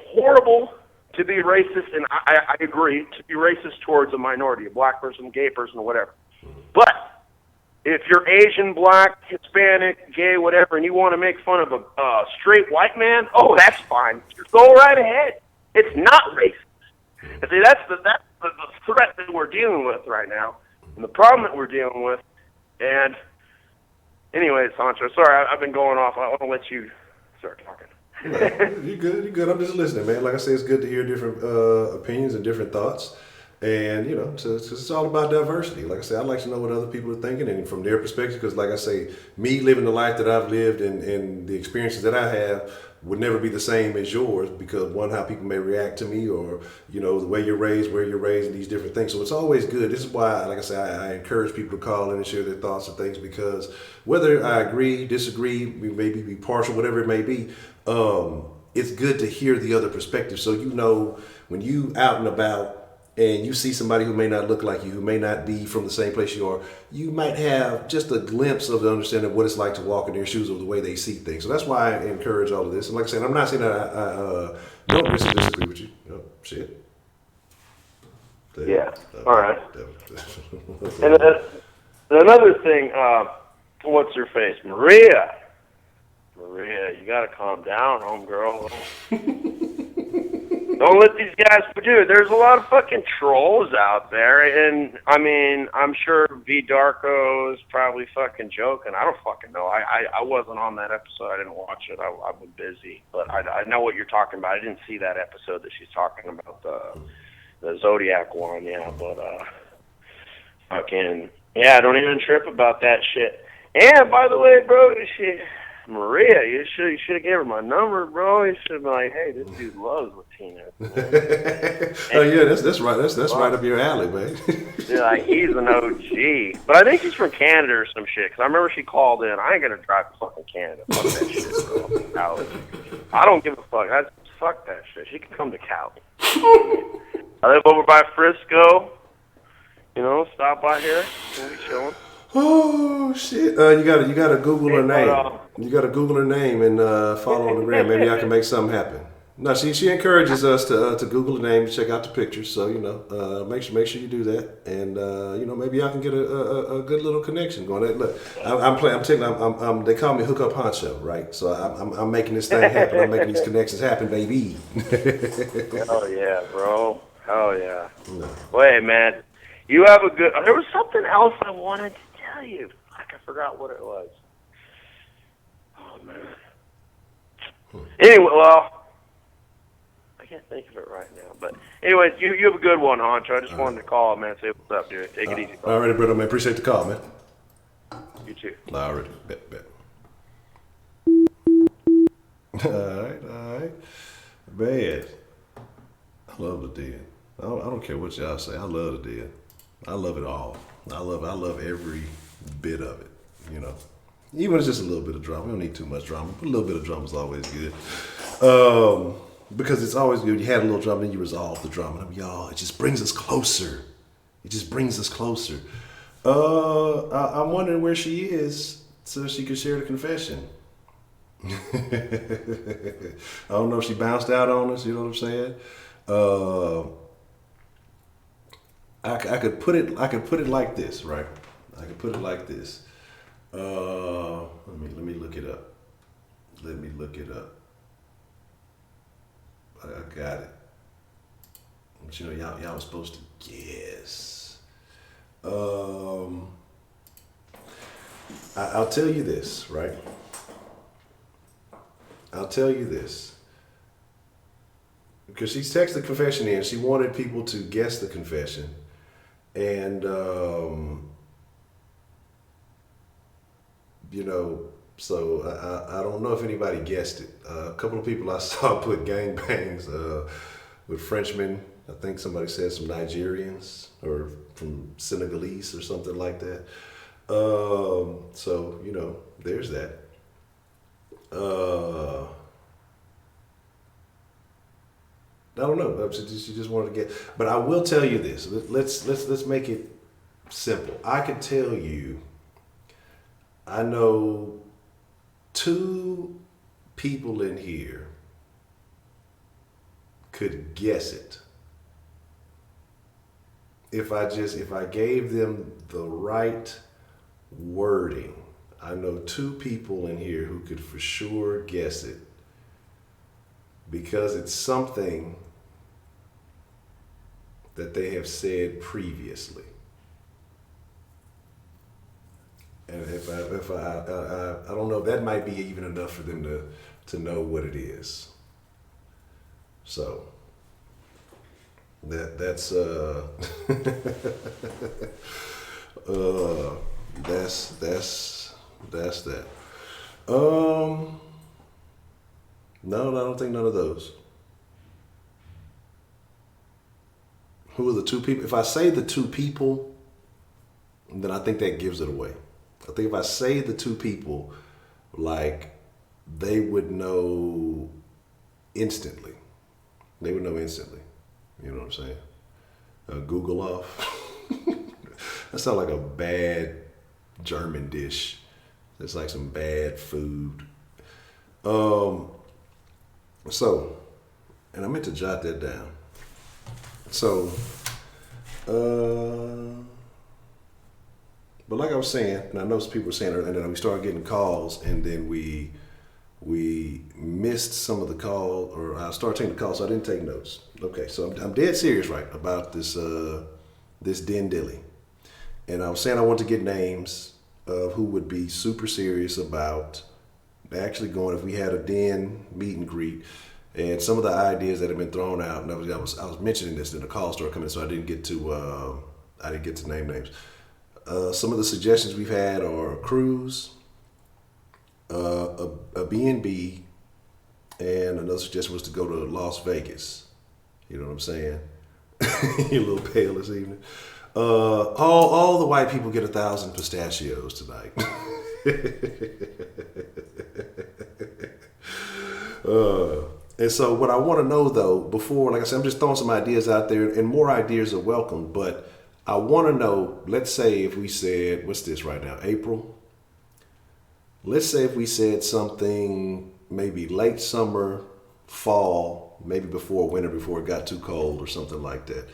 horrible to be racist, and I agree to be racist towards a minority, a black person, gay person, or whatever. But if you're Asian, black, Hispanic, gay, whatever, and you want to make fun of a straight white man, oh, that's fine. Go right ahead. It's not racist. And see, that's the threat that we're dealing with right now, and the problem that we're dealing with. And anyways, Honcho, sorry, I've been going off. I want to let you start talking. You're good. I'm just listening, man. Like I say, it's good to hear different opinions and different thoughts. And, you know, it's all about diversity. Like I said, I'd like to know what other people are thinking and from their perspective, because like I say, me living the life that I've lived and the experiences that I have would never be the same as yours, because one, how people may react to me, or, you know, the way you're raised, where you're raised, and these different things. So it's always good. This is why, like I say, I encourage people to call in and share their thoughts and things, because whether I agree, disagree, maybe be partial, whatever it may be, it's good to hear the other perspective. So, you know, when you out and about and you see somebody who may not look like you, who may not be from the same place you are, you might have just a glimpse of the understanding of what it's like to walk in their shoes or the way they see things. So that's why I encourage all of this. And like I said, I'm not saying that I don't disagree with you. Oh, shit. Yeah. All right. And another thing, what's her face? Maria, you got to calm down, homegirl. Don't let these guys do it. There's a lot of fucking trolls out there, and I mean, I'm sure V Darko is probably fucking joking. I don't fucking know. I wasn't on that episode. I didn't watch it. I was busy, but I know what you're talking about. I didn't see that episode that she's talking about, the Zodiac one. Yeah, but fucking yeah, don't even trip about that shit. And by the way, bro, Maria, you should have gave her my number, bro. You should have been like, hey, this dude loves Latina. Oh yeah, that's right. That's right up your alley, man. Yeah, like he's an OG, but I think he's from Canada or some shit. Cause I remember she called in. I ain't gonna drive to fucking Canada. Fuck that shit, bro. Cali. I don't give a fuck. Fuck that shit. She can come to Cali. I live over by Frisco. You know, stop by here. We'll be chilling. Oh shit! You gotta Google her name. You gotta Google her name and follow on the gram. Maybe I can make something happen. No, she encourages us to Google the name, check out the pictures. So you know, make sure you do that, and you know, maybe I can get a good little connection going. Look, I'm they call me Hook Up Honcho, right? So I'm making this thing happen. I'm making these connections happen, baby. Hell yeah, bro. Hell yeah. No. Wait, man. You have a good. There was something else I wanted to tell you. Fuck, I forgot what it was. Oh man. Anyway, well, I can't think of it right now. But anyways, you have a good one, Honcho. I just wanted to call, man. Say what's up, dude. Take it easy. All right, brother, man. Appreciate the call, man. You too. All right, bet. All right, man. I love the deal. I don't care what y'all say. I love the deal. I love it all. I love every bit of it. You know, even if it's just a little bit of drama. We don't need too much drama, but a little bit of drama is always good. Because it's always good. You had a little drama, and you resolve the drama. And y'all, it just brings us closer. I'm wondering where she is so she could share the confession. I don't know if she bounced out on us. You know what I'm saying? I could put it like this, right? I could put it like this. Let me look it up. I got it. But you know, y'all was supposed to guess. I'll tell you this, right? Because she's texted the confession in. She wanted people to guess the confession. And, you know, so I don't know if anybody guessed it. A couple of people I saw put gangbangs with Frenchmen. I think somebody said some Nigerians or from Senegalese or something like that. So, you know, there's that. I don't know. She just wanted to get. But I will tell you this. Let's make it simple. I can tell you. I know 2 people in here could guess it. If I gave them the right wording, I know 2 people in here who could for sure guess it. Because it's something that they have said previously. And if I don't know, that might be even enough for them to know what it is. So that's that. No, I don't think none of those. Who are the 2 people? If I say the 2 people, then I think that gives it away. I think if I say the 2 people, like, they would know instantly. You know what I'm saying? Google off. That sounds like a bad German dish. It's like some bad food. So, and I meant to jot that down. So, but like I was saying, and I know some people were saying, and then we started getting calls, and then we missed some of the call, or I started taking the calls, so I didn't take notes. Okay, so I'm dead serious, right, about this this Den Dilly. And I was saying I want to get names of who would be super serious about actually going if we had a den meet and greet, and some of the ideas that have been thrown out. And I was mentioning this in the call started coming, so I didn't get to name names. Some of the suggestions we've had are a cruise, a B&B, and another suggestion was to go to Las Vegas. You know what I'm saying? You're a little pale this evening. All the white people get 1,000 pistachios tonight. And so what I want to know though, before, like I said, I'm just throwing some ideas out there, and more ideas are welcome, but I want to know, let's say if we said, what's this right now, April? Let's say if we said something maybe late summer, fall, maybe before winter, before it got too cold or something like that.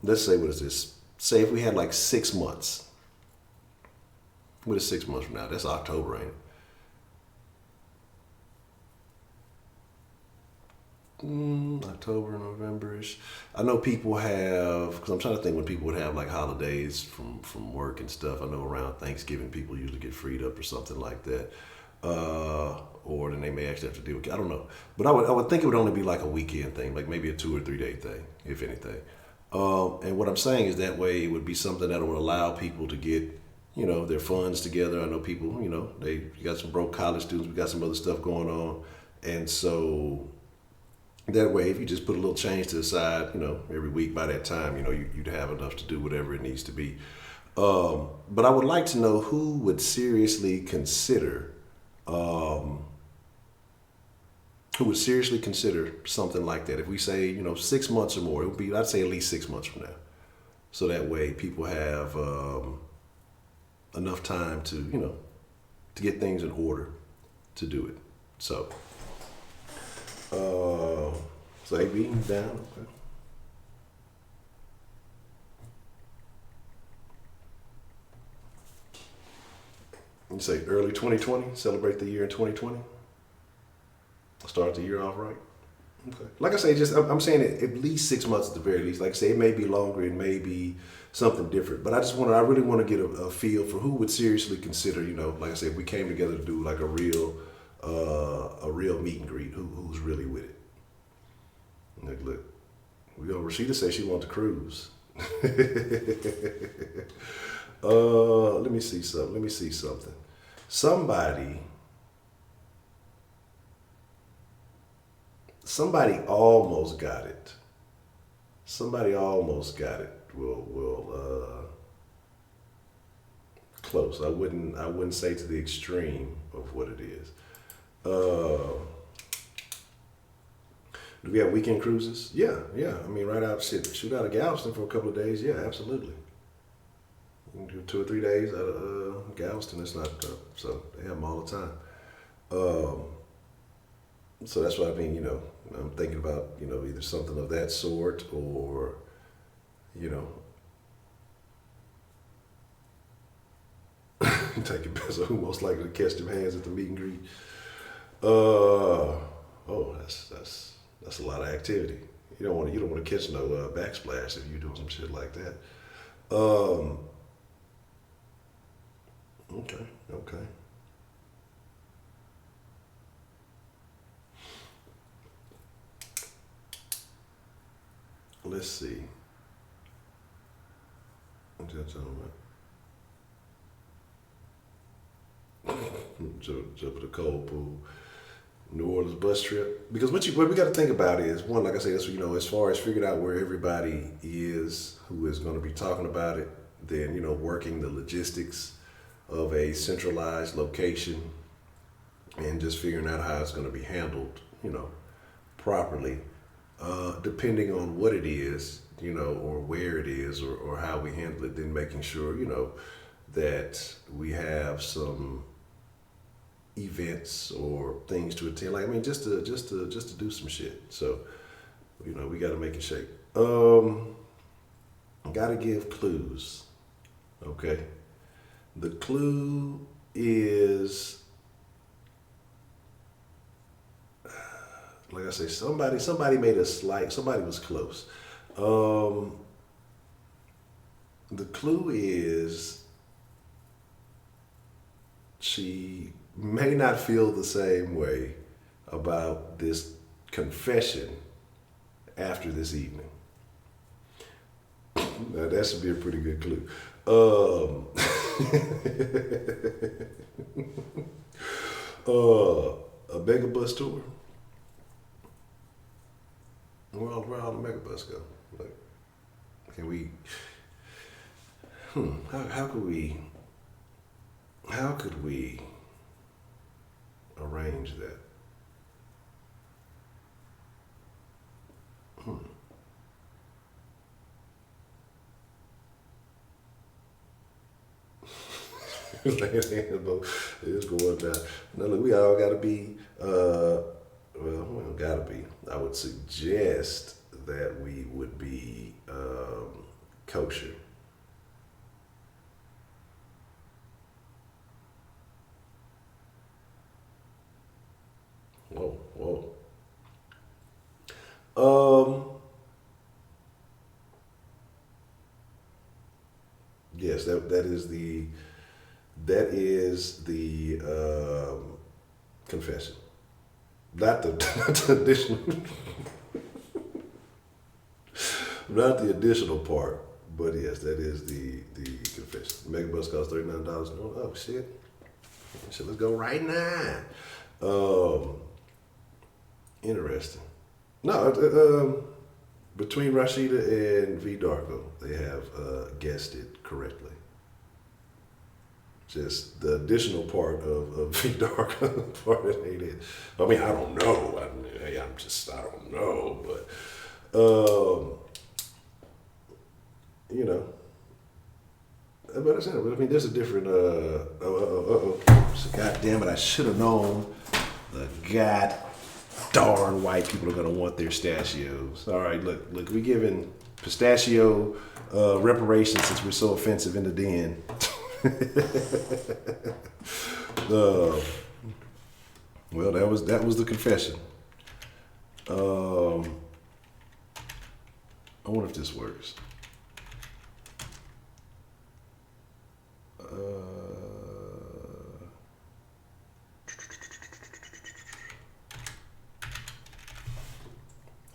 Let's say, what is this? Say if we had like 6 months. What is 6 months from now? That's October, ain't it? October, November-ish. I know people have, because I'm trying to think when people would have like holidays from work and stuff. I know around Thanksgiving people usually get freed up or something like that. Or then they may actually have to deal with, I don't know. But I would think it would only be like a weekend thing, like maybe a 2 or 3 day thing, if anything. And what I'm saying is that way it would be something that would allow people to get, their funds together. I know people, you got some broke college students, we got some other stuff going on. And so that way, if you just put a little change to the side, every week by that time, you'd have enough to do whatever it needs to be. But I would like to know who would seriously consider something like that. If we say, 6 months or more, it would be, I'd say at least 6 months from now. So that way people have enough time to get things in order to do it. So, AB down, okay. You say early 2020, celebrate the year in 2020? Start the year off right? Okay. Like I say, I'm saying at least 6 months at the very least. Like I say, it may be longer, it may be something different. But I really want to get a feel for who would seriously consider, like I said, if we came together to do like a real meet and greet, who's really with it. Like, look, Rashida says she wants to cruise. Let me see something. Somebody almost got it. Will close. I wouldn't say to the extreme of what it is. Do we have weekend cruises? Yeah. I mean, right out, shoot out of Galveston for a couple of days. Yeah, absolutely. You can do 2 or 3 days out of Galveston. It's not so they have them all the time. So that's what I mean. I'm thinking about either something of that sort or taking bets on who most likely to catch them hands at the meet and greet. That's a lot of activity. You don't want to catch no backsplash if you're doing some shit like that. Okay. Let's see. What did I tell them about? Jump in the cold pool. New Orleans bus trip. Because what we got to think about is, one, like I say, that's, as far as figuring out where everybody is who is going to be talking about it, then, working the logistics of a centralized location and just figuring out how it's going to be handled, properly. Depending on what it is, or where it is, or how we handle it, then making sure, that we have some events or things to attend. Like, I mean, just to do some shit. So, we got to make it shake. Got to give clues. Okay. The clue is, like I say, somebody made a slight. Somebody was close. The clue is she may not feel the same way about this confession after this evening. Now that should be a pretty good clue. A megabus tour. Where all the megabus go? Like, can we? How could we arrange that? It's going down. Now look, we all gotta be, well, we don't gotta be. I would suggest that we would be kosher. Whoa. Yes, that is the confession, not the additional, not the additional part. But yes, that is the confession. Megabus costs $39. Oh shit! Let's go right now. Interesting. No, between Rashida and V Darko, they have guessed it correctly. Just the additional part of V Darko part that ain't it. I mean, I don't know. I don't know. But but I mean, there's a different. So God damn it! I should have known. The god darn white people are gonna want their pistachios. All right, look, we giving pistachio reparations since we're so offensive in the den. Well, that was the confession. I wonder if this works.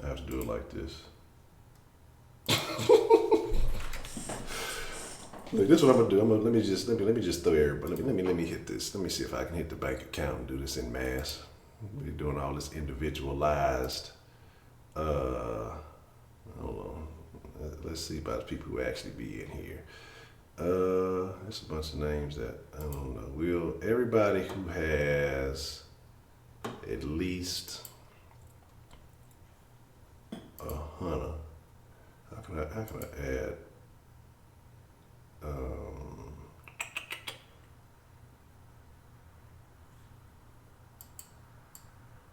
I have to do it like this. Look, this is what I'm gonna do. Let me just throw everybody. Let me hit this. Let me see if I can hit the bank account and do this in mass. We're doing all this individualized. Hold on. Let's see about the people who actually be in here. There's a bunch of names that I don't know. Everybody who has at least 100. How can I add?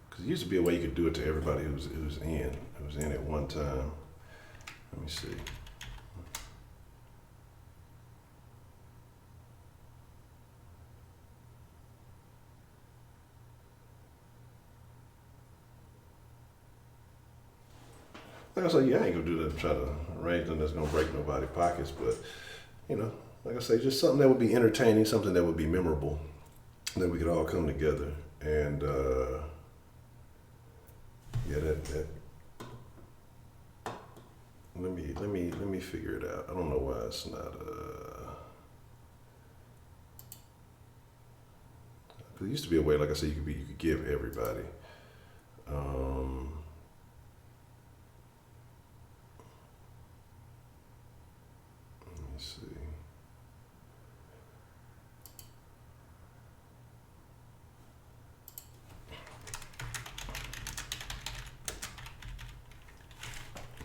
Because there used to be a way you could do it to everybody who's in at one time. Let me see. Like I say, I ain't gonna do that to try to arrange something that's gonna break nobody's pockets, but like I say, just something that would be entertaining, something that would be memorable, that we could all come together and that. Let me figure it out. I don't know why it's not. There used to be a way, like I said, you could give everybody. Let me see.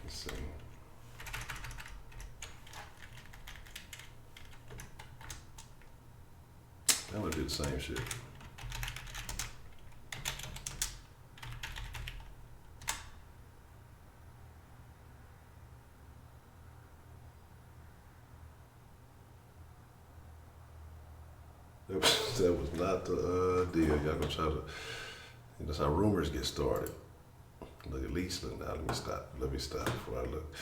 Let's see. I'm gonna do the same shit. That was not the deal. Y'all gonna try to. That's how rumors get started. Look at Lisa now. Let me stop before I look.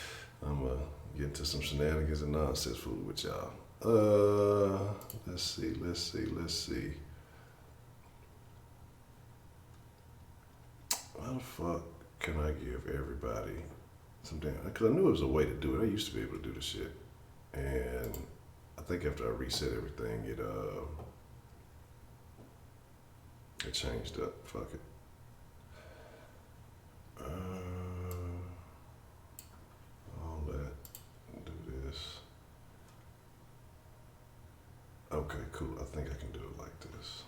I'm gonna get into some shenanigans and nonsense food with y'all. Let's see. How the fuck can I give everybody some damn? Because I knew there was a way to do it. I used to be able to do the shit, and I think after I reset everything, it changed up. Fuck it. All that. Do this. Okay, cool. I think I can do it like this.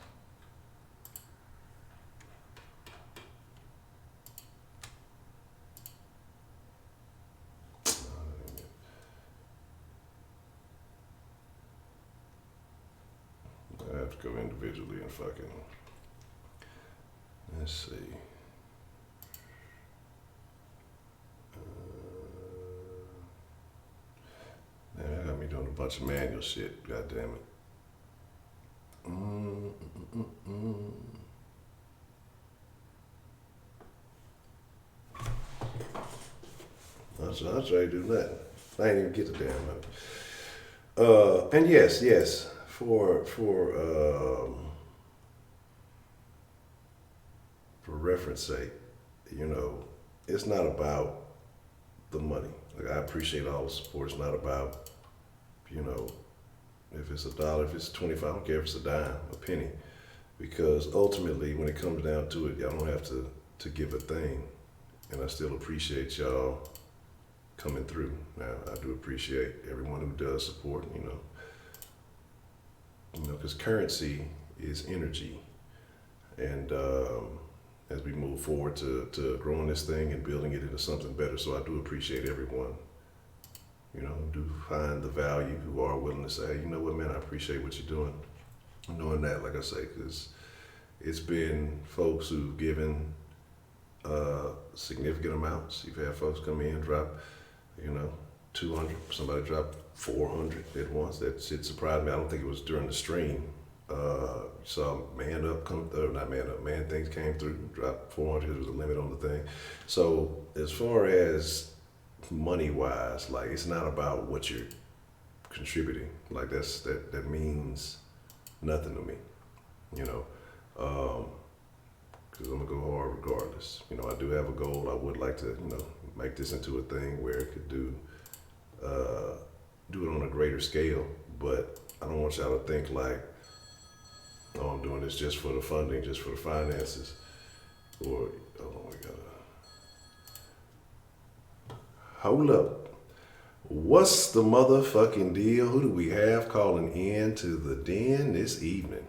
I have to go individually and fucking. Let's see. Man, that got me doing a bunch of manual shit. God damn it. I'll try to do that. I ain't even get the damn money. And yes, for reference sake, you know, it's not about the money. Like, I appreciate all the support. It's not about, you know, if it's $1, if it's 25, I don't care if it's a dime, a penny, because ultimately, when it comes down to it, y'all don't have to give a thing, and I still appreciate y'all coming through. Now, I do appreciate everyone who does support, you know, because currency is energy, and as we move forward to growing this thing and building it into something better. So I do appreciate everyone, you know, who do find the value, who are willing to say, hey, you know what, man, I appreciate what you're doing. Knowing that, like I say, because it's been folks who've given significant amounts. You've had folks come in, drop, you know, 200, somebody dropped 400 at once. That shit surprised me. I don't think it was during the stream. Saw Man Up come, not Man Up, Man Things came through, dropped 400. There was a limit on the thing. So as far as money wise, like, it's not about what you're contributing. Like, that means nothing to me, you know, because I'm gonna go hard regardless. You know, I do have a goal. I would like to, you know, make this into a thing where it could do it on a greater scale. But I don't want y'all to think like, oh, I'm doing this just for the funding, just for the finances, or, oh, we gotta, hold up. What's the motherfucking deal? Who do we have calling in to the den this evening?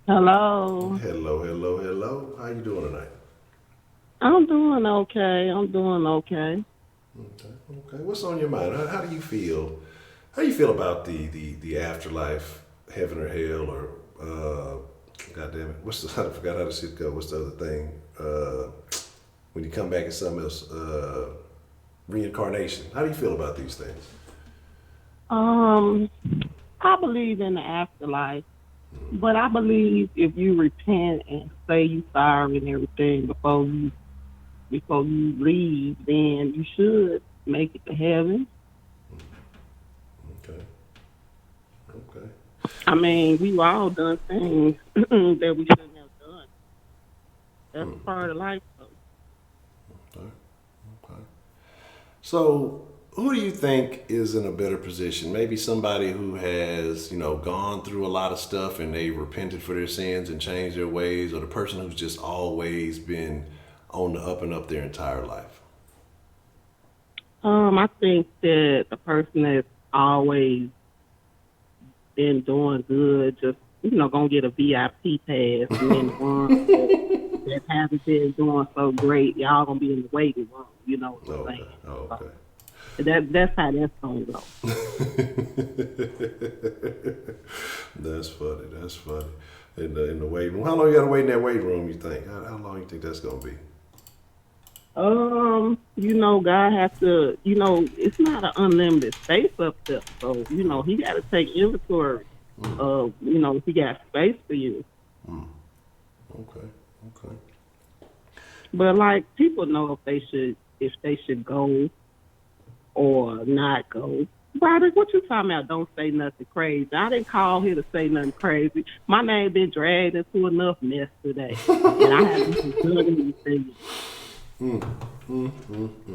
Hello. Hello. How you doing tonight? I'm doing okay. Okay. What's on your mind? How do you feel? How do you feel about the afterlife, heaven or hell, or God damn it, I forgot how the shit go. What's the other thing? When you come back as something else, reincarnation. How do you feel about these things? I believe in the afterlife, but I believe if you repent and say you sorry and everything before you leave, then you should make it to heaven. Okay. I mean, we've all done things that we shouldn't have done. That's part of life, though. Okay. So, who do you think is in a better position? Maybe somebody who has, you know, gone through a lot of stuff and they repented for their sins and changed their ways, or the person who's just always been on the up and up their entire life? I think that the person that's always been doing good, just, you know, gonna get a VIP pass, and then the ones that haven't been doing so great, y'all gonna be in the waiting room, you know what I'm saying? Okay. That's how that's gonna go. That's funny. That's funny. In the weight room. How long you got to wait in that weight room? You think? How long you think that's gonna be? God has to. It's not an unlimited space up there, so he got to take inventory of. He got space for you. Okay. Okay. But like people know if they should go or not go. Roderick, what you talking about? Don't say nothing crazy. I didn't call here to say nothing crazy. My name been dragged into enough mess today, and I haven't done anything.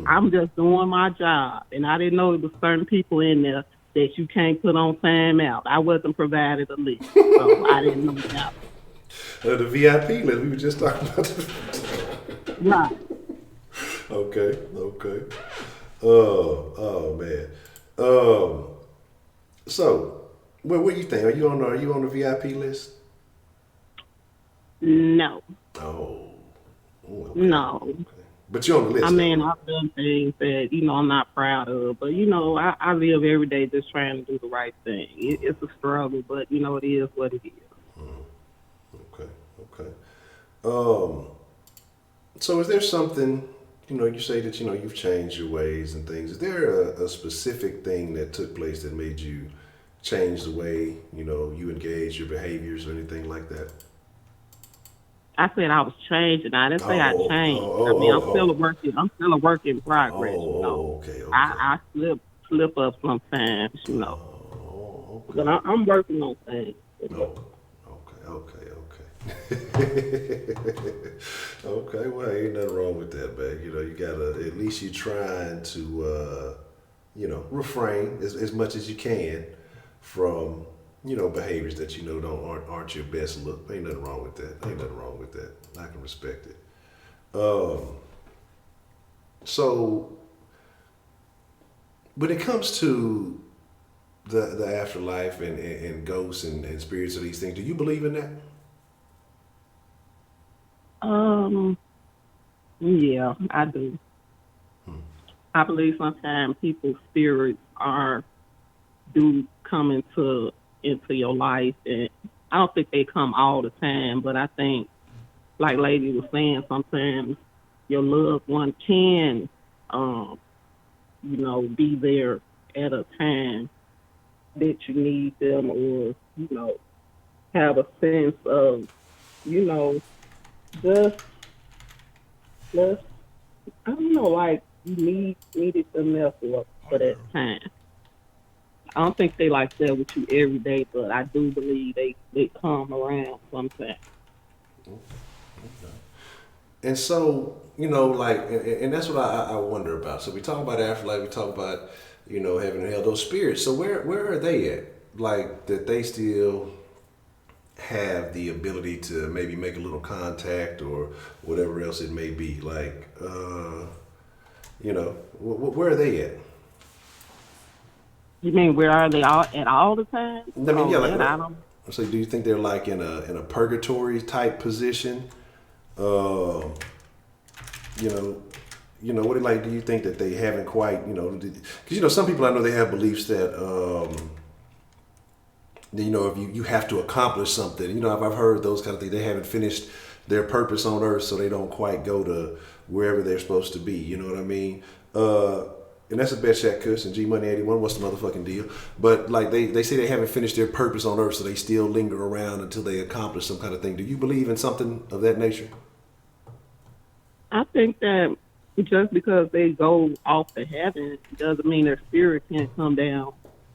I'm just doing my job, and I didn't know there was certain people in there that you can't put on time out. I wasn't provided a list, so I didn't know that. The VIP list. We were just talking about. Right. Okay. Oh man. So, what do you think? Are you on the VIP list? No. Oh. Okay. No. Okay. But you're on the list. I mean, I've done things that, I'm not proud of, but, I live every day just trying to do the right thing. It's a struggle, but, it is what it is. Okay. So is there something, you say that, you've changed your ways and things. Is there a specific thing that took place that made you change the way, you engage your behaviors or anything like that? I said I was changing. I didn't say I changed. I'm still a work in progress. Okay. I slip up sometimes, Okay. But I'm working on things. Okay. Okay, well, ain't nothing wrong with that, man. You gotta, at least you're trying to, refrain as much as you can from, behaviors that aren't your best look. Ain't nothing wrong with that. I can respect it. So when it comes to the afterlife and ghosts and spirits of these things, do you believe in that? Yeah, I do. I believe sometimes people's spirits do come into your life, and I don't think they come all the time, but I think, like Lady was saying, sometimes your loved one can, be there at a time that you need them, or have a sense of, just I don't know, like you needed them there for that time. I don't think they like that with you every day, but I do believe they come around sometimes. And so, and that's what I wonder about. So we talk about afterlife, we talk about, heaven and hell, those spirits. So where are they at? Like, that they still have the ability to maybe make a little contact or whatever else it may be. Like, where are they at? You mean where are they all the time? I mean, so do you think they're like in a purgatory type position? What do you think that they haven't quite, because some people I know they have beliefs that if you have to accomplish something, I've heard those kind of things. They haven't finished their purpose on earth, so they don't quite go to wherever they're supposed to be. You know what I mean? And that's a bet Shaq Kush and G Money 81. What's the motherfucking deal? But like they say they haven't finished their purpose on earth, so they still linger around until they accomplish some kind of thing. Do you believe in something of that nature? I think that just because they go off to heaven doesn't mean their spirit can't come down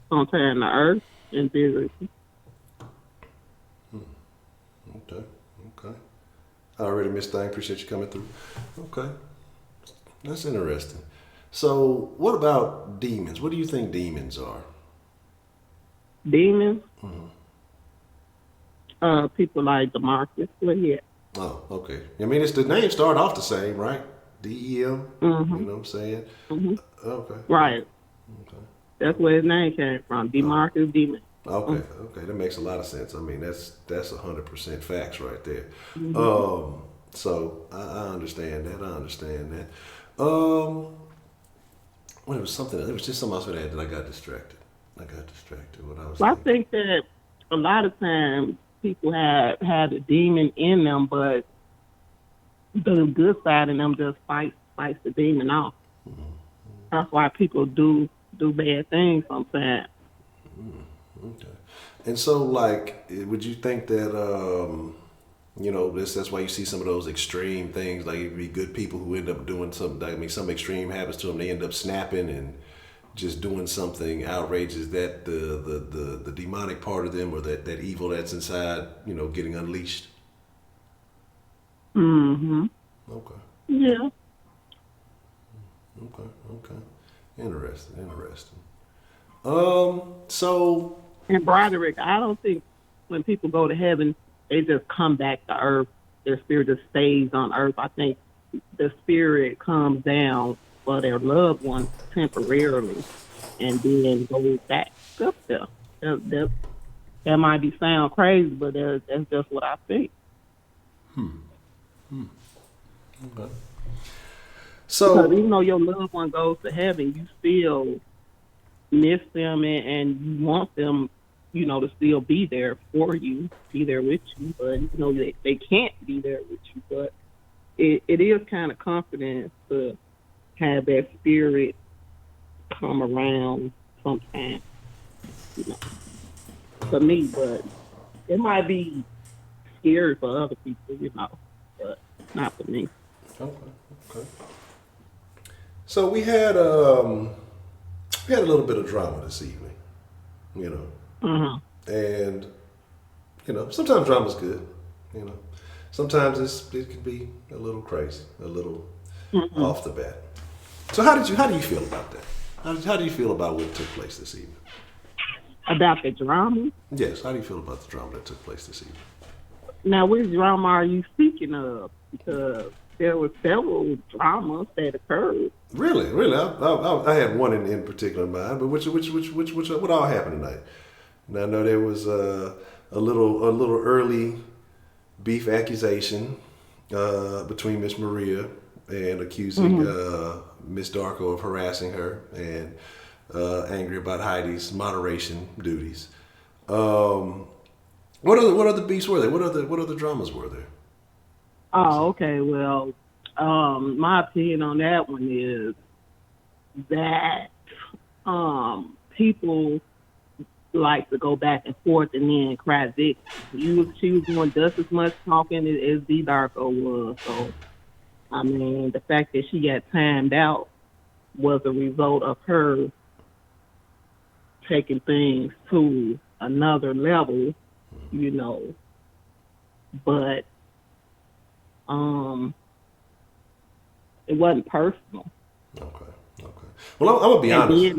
sometime to earth and visit. Okay. All right, Miss Thing. Appreciate you coming through. Okay. That's interesting. So, what about demons? What do you think demons are? Demons? People like DeMarcus. Well, yeah. Oh, okay. I mean, the name start off the same, right? DEM. You know what I'm saying? Okay. Right. Okay. That's where his name came from. DeMarcus Demon. Okay. That makes a lot of sense. I mean, that's 100% facts right there. So I understand that. Well, it was something. It was just something else with that I got distracted. What I was Well, I thinking. think that a lot of times people have a demon in them, but the good side in them just fights the demon off. That's why people do bad things sometimes. Okay. And so, like, would you think that, that's why you see some of those extreme things, like it'd be good people who end up doing something, I mean, some extreme happens to them, they end up snapping and just doing something outrageous, that the demonic part of them or that evil that's inside, getting unleashed? Mm-hmm. Okay. Yeah. Okay. Interesting. So. And Broderick, I don't think when people go to heaven, they just come back to earth. Their spirit just stays on earth. I think the spirit comes down for their loved ones temporarily and then goes back up there. That might be sound crazy, but that's just what I think. Okay. Because So. even though your loved one goes to heaven, you still miss them and you want them, to still be there for you, be there with you. But, they can't be there with you. But it is kind of comforting to have that spirit come around sometimes, for me. But it might be scary for other people, but not for me. Okay. So we had a little bit of drama this evening, Mm-hmm. and sometimes drama's good, sometimes it can be a little crazy, a little off the bat. So how do you feel about that? How do you feel about what took place this evening? About the drama? Yes. How do you feel about the drama that took place this evening? Now, which drama are you speaking of? Because there were several dramas that occurred. Really? I had one in particular in mind, but which what all happened tonight? Now I know there was a little early beef accusation between Miss Maria and accusing Miss Darko of harassing her and angry about Heidi's moderation duties. What other beefs were there? What other dramas were there? Oh, okay. Well, my opinion on that one is that people like to go back and forth and then cry victim. She was doing just as much talking as D Darko was. So, I mean, the fact that she got timed out was a result of her taking things to another level, but it wasn't personal. Okay. Well, I'm gonna be honest.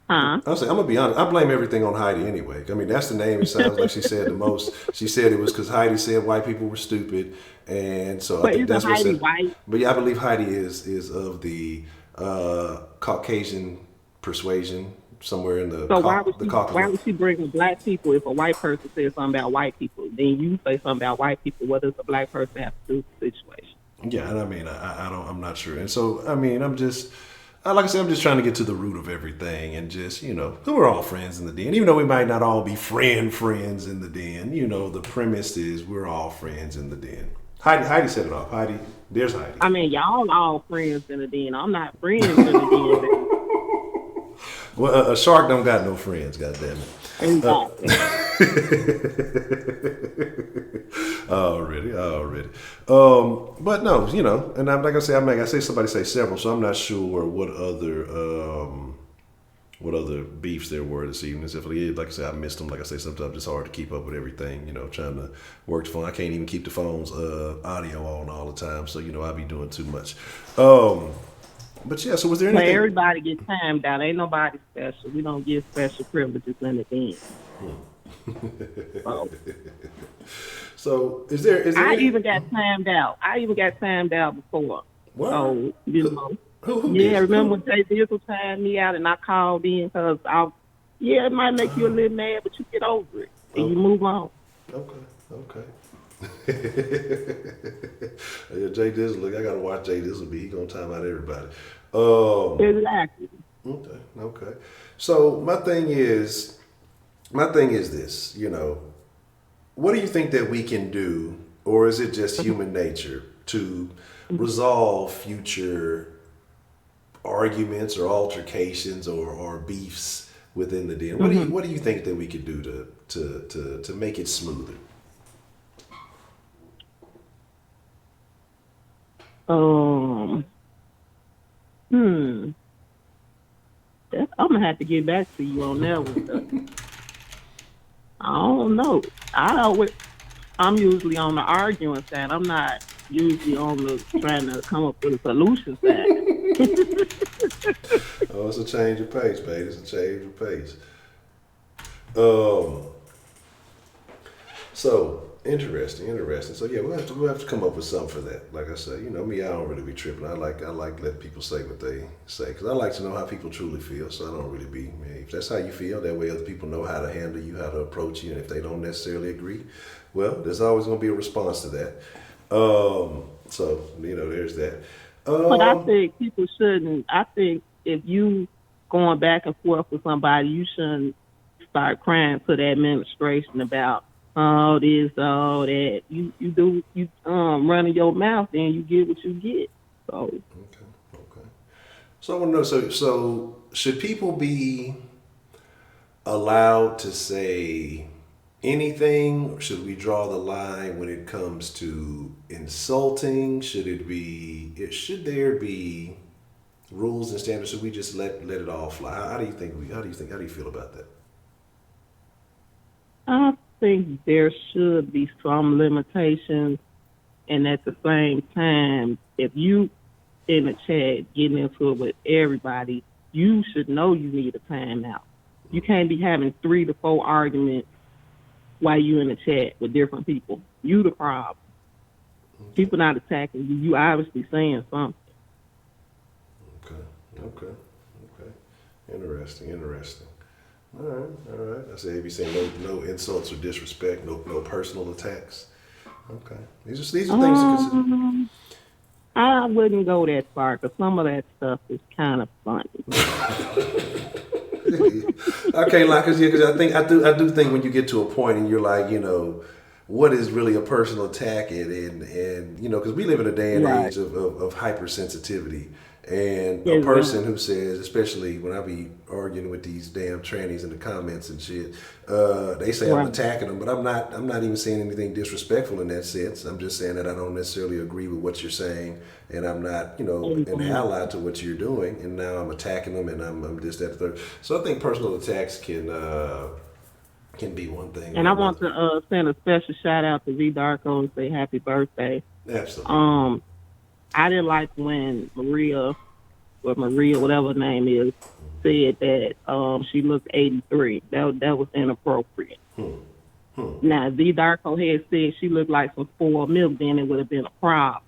I'm gonna be honest. I blame everything on Heidi anyway. I mean, that's the name. It sounds like she said the most. She said it was because Heidi said white people were stupid, and so but I think that's what Heidi said. white? But yeah, I believe Heidi is of the Caucasian persuasion, somewhere in the So Caucasus. why would she bring up black people if a white person says something about white people? Then you say something about white people. What does a black person have to do with the situation? Yeah, and I mean, I'm not sure. And so, I mean, like I said, I'm just trying to get to the root of everything and just, we're all friends in the den. Even though we might not all be friends in the den, the premise is we're all friends in the den. Heidi set it off. There's Heidi. I mean, y'all all friends in the den. I'm not friends in the den. Well, a shark don't got no friends, goddammit. Exactly. Already. But no, and like I say, somebody say several, so I'm not sure what other beefs there were this evening. If like I said, I missed them. Like I say, sometimes it's hard to keep up with everything. Trying to work the phone. I can't even keep the phone's audio on all the time, so I be doing too much. But yeah, so was there anything? But everybody gets timed out. Ain't nobody special. We don't get special privileges in the den. So is there? I even got timed out. Before. What? So Who yeah, remember when Jay Dizzle timed me out and I called in because it might make you a little mad, but you get over it and you move on. Okay. Yeah, Jay Dizzle, look, I gotta watch Jay Dizzle. He gonna time out everybody. Exactly. Okay. So my thing is this. What do you think that we can do, or is it just human nature to resolve future arguments or altercations or beefs within the den? What do you think that we could do to make it smoother? I'm gonna have to get back to you on that one. I don't know. I'm usually on the arguing side. I'm not usually on the trying to come up with a solution side. Oh, it's a change of pace, baby. It's a change of pace. So interesting. So yeah, we'll have to come up with something for that. Like I said, me, I don't really be tripping. I like letting people say what they say because I like to know how people truly feel. So I don't really be. If that's how you feel, that way other people know how to handle you, how to approach you, and if they don't necessarily agree, well, there's always going to be a response to that. So there's that. But I think people shouldn't. I think if you going back and forth with somebody, you shouldn't start crying to the administration about all this, all that. You running your mouth and you get what you get. So Okay. So I want to know. So should people be allowed to say anything, or should we draw the line when it comes to insulting? Should there be rules and standards? Should we just let it all fly? How do you feel about that? I think there should be some limitations, and at the same time, if you in the chat getting into it with everybody, you should know you need a timeout. You can't be having 3 to 4 arguments while you in the chat with different people. You the problem. People not attacking you. You obviously saying something. Okay. Interesting. All right. I say you say no insults or disrespect, no personal attacks. Okay. These are things to consider. I wouldn't go that far because some of that stuff is kind of funny. I can't lie, because I do think when you get to a point and you're like, what is really a personal attack, and because we live in a day and age of hypersensitivity. And a person who says, especially when I be arguing with these damn trannies in the comments and shit, they say I'm attacking them, but I'm not even saying anything disrespectful in that sense. I'm just saying that I don't necessarily agree with what you're saying, and I'm not, an ally to what you're doing, and now I'm attacking them, and I'm this, that, the third. So I think personal attacks can be one thing. And I want to send a special shout out to V Darko and say happy birthday. Absolutely. I didn't like when Maria, whatever her name is, said that she looked 83. That was inappropriate. Now, V Darko had said she looked like some 4 milk, then it would have been a problem.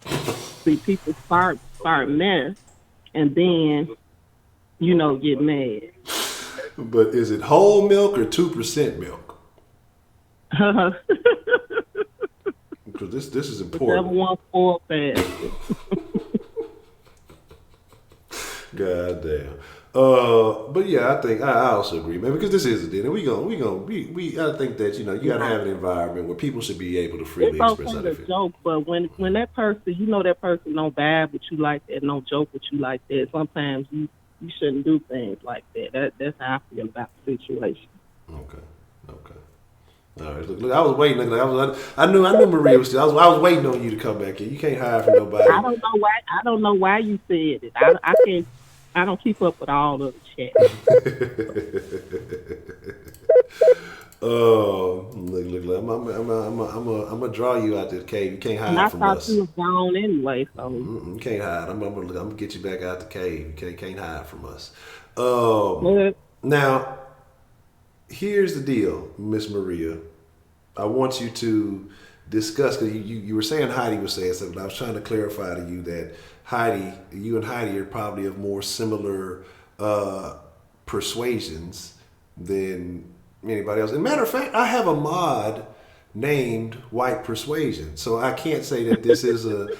See, people start mad, and then, get mad. But is it whole milk or 2% milk? Because this is important. Whichever one for fast. God damn. But yeah, I think I also agree, man, because this is a dinner. I think that you gotta have an environment where people should be able to freely express how they feel. Joke, but when that person, that person don't vibe with you like that, don't joke with you like that, sometimes you shouldn't do things like that. That's how I feel about the situation. Okay. All right. Look, I was waiting. I knew Maria was still. I was waiting on you to come back in. You can't hide from nobody. I don't know why you said it. I can't. I don't keep up with all of the chat. Look. I'm gonna draw you out this cave. You can't hide from us. I thought you was gone anyway, so you can't hide. I'm gonna get you back out the cave. You can't hide from us. Now, here's the deal, Miss Maria. I want you to discuss, because you were saying Heidi was saying something. I was trying to clarify to you that you and Heidi are probably of more similar persuasions than anybody else. As a matter of fact, I have a mod named White Persuasion. So I can't say that this is an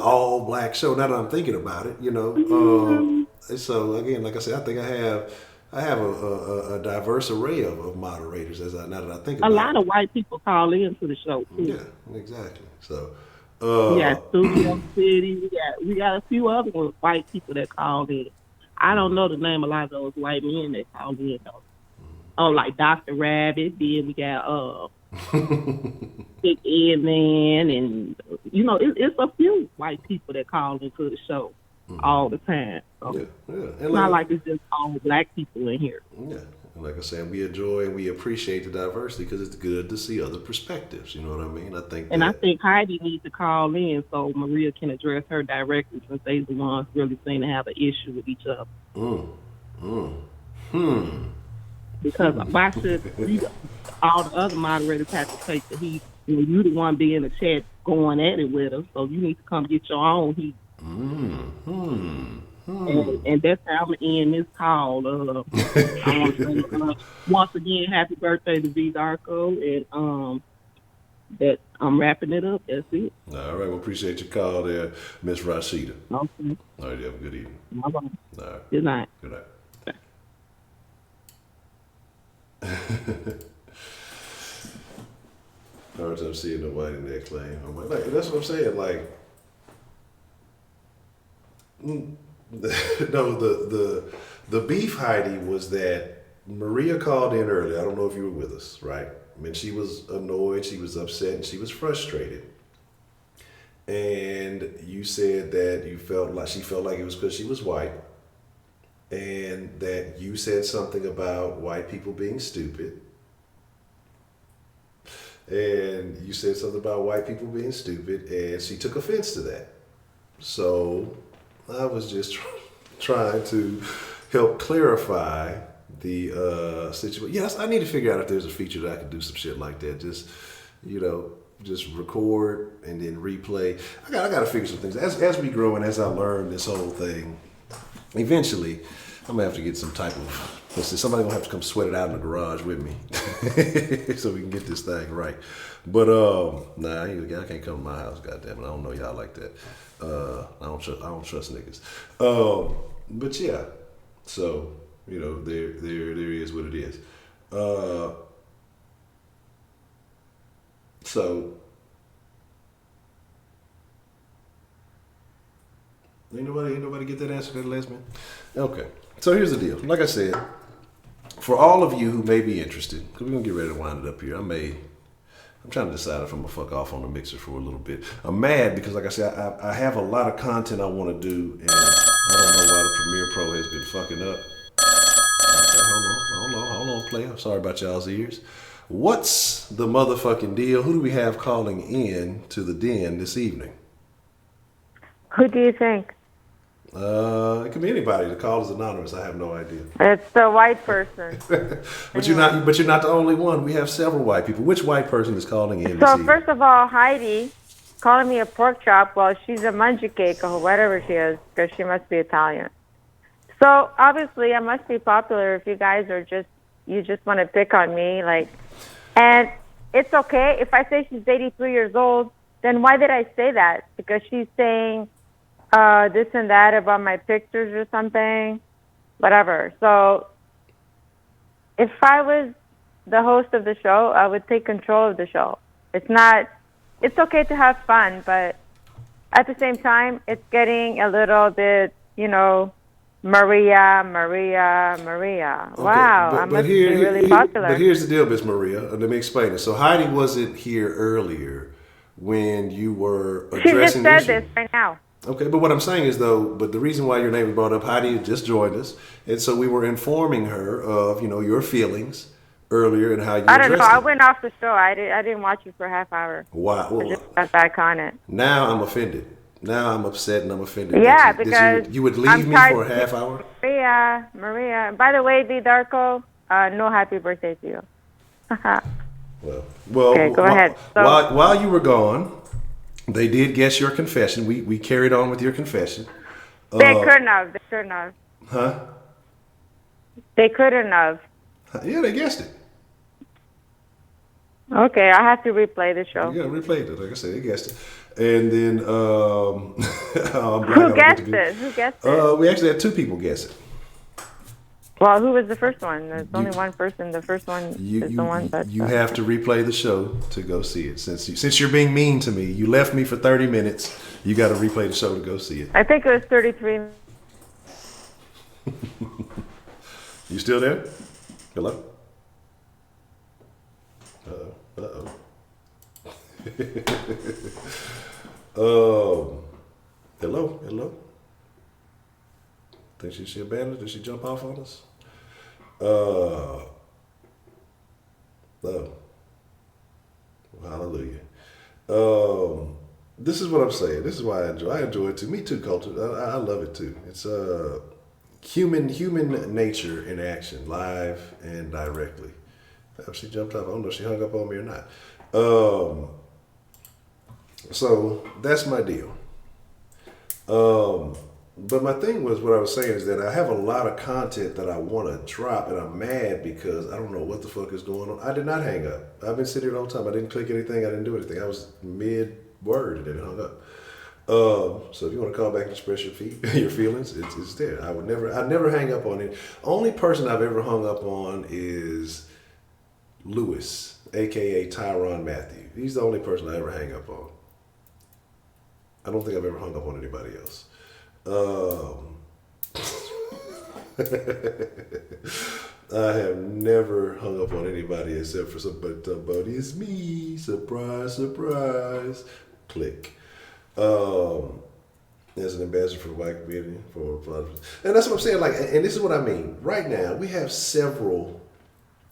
all black show. Now that I'm thinking about it, so again, like I said, I think I have a diverse array of moderators now that I think about A it. lot of white people call into the show too. Yeah, exactly. So We got Studio City. We got a few other white people that called in. I don't know the name of a lot of those white men that called in though. Oh, like Dr. Rabbit. Then we got Big Ed Man, and it's a few white people that call into the show all the time. So it's not like it's just all black people in here. Yeah. And like I said, we enjoy and we appreciate the diversity because it's good to see other perspectives. You know what I mean? I think Heidi needs to call in so Maria can address her directly since they're the ones really seem to have an issue with each other. Because why should all the other moderators have to take the heat? You the one being in the chat going at it with us, so you need to come get your own heat. And that's how I'm going to end this call. I want to say once again, happy birthday to V Darko, and that I'm wrapping it up. That's it. All right. Well, appreciate your call there, Miss Rashida. Okay. All right. You have a good evening. Bye-bye. All right. Good night. Good night. Hard time seeing nobody in that claim. I'm like, that's what I'm saying. Like, no, the beef, Heidi, was that Maria called in early. I don't know if you were with us, right? I mean, she was annoyed, she was upset, and she was frustrated. And you said that she felt like it was because she was white, and that you said something about white people being stupid. And you said something about white people being stupid, and she took offense to that. So I was just trying to help clarify the situation. Yes, I need to figure out if there's a feature that I can do some shit like that. Just record and then replay. I got to figure some things. As we grow and as I learn this whole thing, eventually I'm gonna have to get some type of. Somebody gonna have to come sweat it out in the garage with me, so we can get this thing right. But I can't come to my house. Goddamn it, I don't know y'all like that. I don't trust niggas. But yeah, so there is what it is. So ain't nobody get that answer to the lesbian? Okay. So here's the deal. Like I said, for all of you who may be interested, because we're going to get ready to wind it up here, I'm trying to decide if I'm going to fuck off on the mixer for a little bit. I'm mad because, like I said, I have a lot of content I want to do, and I don't know why the Premiere Pro has been fucking up. Okay, hold on, player. Sorry about y'all's ears. What's the motherfucking deal? Who do we have calling in to the den this evening? Who do you think? It could be anybody. The call is anonymous. I have no idea. It's the white person. But you're not the only one. We have several white people. Which white person is calling in? So first of all, Heidi calling me a pork chop. Well, she's a munchie cake or whatever she is, because she must be Italian. So obviously, I must be popular if you guys are just want to pick on me, and it's okay if I say she's 83 years old. Then why did I say that? Because she's saying this and that about my pictures or something, whatever. So if I was the host of the show, I would take control of the show. It's okay to have fun, but at the same time, it's getting a little bit, Maria. Okay, wow, I must be really popular. But here's the deal, Miss Maria. Let me explain it. So Heidi wasn't here earlier when you were addressing She just said this right now. Okay, but what I'm saying is, but the reason why your name was brought up, Heidi had just joined us, and so we were informing her of, your feelings earlier and how you I don't know. addressed I it. went off the show. I didn't watch it for a half hour. Why? Well, I just got back on it. Now I'm offended. Now I'm upset and I'm offended. Yeah, because you would leave me for a half hour? Maria. By the way, V Darko, no happy birthday to you. Well, okay, go ahead. So, while you were gone, they did guess your confession. We carried on with your confession. They couldn't have. Huh? They couldn't have. Yeah, they guessed it. Okay, I have to replay the show. Yeah, replayed it. Like I said, they guessed it. And then Who guessed it? Who guessed it? we actually had 2 people guess it. Well, who was the first one? There's You- only one person. The first one is the one that. You have to replay the show to go see it. Since you're being mean to me, you left me for 30 minutes. You got to replay the show to go see it. I think it was 33. You still there? Hello? Uh-oh. Hello? Think she abandoned? Did she jump off on us? Hallelujah. This is what I'm saying. This is why I enjoy it too. Me too, culture. I love it too. It's human nature in action, live and directly. She jumped off. I don't know if she hung up on me or not. So that's my deal. But my thing was, what I was saying is that I have a lot of content that I want to drop, and I'm mad because I don't know what the fuck is going on. I did not hang up. I've been sitting here the whole time. I didn't click anything. I didn't do anything. I was mid-word and then hung up. So if you want to call back and express your feelings, it's there. I never hang up on it. Only person I've ever hung up on is Lewis, aka Tyron Matthew. He's the only person I ever hang up on. I don't think I've ever hung up on anybody else. I have never hung up on anybody except for somebody. It's me. Surprise, surprise. Click. As an ambassador for the white community, and that's what I'm saying. Like, and this is what I mean. Right now, we have several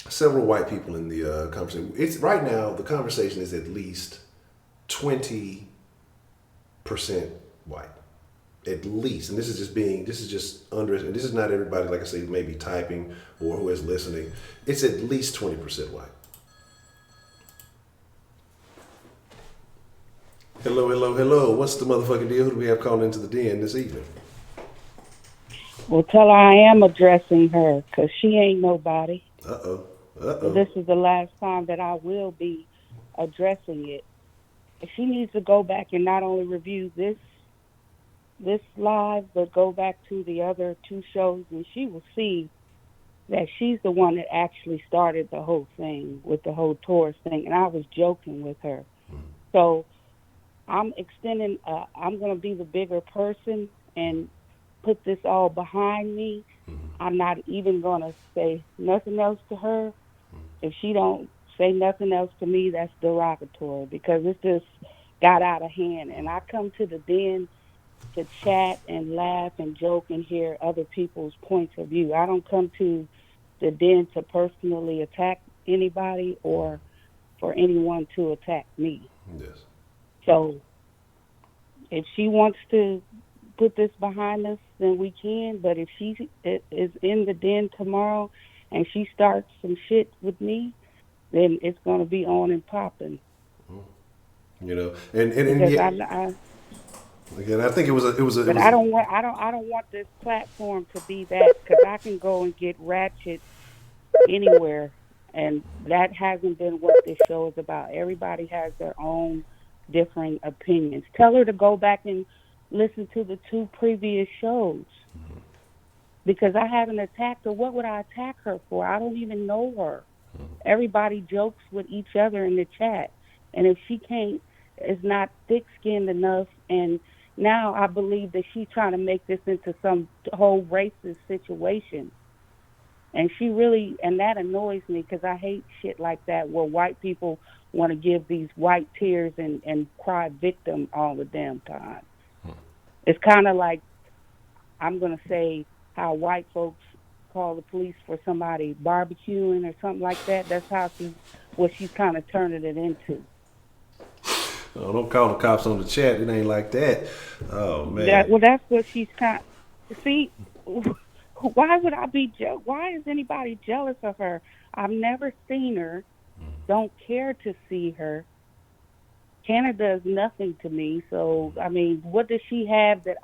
white people in the conversation. It's right now the conversation is at least 20% white, at least. And this is just under. And this is not everybody. Like I say, maybe typing or who is listening. It's at least 20% white. Hello. What's the motherfucking deal? Who do we have calling into the den this evening? Well, tell her I am addressing her because she ain't nobody. Uh-oh. This is the last time that I will be addressing it. She needs to go back and not only review this live, but go back to the other 2 shows, and she will see that she's the one that actually started the whole thing with the whole Taurus thing, and I was joking with her. So I'm extending, I'm going to be the bigger person and put this all behind me. I'm not even going to say nothing else to her. If she don't say nothing else to me, that's derogatory because it just got out of hand. And I come to the den to chat and laugh and joke and hear other people's points of view. I don't come to the den to personally attack anybody or for anyone to attack me. Yes. So if she wants to put this behind us, then we can. But if she is in the den tomorrow and she starts some shit with me, then it's going to be on and popping. You know, and because again, I think it was. But I don't want this platform to be that because I can go and get ratchet anywhere, and that hasn't been what this show is about. Everybody has their own different opinions. Tell her to go back and listen to the 2 previous shows because I haven't attacked her. What would I attack her for? I don't even know her. Everybody jokes with each other in the chat, and if she is not thick-skinned enough, and now I believe that she's trying to make this into some whole racist situation. And and that annoys me because I hate shit like that where white people want to give these white tears and cry victim all the damn time. It's kind of like, I'm going to say how white folks call the police for somebody barbecuing or something like that. That's how she's kind of turning it into. Oh, don't call the cops on the chat. It ain't like that. Oh, man. That's what she's kind of... See... Why would I be why is anybody jealous of her? I've never seen her. Don't care to see her. Canada is nothing to me. So, I mean, what does she have that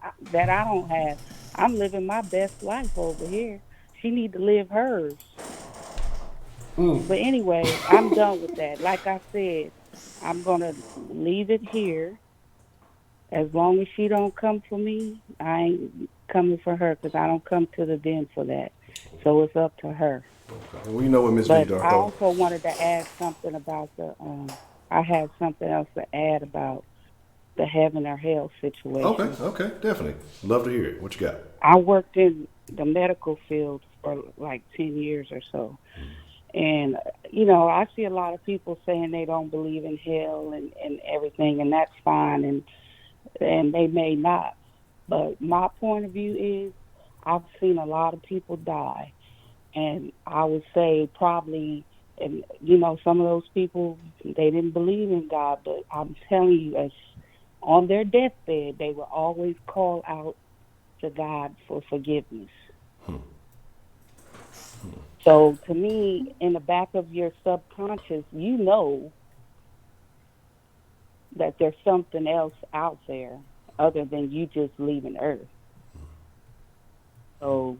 I don't have? I'm living my best life over here. She need to live hers. But anyway, I'm done with that. Like I said, I'm gonna leave it here. As long as she don't come for me, I ain't coming for her because I don't come to the den for that. So it's up to her. And we know what Miss V But I Darko. also wanted to add something about I had something else to add about the heaven or hell Okay, situation. okay, definitely. Love to hear it. What you got? I worked in the medical field for like 10 years or so. And, I see a lot of people saying they don't believe in hell and everything, and that's fine, and they may not. But my point of view is I've seen a lot of people die. And I would say probably, and some of those people, they didn't believe in God, but I'm telling you, as on their deathbed, they will always call out to God for forgiveness. So to me, in the back of your subconscious, you know that there's something else out there other than you just leaving Earth. So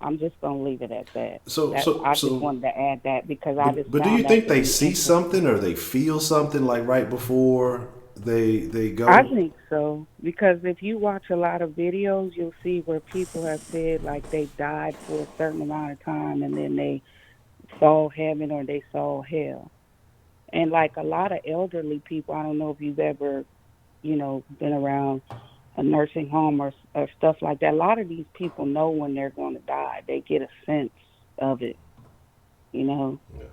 I'm just gonna leave it at that. I just wanted to add that because I just But do you found that think to they be see interesting. something or they feel something like right before they I go? think so because if you watch a lot of videos, you'll see where people have said like they died for a certain amount of time and then they saw heaven or they saw hell. And like a lot of elderly people, I don't know if you've ever, been around a nursing home or stuff like that. A lot of these people know when they're going to die. They get a sense of it, you know. Yeah.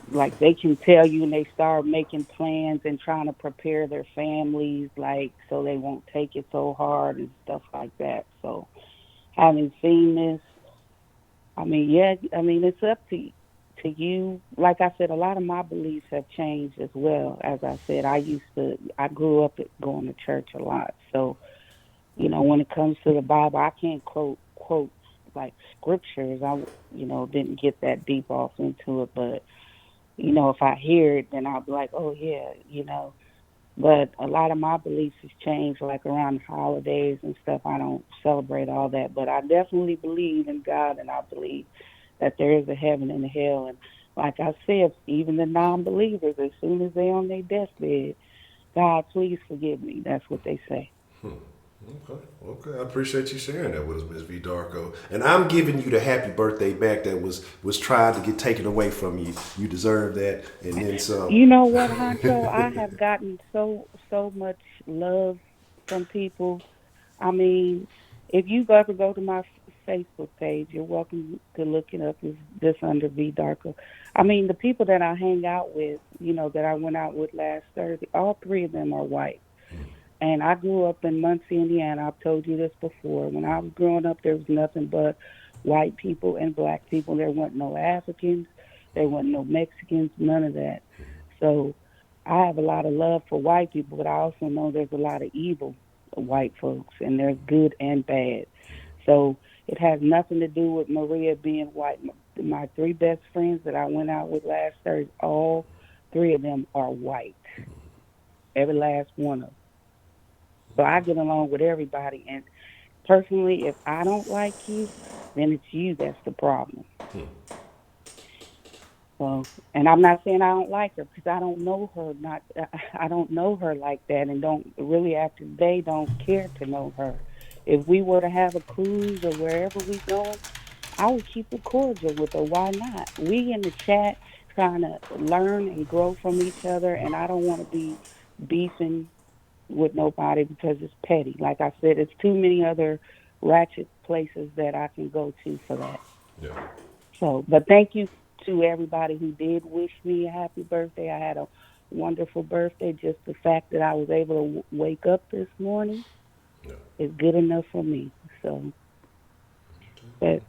Like they can tell you and they start making plans and trying to prepare their families like so they won't take it so hard and stuff like that. So having seen this, I mean, yeah, I mean it's up to you. Like I said, a lot of my beliefs have changed as well. As I said, I grew up going to church a lot. So, when it comes to the Bible, I can't quote like scriptures. Didn't get that deep off into it, but if I hear it, then I'll be like, oh yeah. But a lot of my beliefs has changed, like around holidays and stuff. I don't celebrate all that, but I definitely believe in God, and I believe that there is a heaven and a hell. And like I said, even the non-believers, as soon as they're on their deathbed, God, please forgive me. That's what they say. Okay. I appreciate you sharing that with us, Miss V Darko. And I'm giving you the happy birthday back that was tried to get taken away from you. You deserve that, and then some. You know what, Honcho? I have gotten so much love from people. I mean, if you ever go to my Facebook page, you're welcome to look it up. It's just under V Darko. I mean, the people that I hang out with, that I went out with last Thursday, all three of them are white. And I grew up in Muncie, Indiana. I've told you this before. When I was growing up, there was nothing but white people and black people. There weren't no Africans. There weren't no Mexicans, none of that. So I have a lot of love for white people, but I also know there's a lot of evil white folks, and there's good and bad. So it has nothing to do with Maria being white. My three best friends that I went out with last Thursday, all three of them are white. Every last one of them. So I get along with everybody. And personally, if I don't like you, then it's you that's the problem. So, and I'm not saying I don't like her because I don't know her. I don't know her like that, and don't really after today don't care to know her. If we were to have a cruise or wherever we going, I would keep it cordial with her. Why not? We in the chat trying to learn and grow from each other, and I don't want to be beefing with nobody because it's petty. Like I said, it's too many other ratchet places that I can go to for that. Yeah. So, but thank you to everybody who did wish me a happy birthday. I had a wonderful birthday. Just the fact that I was able to wake up this morning is good enough for me. So, but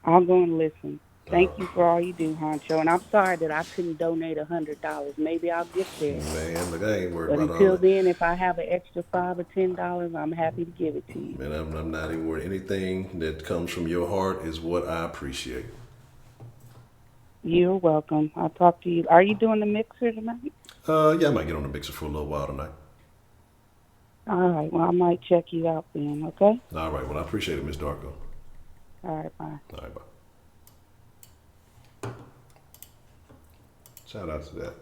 I'll go and listen. Thank you for all you do, Honcho. And I'm sorry that I couldn't donate $100. Maybe I'll get there. Man, look, I ain't worried But about all until that. then, if I have an extra $5 or $10, I'm happy to give it to you. Man, I'm not even worried. Anything that comes from your heart is what I appreciate. You're welcome. I'll talk to you. Are you doing the mixer tonight? Yeah, I might get on the mixer for a little while tonight. All right. Well, I might check you out then, okay? All right. Well, I appreciate it, Miss Darko. All right, bye. All right, bye. Shout out to that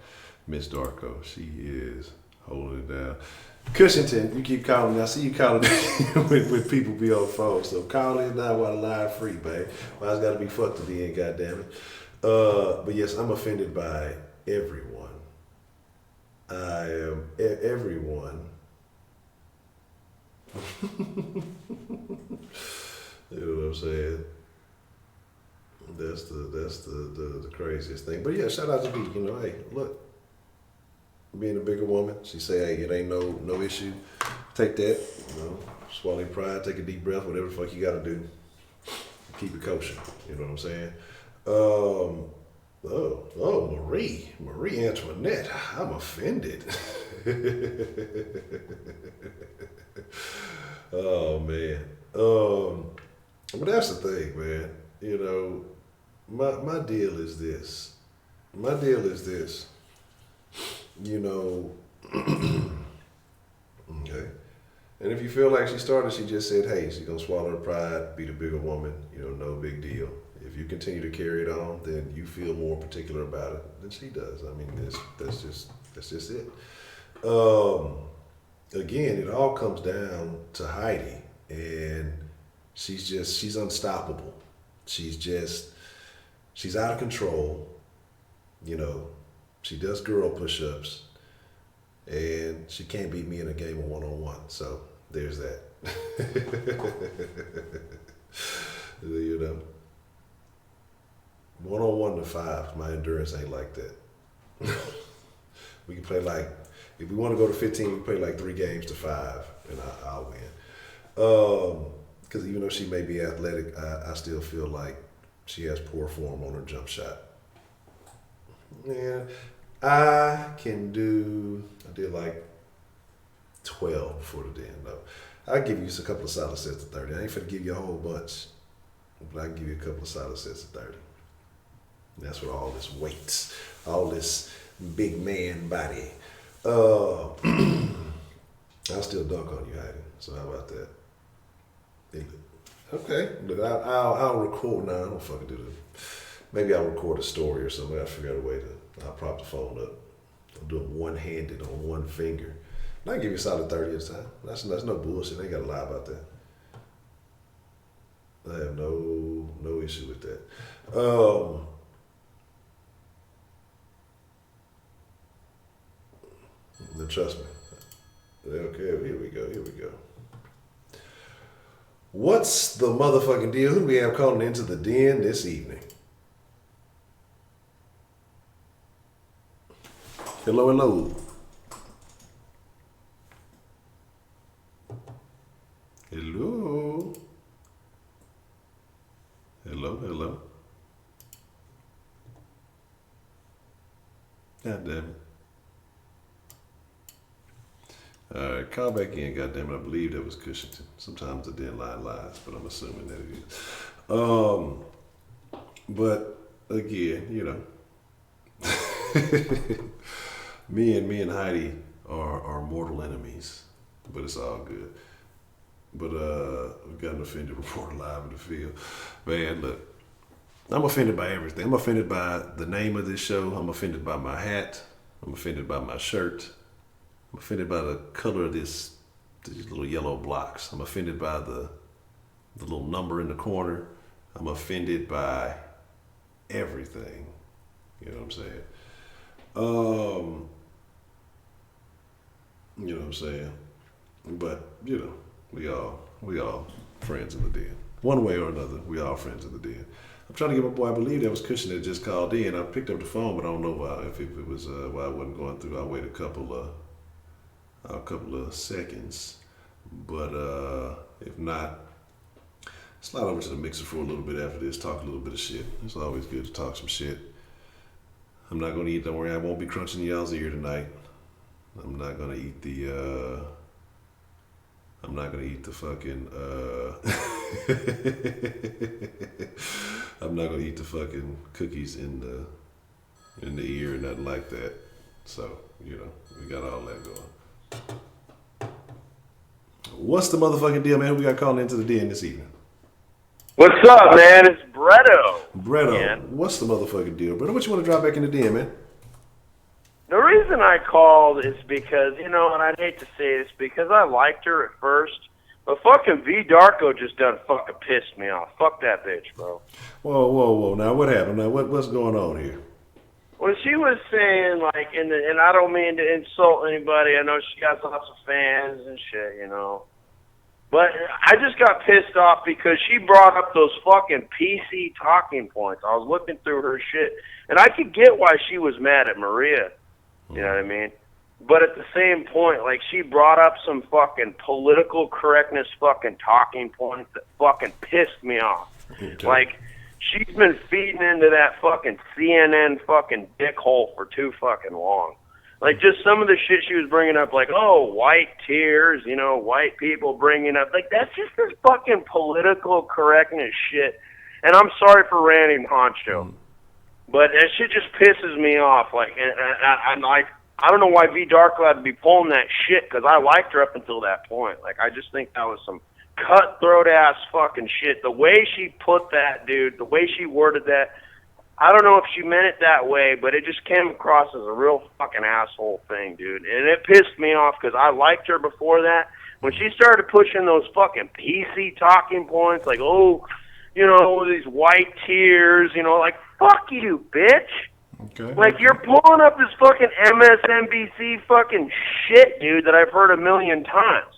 Miss Darko. She is holding it down. Cushington, you keep calling. I see you calling with people be on the phone. So call in now while the line free, babe. Well, it's got to be fucked at the end, goddammit. But yes, I'm offended by everyone. I am everyone. You know what I'm saying? That's the craziest thing. But yeah, shout out to B. You know, hey, look, being a bigger woman, she say, hey, it ain't no issue. Take that, you know, swallow your pride, take a deep breath, whatever the fuck you got to do. Keep it kosher. You know what I'm saying? Marie Antoinette, I'm offended. Oh man. But that's the thing, man. You know, my deal is this. You know, okay. And if you feel like she just said, hey, she's gonna swallow her pride, be the bigger woman, you know, no big deal. If you continue to carry it on, then you feel more particular about it than she does. I mean, that's just it. Again, it all comes down to Heidi, and she's unstoppable. She's out of control. You know, she does girl push-ups, and she can't beat me in a game of one-on-one. So there's that. You know, 1-on-1 to 5. My endurance ain't like that. We can play like, if we want to go to 15, we play like 3 games to 5, and I'll win. Because even though she may be athletic, I still feel like she has poor form on her jump shot. Yeah, I did like 12 before the den. No, I'll give you just a couple of solid sets of 30. I ain't finna give you a whole bunch, but I can give you a couple of solid sets of 30. And that's with all this weight, all this big man body. I'll still dunk on you, Heidi. So how about that? Okay, look, I'll record. Nah, I don't fucking do that. Maybe I'll record a story or something. I'll figure out a way I'll prop the phone up. I'll do it one-handed on one finger. And I can give you a solid 30 at a time. That's no bullshit. I ain't gotta lie about that. I have no issue with that. Trust me. Okay, here we go. What's the motherfucking deal? Who do we have calling into the den this evening? Hello. Hello. God damn it. All right, call back in, goddammit. I believe that was Cushington. Sometimes the den line lies, but I'm assuming that it is. But again, you know, me and Heidi are mortal enemies, but it's all good. But we've got an offended reporter live in the field. Man, look, I'm offended by everything. I'm offended by the name of this show. I'm offended by my hat. I'm offended by my shirt. I'm offended by the color of these little yellow blocks. I'm offended by the little number in the corner. I'm offended by everything. You know what I'm saying? You know what I'm saying? But, you know, we all friends in the den. One way or another, we all friends in the den. I'm trying to get my boy, I believe that was Cushion that just called in. I picked up the phone, but I don't know why, if it was why I wasn't going through. I'll wait a couple of seconds. But if not, slide over to the mixer for a little bit after this, talk a little bit of shit. It's always good to talk some shit. I'm not gonna eat, don't worry, I won't be crunching y'all's ear tonight. I'm not gonna eat the fucking I'm not gonna eat the fucking cookies in the ear or nothing like that. So, you know, we got all that going. What's the motherfucking deal, man? Who we got calling into the den this evening? What's up, man? It's Bretto. What's the motherfucking deal, Bretto? What you want to drop back in the den, man? The reason I called is because, and I'd hate to say this, because I liked her at first, but fucking V Darko just done fucking pissed me off. Fuck that bitch, bro. Whoa. Now, what happened? Now, what's going on here? Well, she was saying, like, and I don't mean to insult anybody. I know she got lots of fans and shit, But I just got pissed off because she brought up those fucking PC talking points. I was looking through her shit, and I could get why she was mad at Maria. You know what I mean? But at the same point, like, she brought up some fucking political correctness fucking talking points that fucking pissed me off. Okay. Like, she's been feeding into that fucking CNN fucking dickhole for too fucking long. Like, just some of the shit she was bringing up, like, oh, white tears, white people bringing up. Like, that's just this fucking political correctness shit. And I'm sorry for ranting Honcho. But that shit just pisses me off. Like, and I don't know why V Darko had to be pulling that shit, because I liked her up until that point. Like, I just think that was some cutthroat ass fucking shit. The way she put that, dude, the way she worded that, I don't know if she meant it that way, but it just came across as a real fucking asshole thing, dude. And it pissed me off because I liked her before that. When she started pushing those fucking PC talking points, like, oh, these white tears, like, fuck you, bitch. Okay. Like, you're pulling up this fucking MSNBC fucking shit, dude, that I've heard a million times.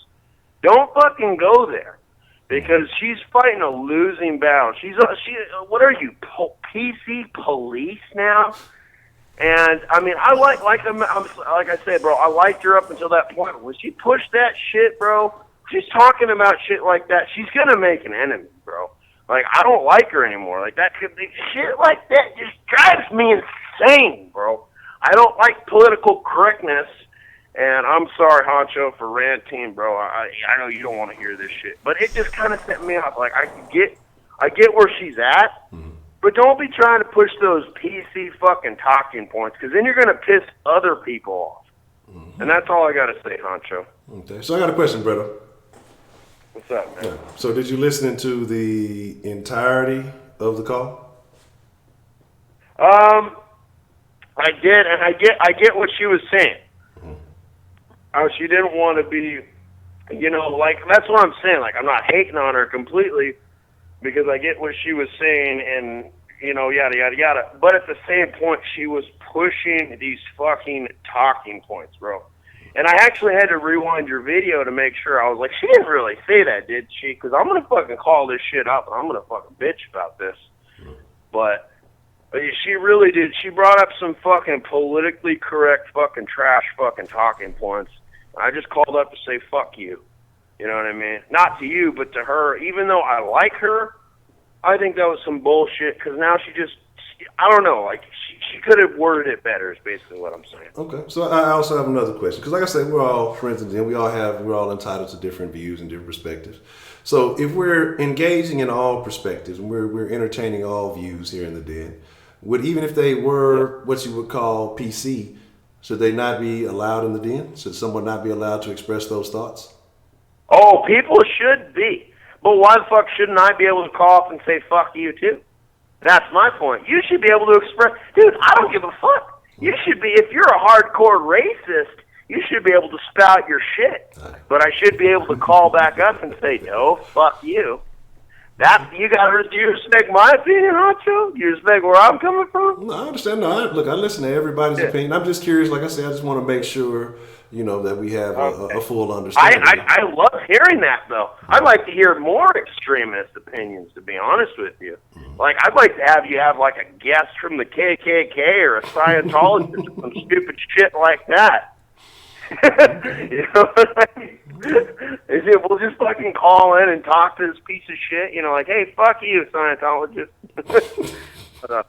Don't fucking go there, because she's fighting a losing battle. What are you, PC police now? And I mean, I like I said, bro, I liked her up until that point. When she pushed that shit, bro, she's talking about shit like that, she's gonna make an enemy, bro. Like, I don't like her anymore. Like, that could be shit like that just drives me insane, bro. I don't like political correctness. And I'm sorry, Honcho, for ranting, bro. I know you don't want to hear this shit, but it just kind of set me off. Like, I get where she's at, but don't be trying to push those PC fucking talking points, because then you're gonna piss other people off. And that's all I gotta say, Honcho. Okay, so I got a question, brother. What's up, man? Yeah. So did you listen to the entirety of the call? I did, and I get what she was saying. She didn't want to be, like, that's what I'm saying. Like, I'm not hating on her completely, because I get what she was saying, and, yada, yada, yada. But at the same point, she was pushing these fucking talking points, bro. And I actually had to rewind your video to make sure. I was like, she didn't really say that, did she? Because I'm going to fucking call this shit up, and I'm going to fucking bitch about this. But she really did. She brought up some fucking politically correct fucking trash fucking talking points. I just called up to say fuck you. You know what I mean? Not to you, but to her. Even though I like her, I think that was some bullshit, because now I don't know, like, she could have worded it better, is basically what I'm saying. Okay, so I also have another question, because like I said, we're all friends, and we're all entitled to different views and different perspectives. So if we're engaging in all perspectives, and we're entertaining all views here in the Den, even if they were what you would call PC, should they not be allowed in the Den? Should someone not be allowed to express those thoughts? Oh, people should be. But why the fuck shouldn't I be able to call up and say fuck you too? That's my point. You should be able to express... Dude, I don't give a fuck. You should be... If you're a hardcore racist, you should be able to spout your shit. But I should be able to call back up and say, no, fuck you. You respect my opinion, Honcho? You respect where I'm coming from? No, I understand. No, look, I listen to everybody's opinion. I'm just curious. Like I said, I just want to make sure, that we have a full understanding. I love hearing that, though. I'd like to hear more extremist opinions, to be honest with you. Like, I'd like to have you have, like, a guest from the KKK or a Scientologist or some stupid shit like that. You know what I mean? We'll just fucking call in and talk to this piece of shit, like, hey, fuck you, Scientologist. But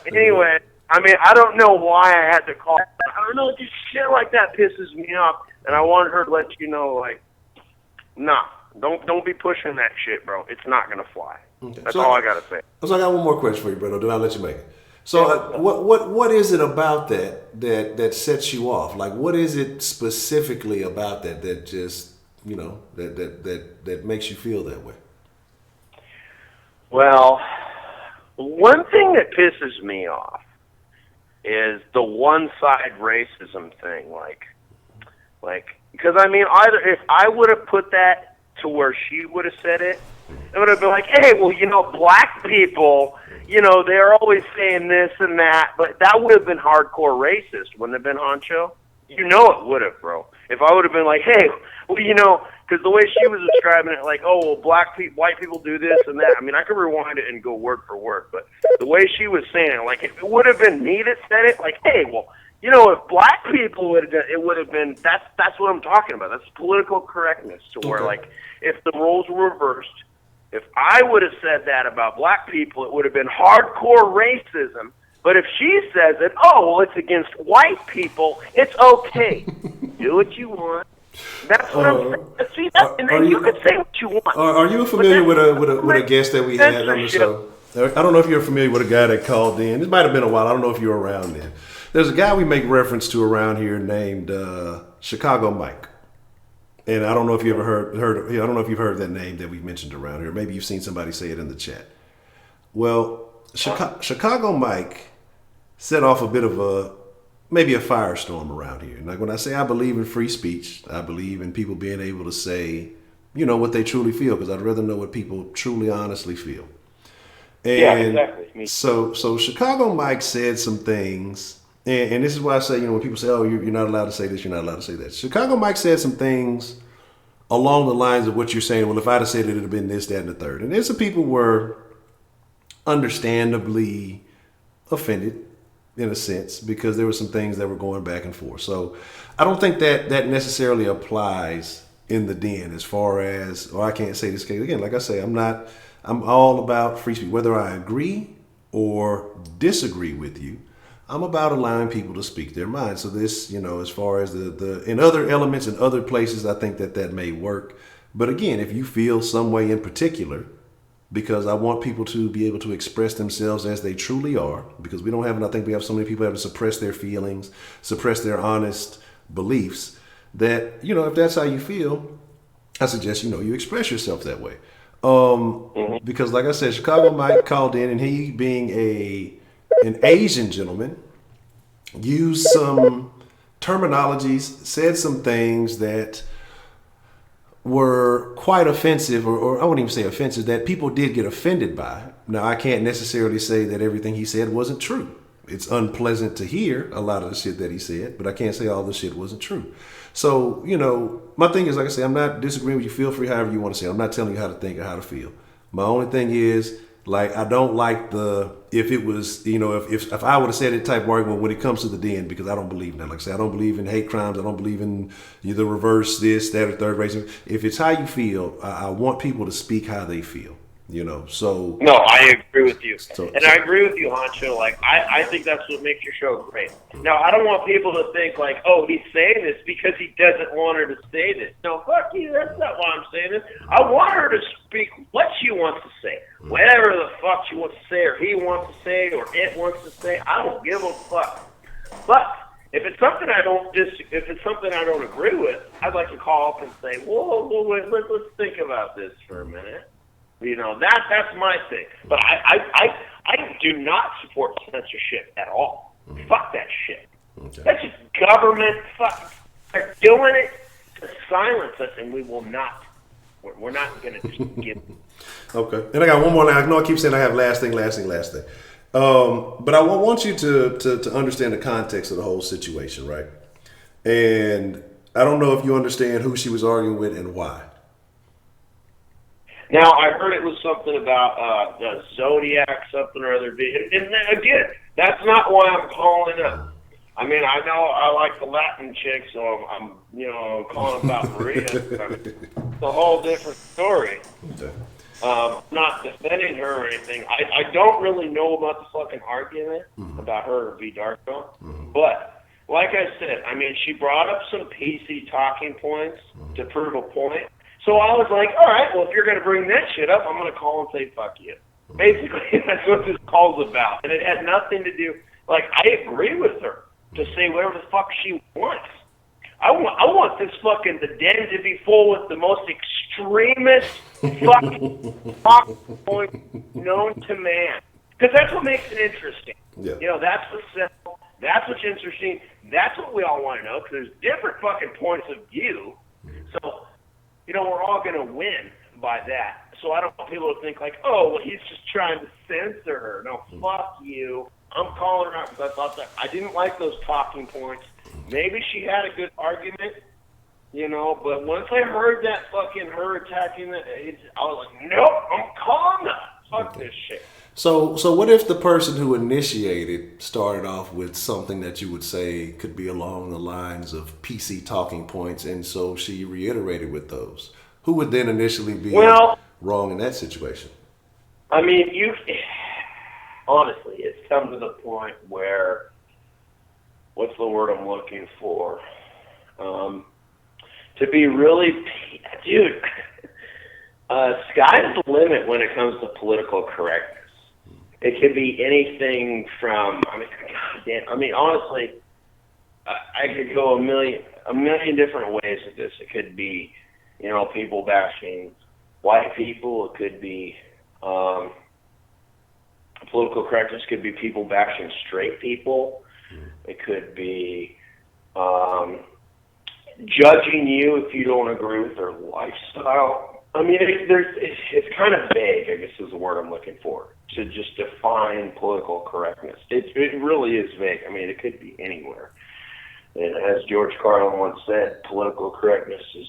anyway, I mean, I don't know why I had to call. I don't know, just shit like that pisses me off, and I wanted her to let you know, like, nah, don't be pushing that shit, bro. It's not gonna fly. Okay. That's all I gotta say. So I got one more question for you, brother. Then I'll let you make it. So what is it about that sets you off? Like, what is it specifically about that just that makes you feel that way? Well, one thing that pisses me off is the one-side racism thing. Because I mean, either if I would have put that to where she would have said it, it would have been like, hey, well, black people, they're always saying this and that, but that would have been hardcore racist, wouldn't it have been, Honcho? It would have, bro. If I would have been like, hey, well, because the way she was describing it, like, oh, well, white people do this and that. I mean, I could rewind it and go word for word, but the way she was saying it, like, if it would have been me that said it, like, hey, well, if black people would have done it, would have been, that's what I'm talking about. That's political correctness to where, like, if the roles were reversed, if I would have said that about black people, it would have been hardcore racism. But if she says it, oh, well, it's against white people, it's okay. Do what you want. That's what I'm saying. See, and then you can say what you want. Are you familiar with a guest that we had on the show? I don't know if you're familiar with a guy that called in. It might have been a while. I don't know if you were around then. There's a guy we make reference to around here named Chicago Mike. And I don't know if you ever heard. I don't know if you've heard that name that we've mentioned around here. Maybe you've seen somebody say it in the chat. Well, Chicago Mike set off a bit of maybe a firestorm around here. Like when I say I believe in free speech, I believe in people being able to say, what they truly feel, because I'd rather know what people truly, honestly feel. And yeah, exactly. So Chicago Mike said some things, and this is why I say, when people say, oh, you're not allowed to say this, you're not allowed to say that. Chicago Mike said some things along the lines of what you're saying. Well, if I'd have said it, it'd have been this, that, and the third. And then some people were understandably offended, in a sense, because there were some things that were going back and forth. So I don't think that necessarily applies in the den as far as, or I can't say this case again. Like I say, I'm all about free speech. Whether I agree or disagree with you, I'm about allowing people to speak their mind. So this, as far as the in other elements and other places, I think that may work. But again, if you feel some way in particular, because I want people to be able to express themselves as they truly are, because I think we have so many people having to suppress their feelings, suppress their honest beliefs, that, if that's how you feel, I suggest, you express yourself that way. Because like I said, Chicago Mike called in, and he being an Asian gentleman, used some terminologies, said some things that were quite offensive, or I wouldn't even say offensive, that people did get offended by. Now, I can't necessarily say that everything he said wasn't true. It's unpleasant to hear a lot of the shit that he said, but I can't say all the shit wasn't true. So, my thing is, like I say, I'm not disagreeing with you. Feel free however you want to say it. I'm not telling you how to think or how to feel. My only thing is, like, I don't like if it was, if I would have said it type of argument when it comes to the den, because I don't believe in that. Like I say, I don't believe in hate crimes. I don't believe in the reverse, this, that, or third racism. If it's how you feel, I want people to speak how they feel, so. No, I agree with you. I agree with you, Honcho. Like, I think that's what makes your show great. Now, I don't want people to think like, oh, he's saying this because he doesn't want her to say this. No, fuck you. That's not why I'm saying this. I want her to speak what she wants to say. Whatever the fuck she wants to say, or he wants to say, or it wants to say, I don't give a fuck. But if it's something I don't agree with, I'd like to call up and say, whoa, wait, let's think about this for a minute. That's my thing. But I do not support censorship at all. Fuck that shit. Okay. That's just government. Fuck. They're doing it to silence us, and we will not. We're not going to just give. Okay. And I got one more line. I know I keep saying I have last thing. But I want you to understand the context of the whole situation, right? And I don't know if you understand who she was arguing with and why. Now, I heard it was something about the Zodiac, something or other. And again, that's not why I'm calling up. I mean, I know I like the Latin chick, so I'm calling about Maria. It's a whole different story. Okay. Not defending her or anything. I don't really know about the fucking argument about her or V. Darko. But, like I said, I mean, she brought up some PC talking points to prove a point. So I was like, all right, well, if you're going to bring that shit up, I'm going to call and say, fuck you. Basically, that's what this call's about. And it had nothing to do, like, I agree with her to say whatever the fuck she wants. I want this fucking, the den to be full with the most extremist fucking talking points known to man. Because that's what makes it interesting. Yeah. That's what's simple. That's what's interesting. That's what we all want to know, because there's different fucking points of view. So, you know, we're all going to win by that. So I don't want people to think like, oh, well, he's just trying to censor her. No, fuck you. I'm calling her out because I thought that I didn't like those talking points. Maybe she had a good argument, you know, but once I heard that fucking her attacking I was like, nope, I'm calling her. Fuck this shit. So what if the person who initiated started off with something that you would say could be along the lines of PC talking points, and so she reiterated with those? Who would then initially be wrong in that situation? I mean, honestly, it's come to the point where, what's the word I'm looking for? To be really, dude, sky's the limit when it comes to political correctness. It could be anything from, honestly, I could go a million different ways with this. It could be, you know, people bashing white people. It could be, political correctness could be people bashing straight people. It could be judging you if you don't agree with their lifestyle. I mean, it's kind of vague, I guess is the word I'm looking for, to just define political correctness. It really is vague. I mean, it could be anywhere. And as George Carlin once said, political correctness is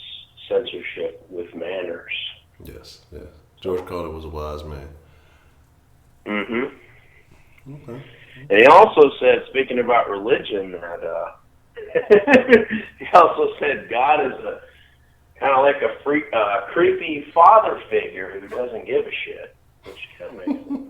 censorship with manners. Yes. George Carlin was a wise man. Mm-hmm. Okay. And he also said, speaking about religion, that he also said God is a kind of like a creepy father figure who doesn't give a shit, which kind of makes sense.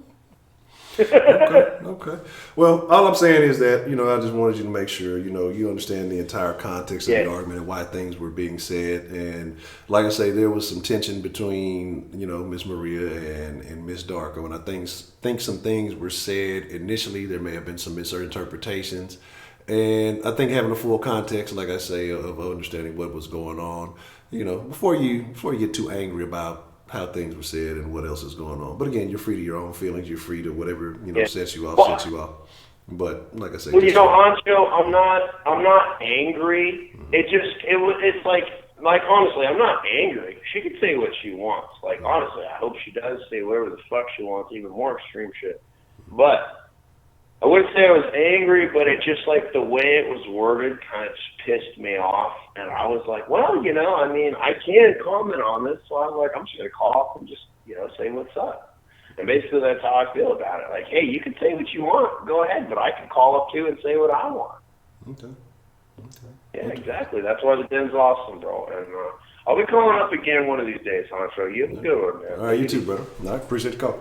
Okay. Well, all I'm saying is that, you know, I just wanted you to make sure, you know, you understand the entire context of the argument and why things were being said. And like I say, there was some tension between, you know, Miss Maria and Miss Darko. And I think some things were said initially. There may have been some misinterpretations. And I think having a full context, like I say, of understanding what was going on, you know, before you get too angry about how things were said and what else is going on. But again, you're free to your own feelings. You're free to whatever, you know, sets you off. But like I say, well, you know, Honcho, I'm not angry. Mm-hmm. It's like honestly, I'm not angry. She can say what she wants. Like, honestly, I hope she does say whatever the fuck she wants, even more extreme shit. But I wouldn't say I was angry, but it just, like, the way it was worded kind of just pissed me off. And I was like, well, you know, I mean, I can't comment on this. So I was like, I'm just going to call up and just, you know, say what's up. And basically that's how I feel about it. Like, hey, you can say what you want. Go ahead. But I can call up, too, and say what I want. Okay. Yeah, exactly. That's why the den's awesome, bro. And I'll be calling up again one of these days, Honcho. You have a good one, man. All right, you too, brother. I appreciate the call.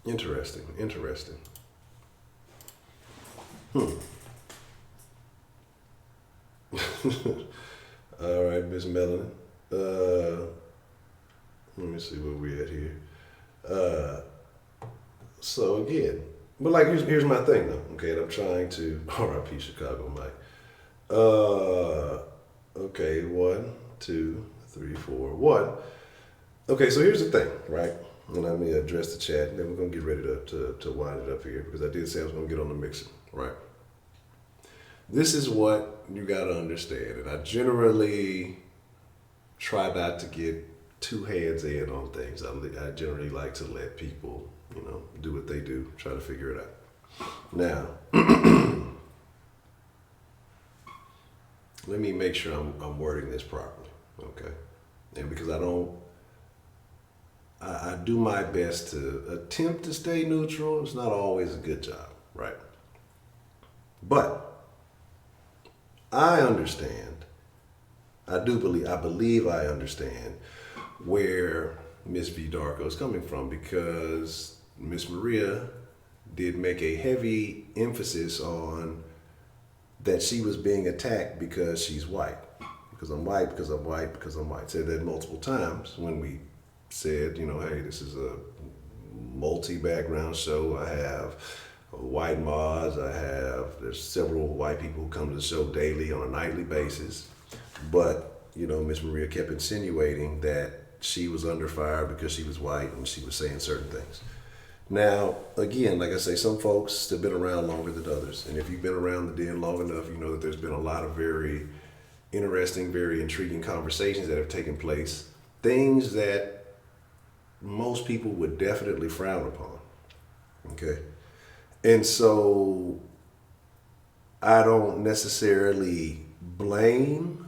Interesting. All right, Miss Melanie. Let me see where we at here. So again, but like here's my thing though. Okay, and I'm trying to R.I.P. Chicago Mike. Okay, 1, 2, 3, 4, 1. Okay, so here's the thing, right? And let me address the chat, and then we're going to get ready to wind it up here, because I did say I was going to get on the mixer, right? This is what you got to understand, and I generally try not to get too hands in on things. I generally like to let people, you know, do what they do, try to figure it out. Now, let me make sure I'm wording this properly, okay? And because I do my best to attempt to stay neutral. It's not always a good job, right? But I understand. I believe I understand where Miss V. Darko is coming from, because Miss Maria did make a heavy emphasis on that she was being attacked because she's white. Because I'm white, because I'm white, because I'm white. Said that multiple times when we said, you know, hey, this is a multi-background show. I have white mods. There's several white people who come to the show daily on a nightly basis. But, you know, Miss Maria kept insinuating that she was under fire because she was white and she was saying certain things. Now, again, like I say, some folks have been around longer than others. And if you've been around the den long enough, you know that there's been a lot of very interesting, very intriguing conversations that have taken place. Things that most people would definitely frown upon. Okay. And so I don't necessarily blame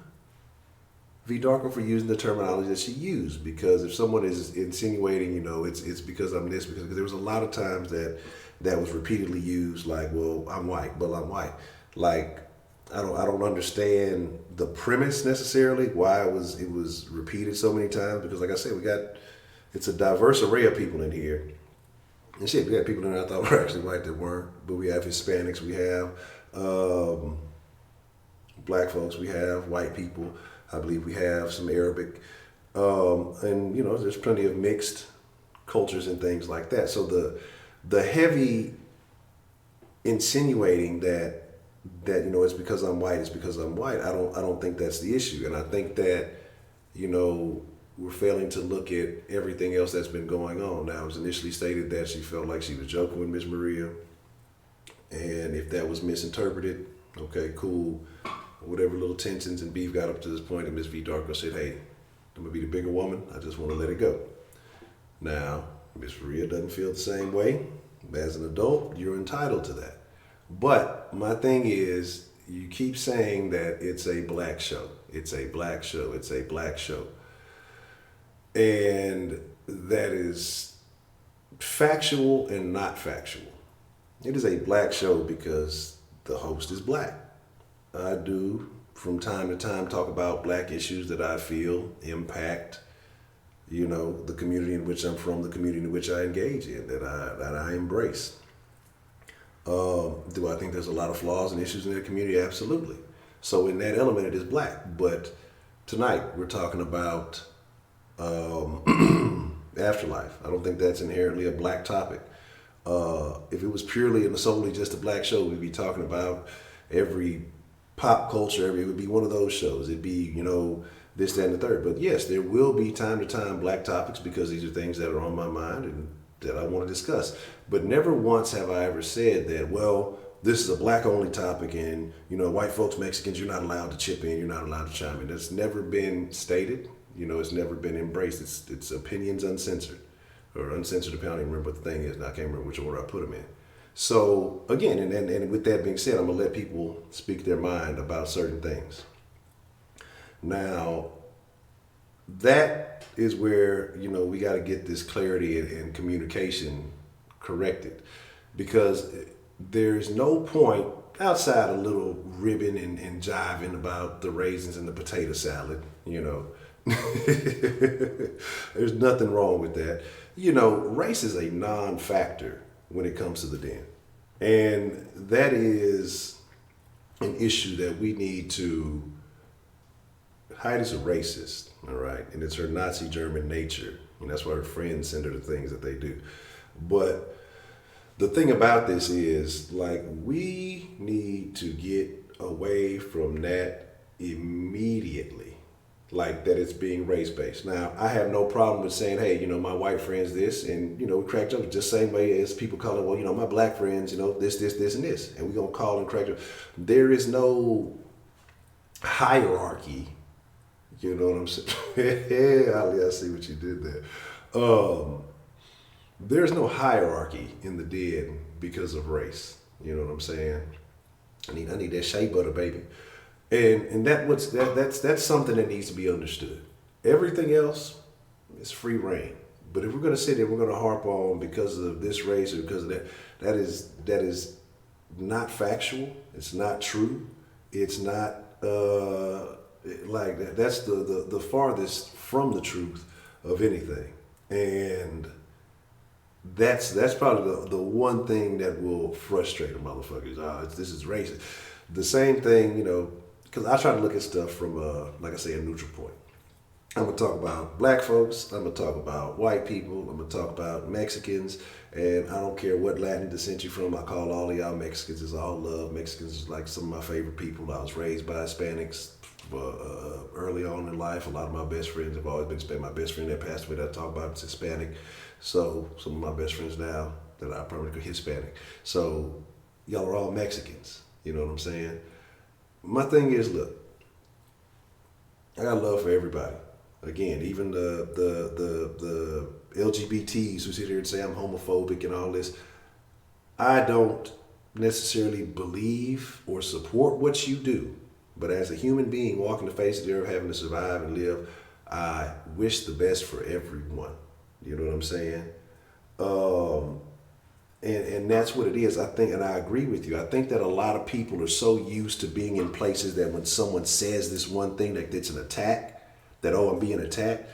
V. Darko for using the terminology that she used, because if someone is insinuating, you know, it's because I'm this, because there was a lot of times that was repeatedly used, like, well, I'm white, but I'm white. Like, I don't understand the premise necessarily, why it was repeated so many times, because like I said, it's a diverse array of people in here. And shit, we had people in there I thought were actually white that weren't, but we have Hispanics, we have black folks, we have white people. I believe we have some Arabic, and you know, there's plenty of mixed cultures and things like that. So the heavy insinuating that you know it's because I'm white, it's because I'm white. I don't think that's the issue, and I think that, you know, we're failing to look at everything else that's been going on. Now, it was initially stated that she felt like she was joking with Miss Maria, and if that was misinterpreted, okay, cool. Whatever little tensions and beef got up to this point, and Miss V. Darko said, hey, I'm going to be the bigger woman. I just want to let it go. Now, Miss Maria doesn't feel the same way. As an adult, you're entitled to that. But my thing is, you keep saying that it's a black show. It's a black show. It's a black show. And that is factual and not factual. It is a black show because the host is black. I do, from time to time, talk about black issues that I feel impact, you know, the community in which I'm from, the community in which I engage in, that I embrace. Do I think there's a lot of flaws and issues in that community? Absolutely. So in that element, it is black. But tonight, we're talking about Afterlife. I don't think that's inherently a black topic. If it was purely and solely just a black show, we'd be talking about every pop culture, it would be one of those shows. It'd be, you know, this, that, and the third. But yes, there will be time to time black topics, because these are things that are on my mind and that I want to discuss. But never once have I ever said that, well, this is a black only topic and, you know, white folks, Mexicans, you're not allowed to chip in, you're not allowed to chime in. That's never been stated. You know, it's never been embraced. It's opinions uncensored, or uncensored opinion. I don't even remember what the thing is. Now I can't remember which order I put them in. So again, and with that being said, I'm gonna let people speak their mind about certain things. Now, that is where, you know, we got to get this clarity and communication corrected, because there's no point outside a little ribbing and jiving about the raisins and the potato salad, you know. There's nothing wrong with that. You know, race is a non-factor when it comes to the den. And that is an issue that we need to. Heidi's a racist, all right? And it's her Nazi German nature. And that's why her friends send her the things that they do. But the thing about this is, like, we need to get away from that immediately. Like, that it's being race-based. Now, I have no problem with saying, hey, you know, my white friends this, and, you know, we crack jokes just the same way as people calling, well, you know, my black friends, you know, this, and this. And we're going to call and crack jokes. There is no hierarchy. You know what I'm saying? Yeah, Ali, I see what you did there. There's no hierarchy in the den because of race. You know what I'm saying? I need that shea butter, baby. And that's something that needs to be understood. Everything else is free reign. But if we're going to sit there, we're going to harp on because of this race or because of that, that is not factual. It's not true. It's not like that. That's the farthest from the truth of anything. And that's probably the one thing that will frustrate the motherfuckers. This is racist. The same thing, you know, because I try to look at stuff from, like I say, a neutral point. I'm going to talk about black folks. I'm going to talk about white people. I'm going to talk about Mexicans. And I don't care what Latin descent you're from. I call all of y'all Mexicans. It's all love. Mexicans is like some of my favorite people. I was raised by Hispanics early on in life. A lot of my best friends have always been Hispanic. My best friend that passed away that I talk about is Hispanic. So some of my best friends now, that I probably could Hispanic. So y'all are all Mexicans. You know what I'm saying? My thing is, look, I got love for everybody. Again, even the LGBTs who sit here and say I'm homophobic and all this. I don't necessarily believe or support what you do, but as a human being walking the face of the earth, having to survive and live, I wish the best for everyone. You know what I'm saying? And that's what it is. I think, and I agree with you. I think that a lot of people are so used to being in places that when someone says this one thing, that it's an attack, that, oh, I'm being attacked.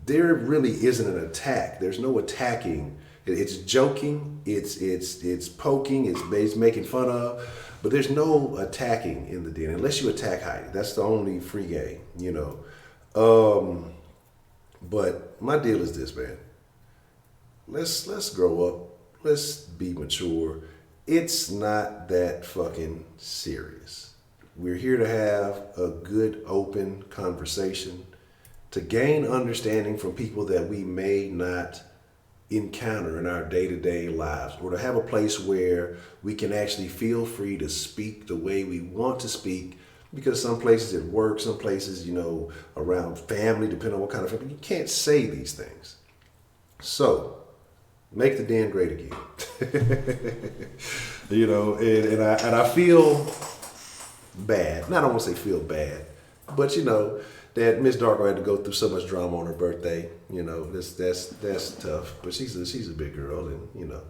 There really isn't an attack. There's no attacking. It's joking. It's poking. It's making fun of. But there's no attacking in the den unless you attack Heidi. That's the only free game, you know. But my deal is this, man. Let's grow up. Let's be mature. It's not that fucking serious. We're here to have a good, open conversation, to gain understanding from people that we may not encounter in our day-to-day lives, or to have a place where we can actually feel free to speak the way we want to speak, because some places at work, some places, you know, around family, depending on what kind of family, you can't say these things. So, make the den great again. You know, and I feel bad. I don't want to say feel bad, but you know, that Miss Darko had to go through so much drama on her birthday. You know, that's tough. But she's a big girl, and you know,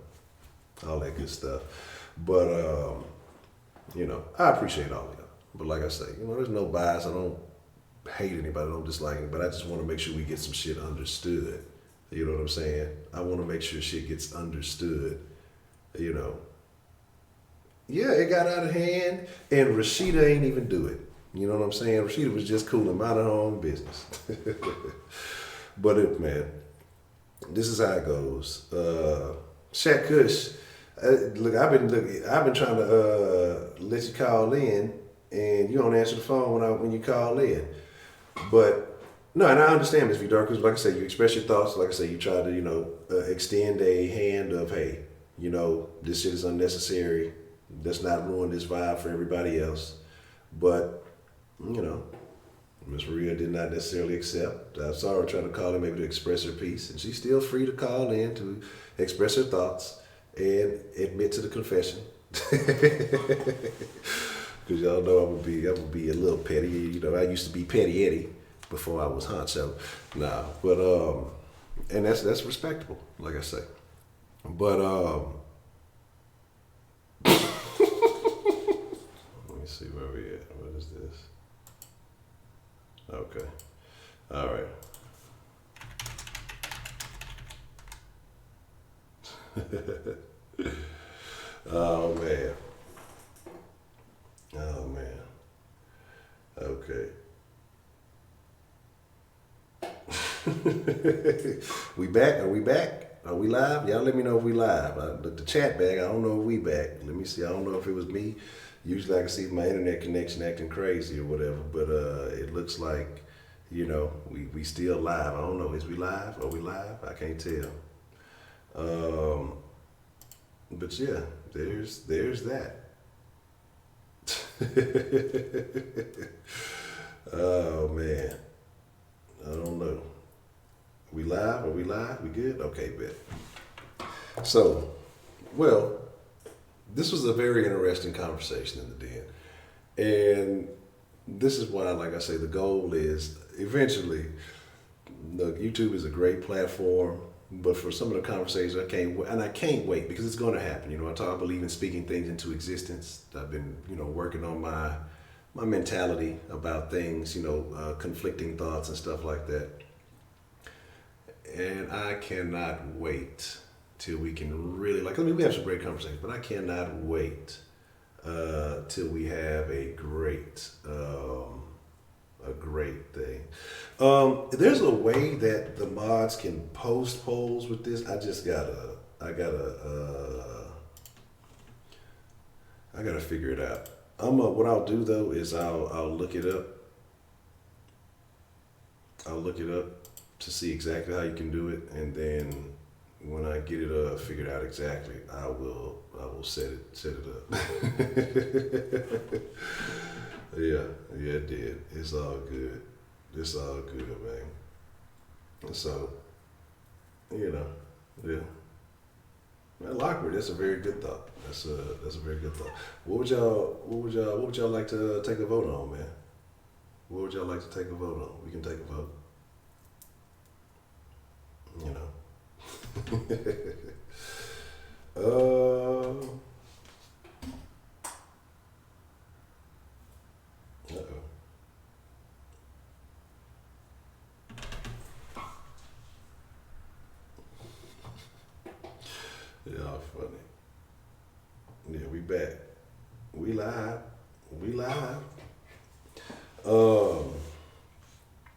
all that good stuff. But you know, I appreciate all of y'all. But like I say, you know, there's no bias. I don't hate anybody. I don't dislike anybody. I just want to make sure we get some shit understood. You know what I'm saying? I want to make sure shit gets understood. You know. Yeah, it got out of hand, and Rashida ain't even do it. You know what I'm saying? Rashida was just cool and minding her own business. But man, this is how it goes. Shaq Kush, look, I've been trying to let you call in, and you don't answer the phone when you call in. But no, and I understand this, V-Dark, because like I said, you express your thoughts. Like I said, you try to, you know, extend a hand of, hey, you know, this shit is unnecessary. Let's not ruin this vibe for everybody else. But, you know, Miss Maria did not necessarily accept. I saw her trying to call in maybe to express her piece, and she's still free to call in to express her thoughts and admit to the confession. Because y'all know I'm gonna be a little petty. You know, I used to be Petty Eddie before I was Honcho. Nah, but and that's respectable, like I say. But let me see where we at. What is this? Okay. All right. Oh man. Oh man. Okay. We back? Are we back? Are we live? Y'all let me know if we live. The chat bag, I don't know if we back. Let me see. I don't know if it was me. Usually I can see my internet connection acting crazy or whatever, but it looks like, you know, we still live. I don't know. Is we live? Are we live? I can't tell. But yeah, there's that. Oh man. I don't know. We live? Are we live? We good? Okay, bet. So, well, this was a very interesting conversation in the den. And this is why, like I say, the goal is eventually, look, YouTube is a great platform, but for some of the conversations, I can't wait because it's going to happen. You know, I believe in speaking things into existence. I've been, you know, working on my mentality about things, you know, conflicting thoughts and stuff like that. And I cannot wait till we can really, like, I mean, we have some great conversations, but I cannot wait till we have a great thing. There's a way that the mods can post polls with this. I gotta figure it out. What I'll do though is I'll look it up. I'll look it up to see exactly how you can do it, and then when I get it figured out exactly, I will set it up. Yeah, it did. It's all good. It's all good, man. So, yeah. Man, Lockwood, that's a very good thought. That's a very good thought. What would y'all like to take a vote on, man? What would y'all like to take a vote on? We can take a vote. Uh-oh. Y'all funny. Yeah, we back. We live.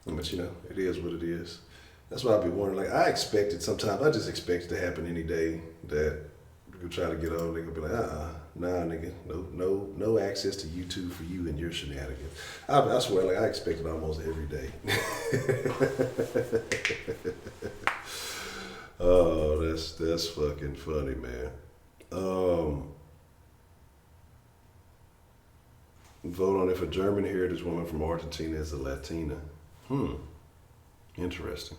But it is what it is. That's why I be wondering. Like I just expect it to happen any day that you try to get on. They gonna be like, nah, nigga, no access to YouTube for you and your shenanigans. I swear, like I expect it almost every day. Oh, that's fucking funny, man. Vote on if a German heritage woman from Argentina is a Latina. Interesting.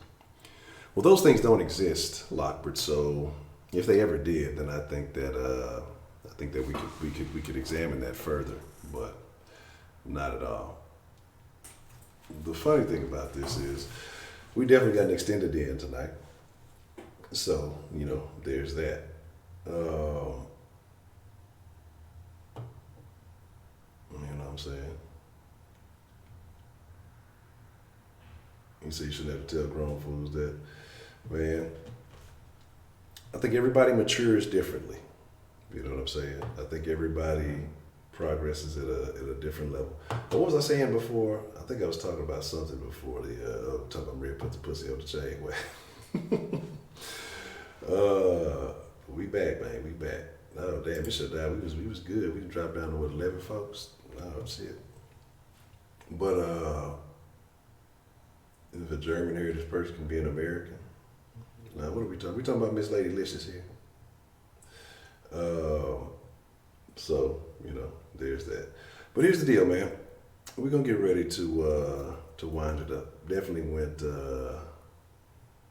Well, those things don't exist, Lockwood. So if they ever did, then I think that we could examine that further, but not at all. The funny thing about this is we definitely got an extended in tonight. So, there's that. You know what I'm saying? You say you shouldn't have to tell grown fools that. Man, I think everybody matures differently. You know what I'm saying? I think everybody progresses at a different level. But what was I saying before? I think I was talking about something before talking about Red put the pussy on the chain. We back, man. We back. Oh damn, it shut down. We was good. We dropped down to 11 folks. Oh shit. But if a German heritage person can be an American. Now what are we talking? We talking about Miss Lady Licious here. So, there's that. But here's the deal, man. We're gonna get ready to wind it up. Definitely went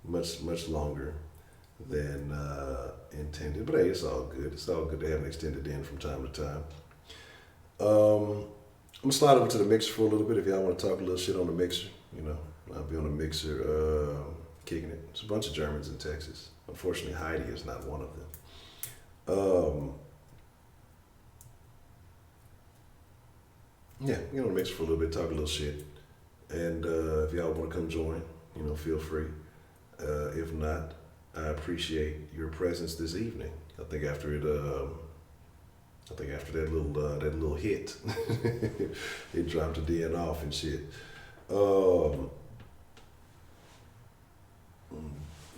much longer than intended. But hey, it's all good. It's all good to have an extended in from time to time. I'm gonna slide over to the mixer for a little bit if y'all want to talk a little shit on the mixer. I'll be on the mixer kicking it. It's a bunch of Germans in Texas. Unfortunately, Heidi is not one of them. Yeah, on the mixer for a little bit, talk a little shit. And if y'all want to come join, feel free. If not, I appreciate your presence this evening. I think after that little hit, it dropped a DN off and shit.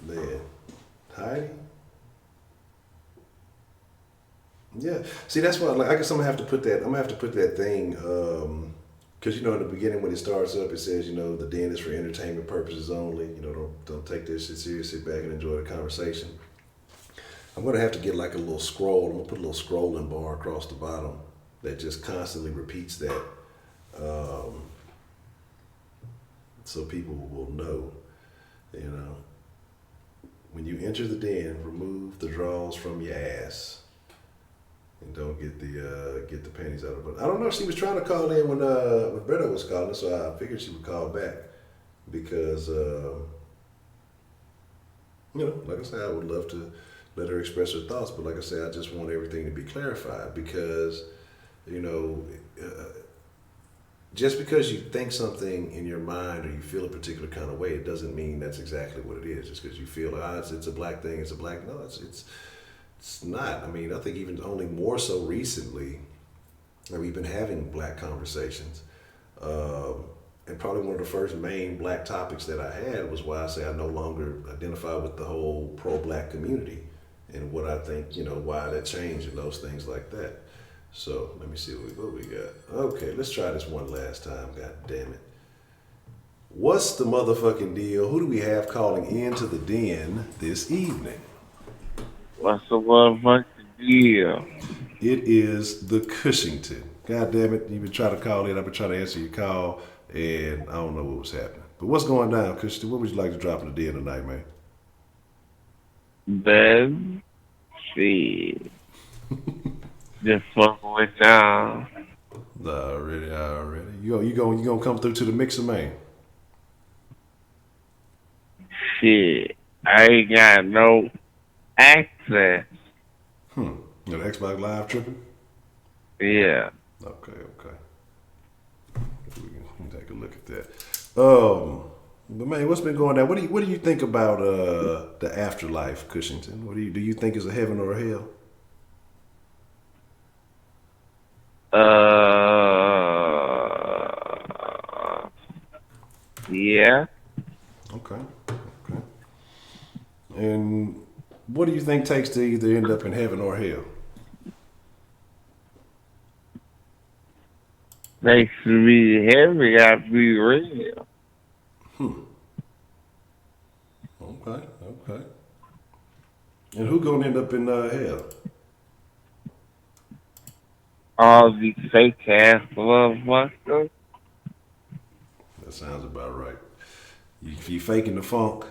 Man, Heidi. Yeah. See, that's why. I guess I'm gonna have to put that thing. Because in the beginning when it starts up, it says the den is for entertainment purposes only. Don't take this shit serious. Sit back and enjoy the conversation. I'm gonna have to get like a little scroll. I'm gonna put a little scrolling bar across the bottom that just constantly repeats that, so people will know. When you enter the den, remove the drawers from your ass. And don't get the panties out of it. I don't know. She was trying to call in when Bretta was calling, so I figured she would call back because like I said, I would love to let her express her thoughts. But like I said, I just want everything to be clarified because just because you think something in your mind or you feel a particular kind of way, it doesn't mean that's exactly what it is. Just because you feel it's a black thing, it's a black. No, it's not. I mean, I think even only more so recently that we've been having black conversations. And probably one of the first main black topics that I had was why I say I no longer identify with the whole pro-black community and what I think, why that changed and those things like that. So let me see what we got. Okay, let's try this one last time. God damn it. What's the motherfucking deal? Who do we have calling into the den this evening? What's the motherfucking deal? It is the Cushington. God damn it! You've been trying to call in. I've been trying to answer your call, and I don't know what was happening. But what's going down, Cushington? What would you like to drop in the den tonight, man? Then, shit. Just fucking with y'all. Already. You gonna come through to the mixer, man? Shit. I ain't got no access. You know, the Xbox Live tripping? Yeah. Okay. We can take a look at that. But man, what's been going on? What do you think about the afterlife, Cushington? Do you think it's a heaven or a hell? Yeah. Okay. And what do you think takes to either end up in heaven or hell? Makes me heavy, gotta be real. Okay. And who gonna end up in hell? All these fake ass motherfuckers. That sounds about right. If you faking the funk,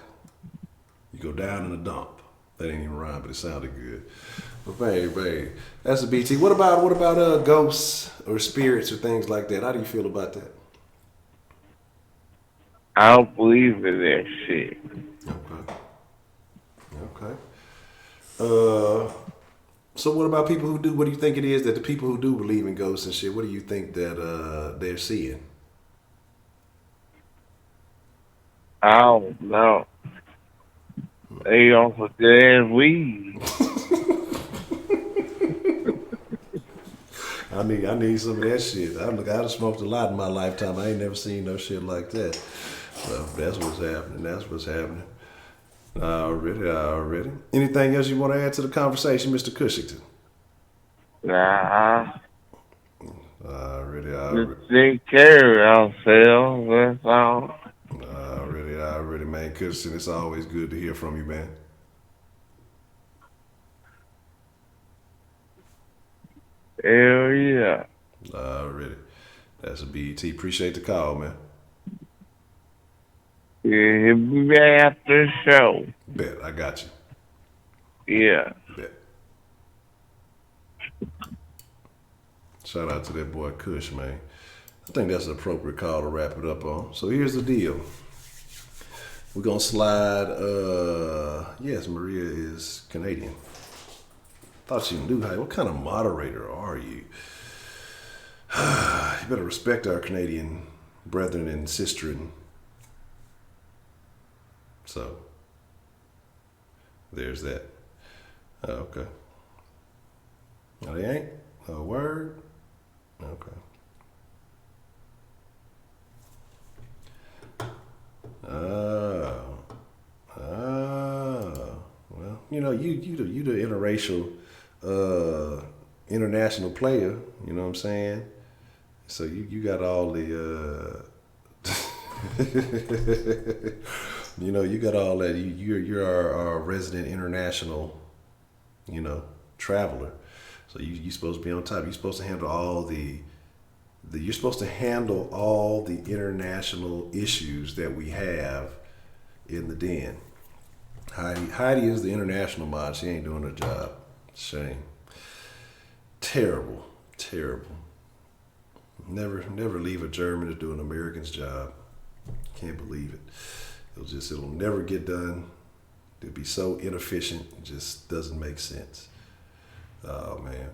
you go down in the dump. That ain't even rhyme, but it sounded good. But babe, that's a BT. What about ghosts or spirits or things like that? How do you feel about that? I don't believe in that shit. Okay. So what about people who do? What do you think it is that the people who do believe in ghosts and shit? What do you think that they're seeing? I don't know. They on for damn weed. I need some of that shit. I've smoked a lot in my lifetime. I ain't never seen no shit like that. So that's what's happening. Already. Anything else you want to add to the conversation, Mr. Cushington? Nah. Already. Just take care of ourselves, that's all. Already, man. Cushington, it's always good to hear from you, man. Hell yeah. Already. That's a BET. Appreciate the call, man. Yeah, he'll be back after the show. Bet, I got you. Yeah. Bet. Shout out to that boy Kush, man. I think that's an appropriate call to wrap it up on. So here's the deal. We're going to slide, yes, Maria is Canadian. Thought you knew. What kind of moderator are you? You better respect our Canadian brethren and sistren. So, there's that. Oh, okay. No, they ain't? Oh, word? Okay. Well, you know, you the interracial, international player. You know what I'm saying? So you got all the, you know, you got all that. You're our resident international, you know, traveler. So you're supposed to be on top. You're supposed to handle all you're supposed to handle all the international issues that we have in the den. Heidi is the international mod. She ain't doing her job. Shame. Terrible. Never leave a German to do an American's job. Can't believe it. It'll never get done. It'll be so inefficient. It just doesn't make sense. Oh man.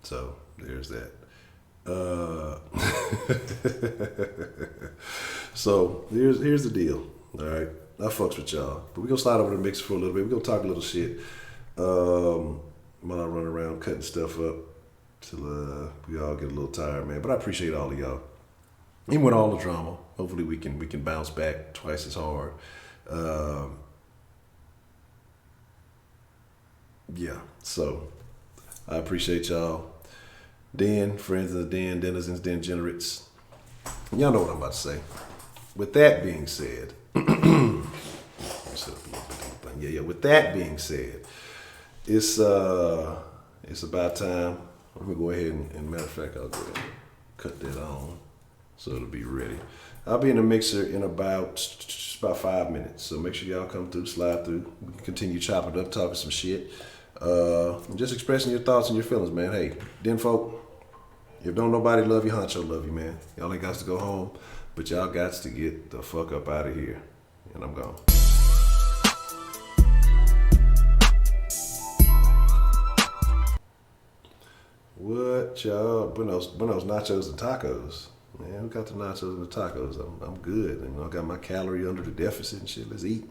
So there's that. So here's the deal. All right, I fucks with y'all, but we gonna slide over the mix for a little bit. We gonna talk a little shit while I run around cutting stuff up till we all get a little tired, man. But I appreciate all of y'all, even with all the drama. Hopefully we can bounce back twice as hard. Yeah. So I appreciate y'all. Den, friends of the den, denizens, degenerates. Y'all know what I'm about to say. With that being said, with that being said, it's about time. I'm gonna go ahead and matter of fact, I'll go ahead and cut that on so it'll be ready. I'll be in the mixer in about 5 minutes. So make sure y'all come through, slide through. We can continue chopping up, talking some shit. Just expressing your thoughts and your feelings, man. Hey, Den folk, if don't nobody love you, Honcho love you, man. Y'all ain't got to go home, but y'all got to get the fuck up out of here. And I'm gone. What y'all? Buenos nachos and tacos. Man, who got the nachos and the tacos? I'm good. You know, I got my calorie under the deficit and shit. Let's eat.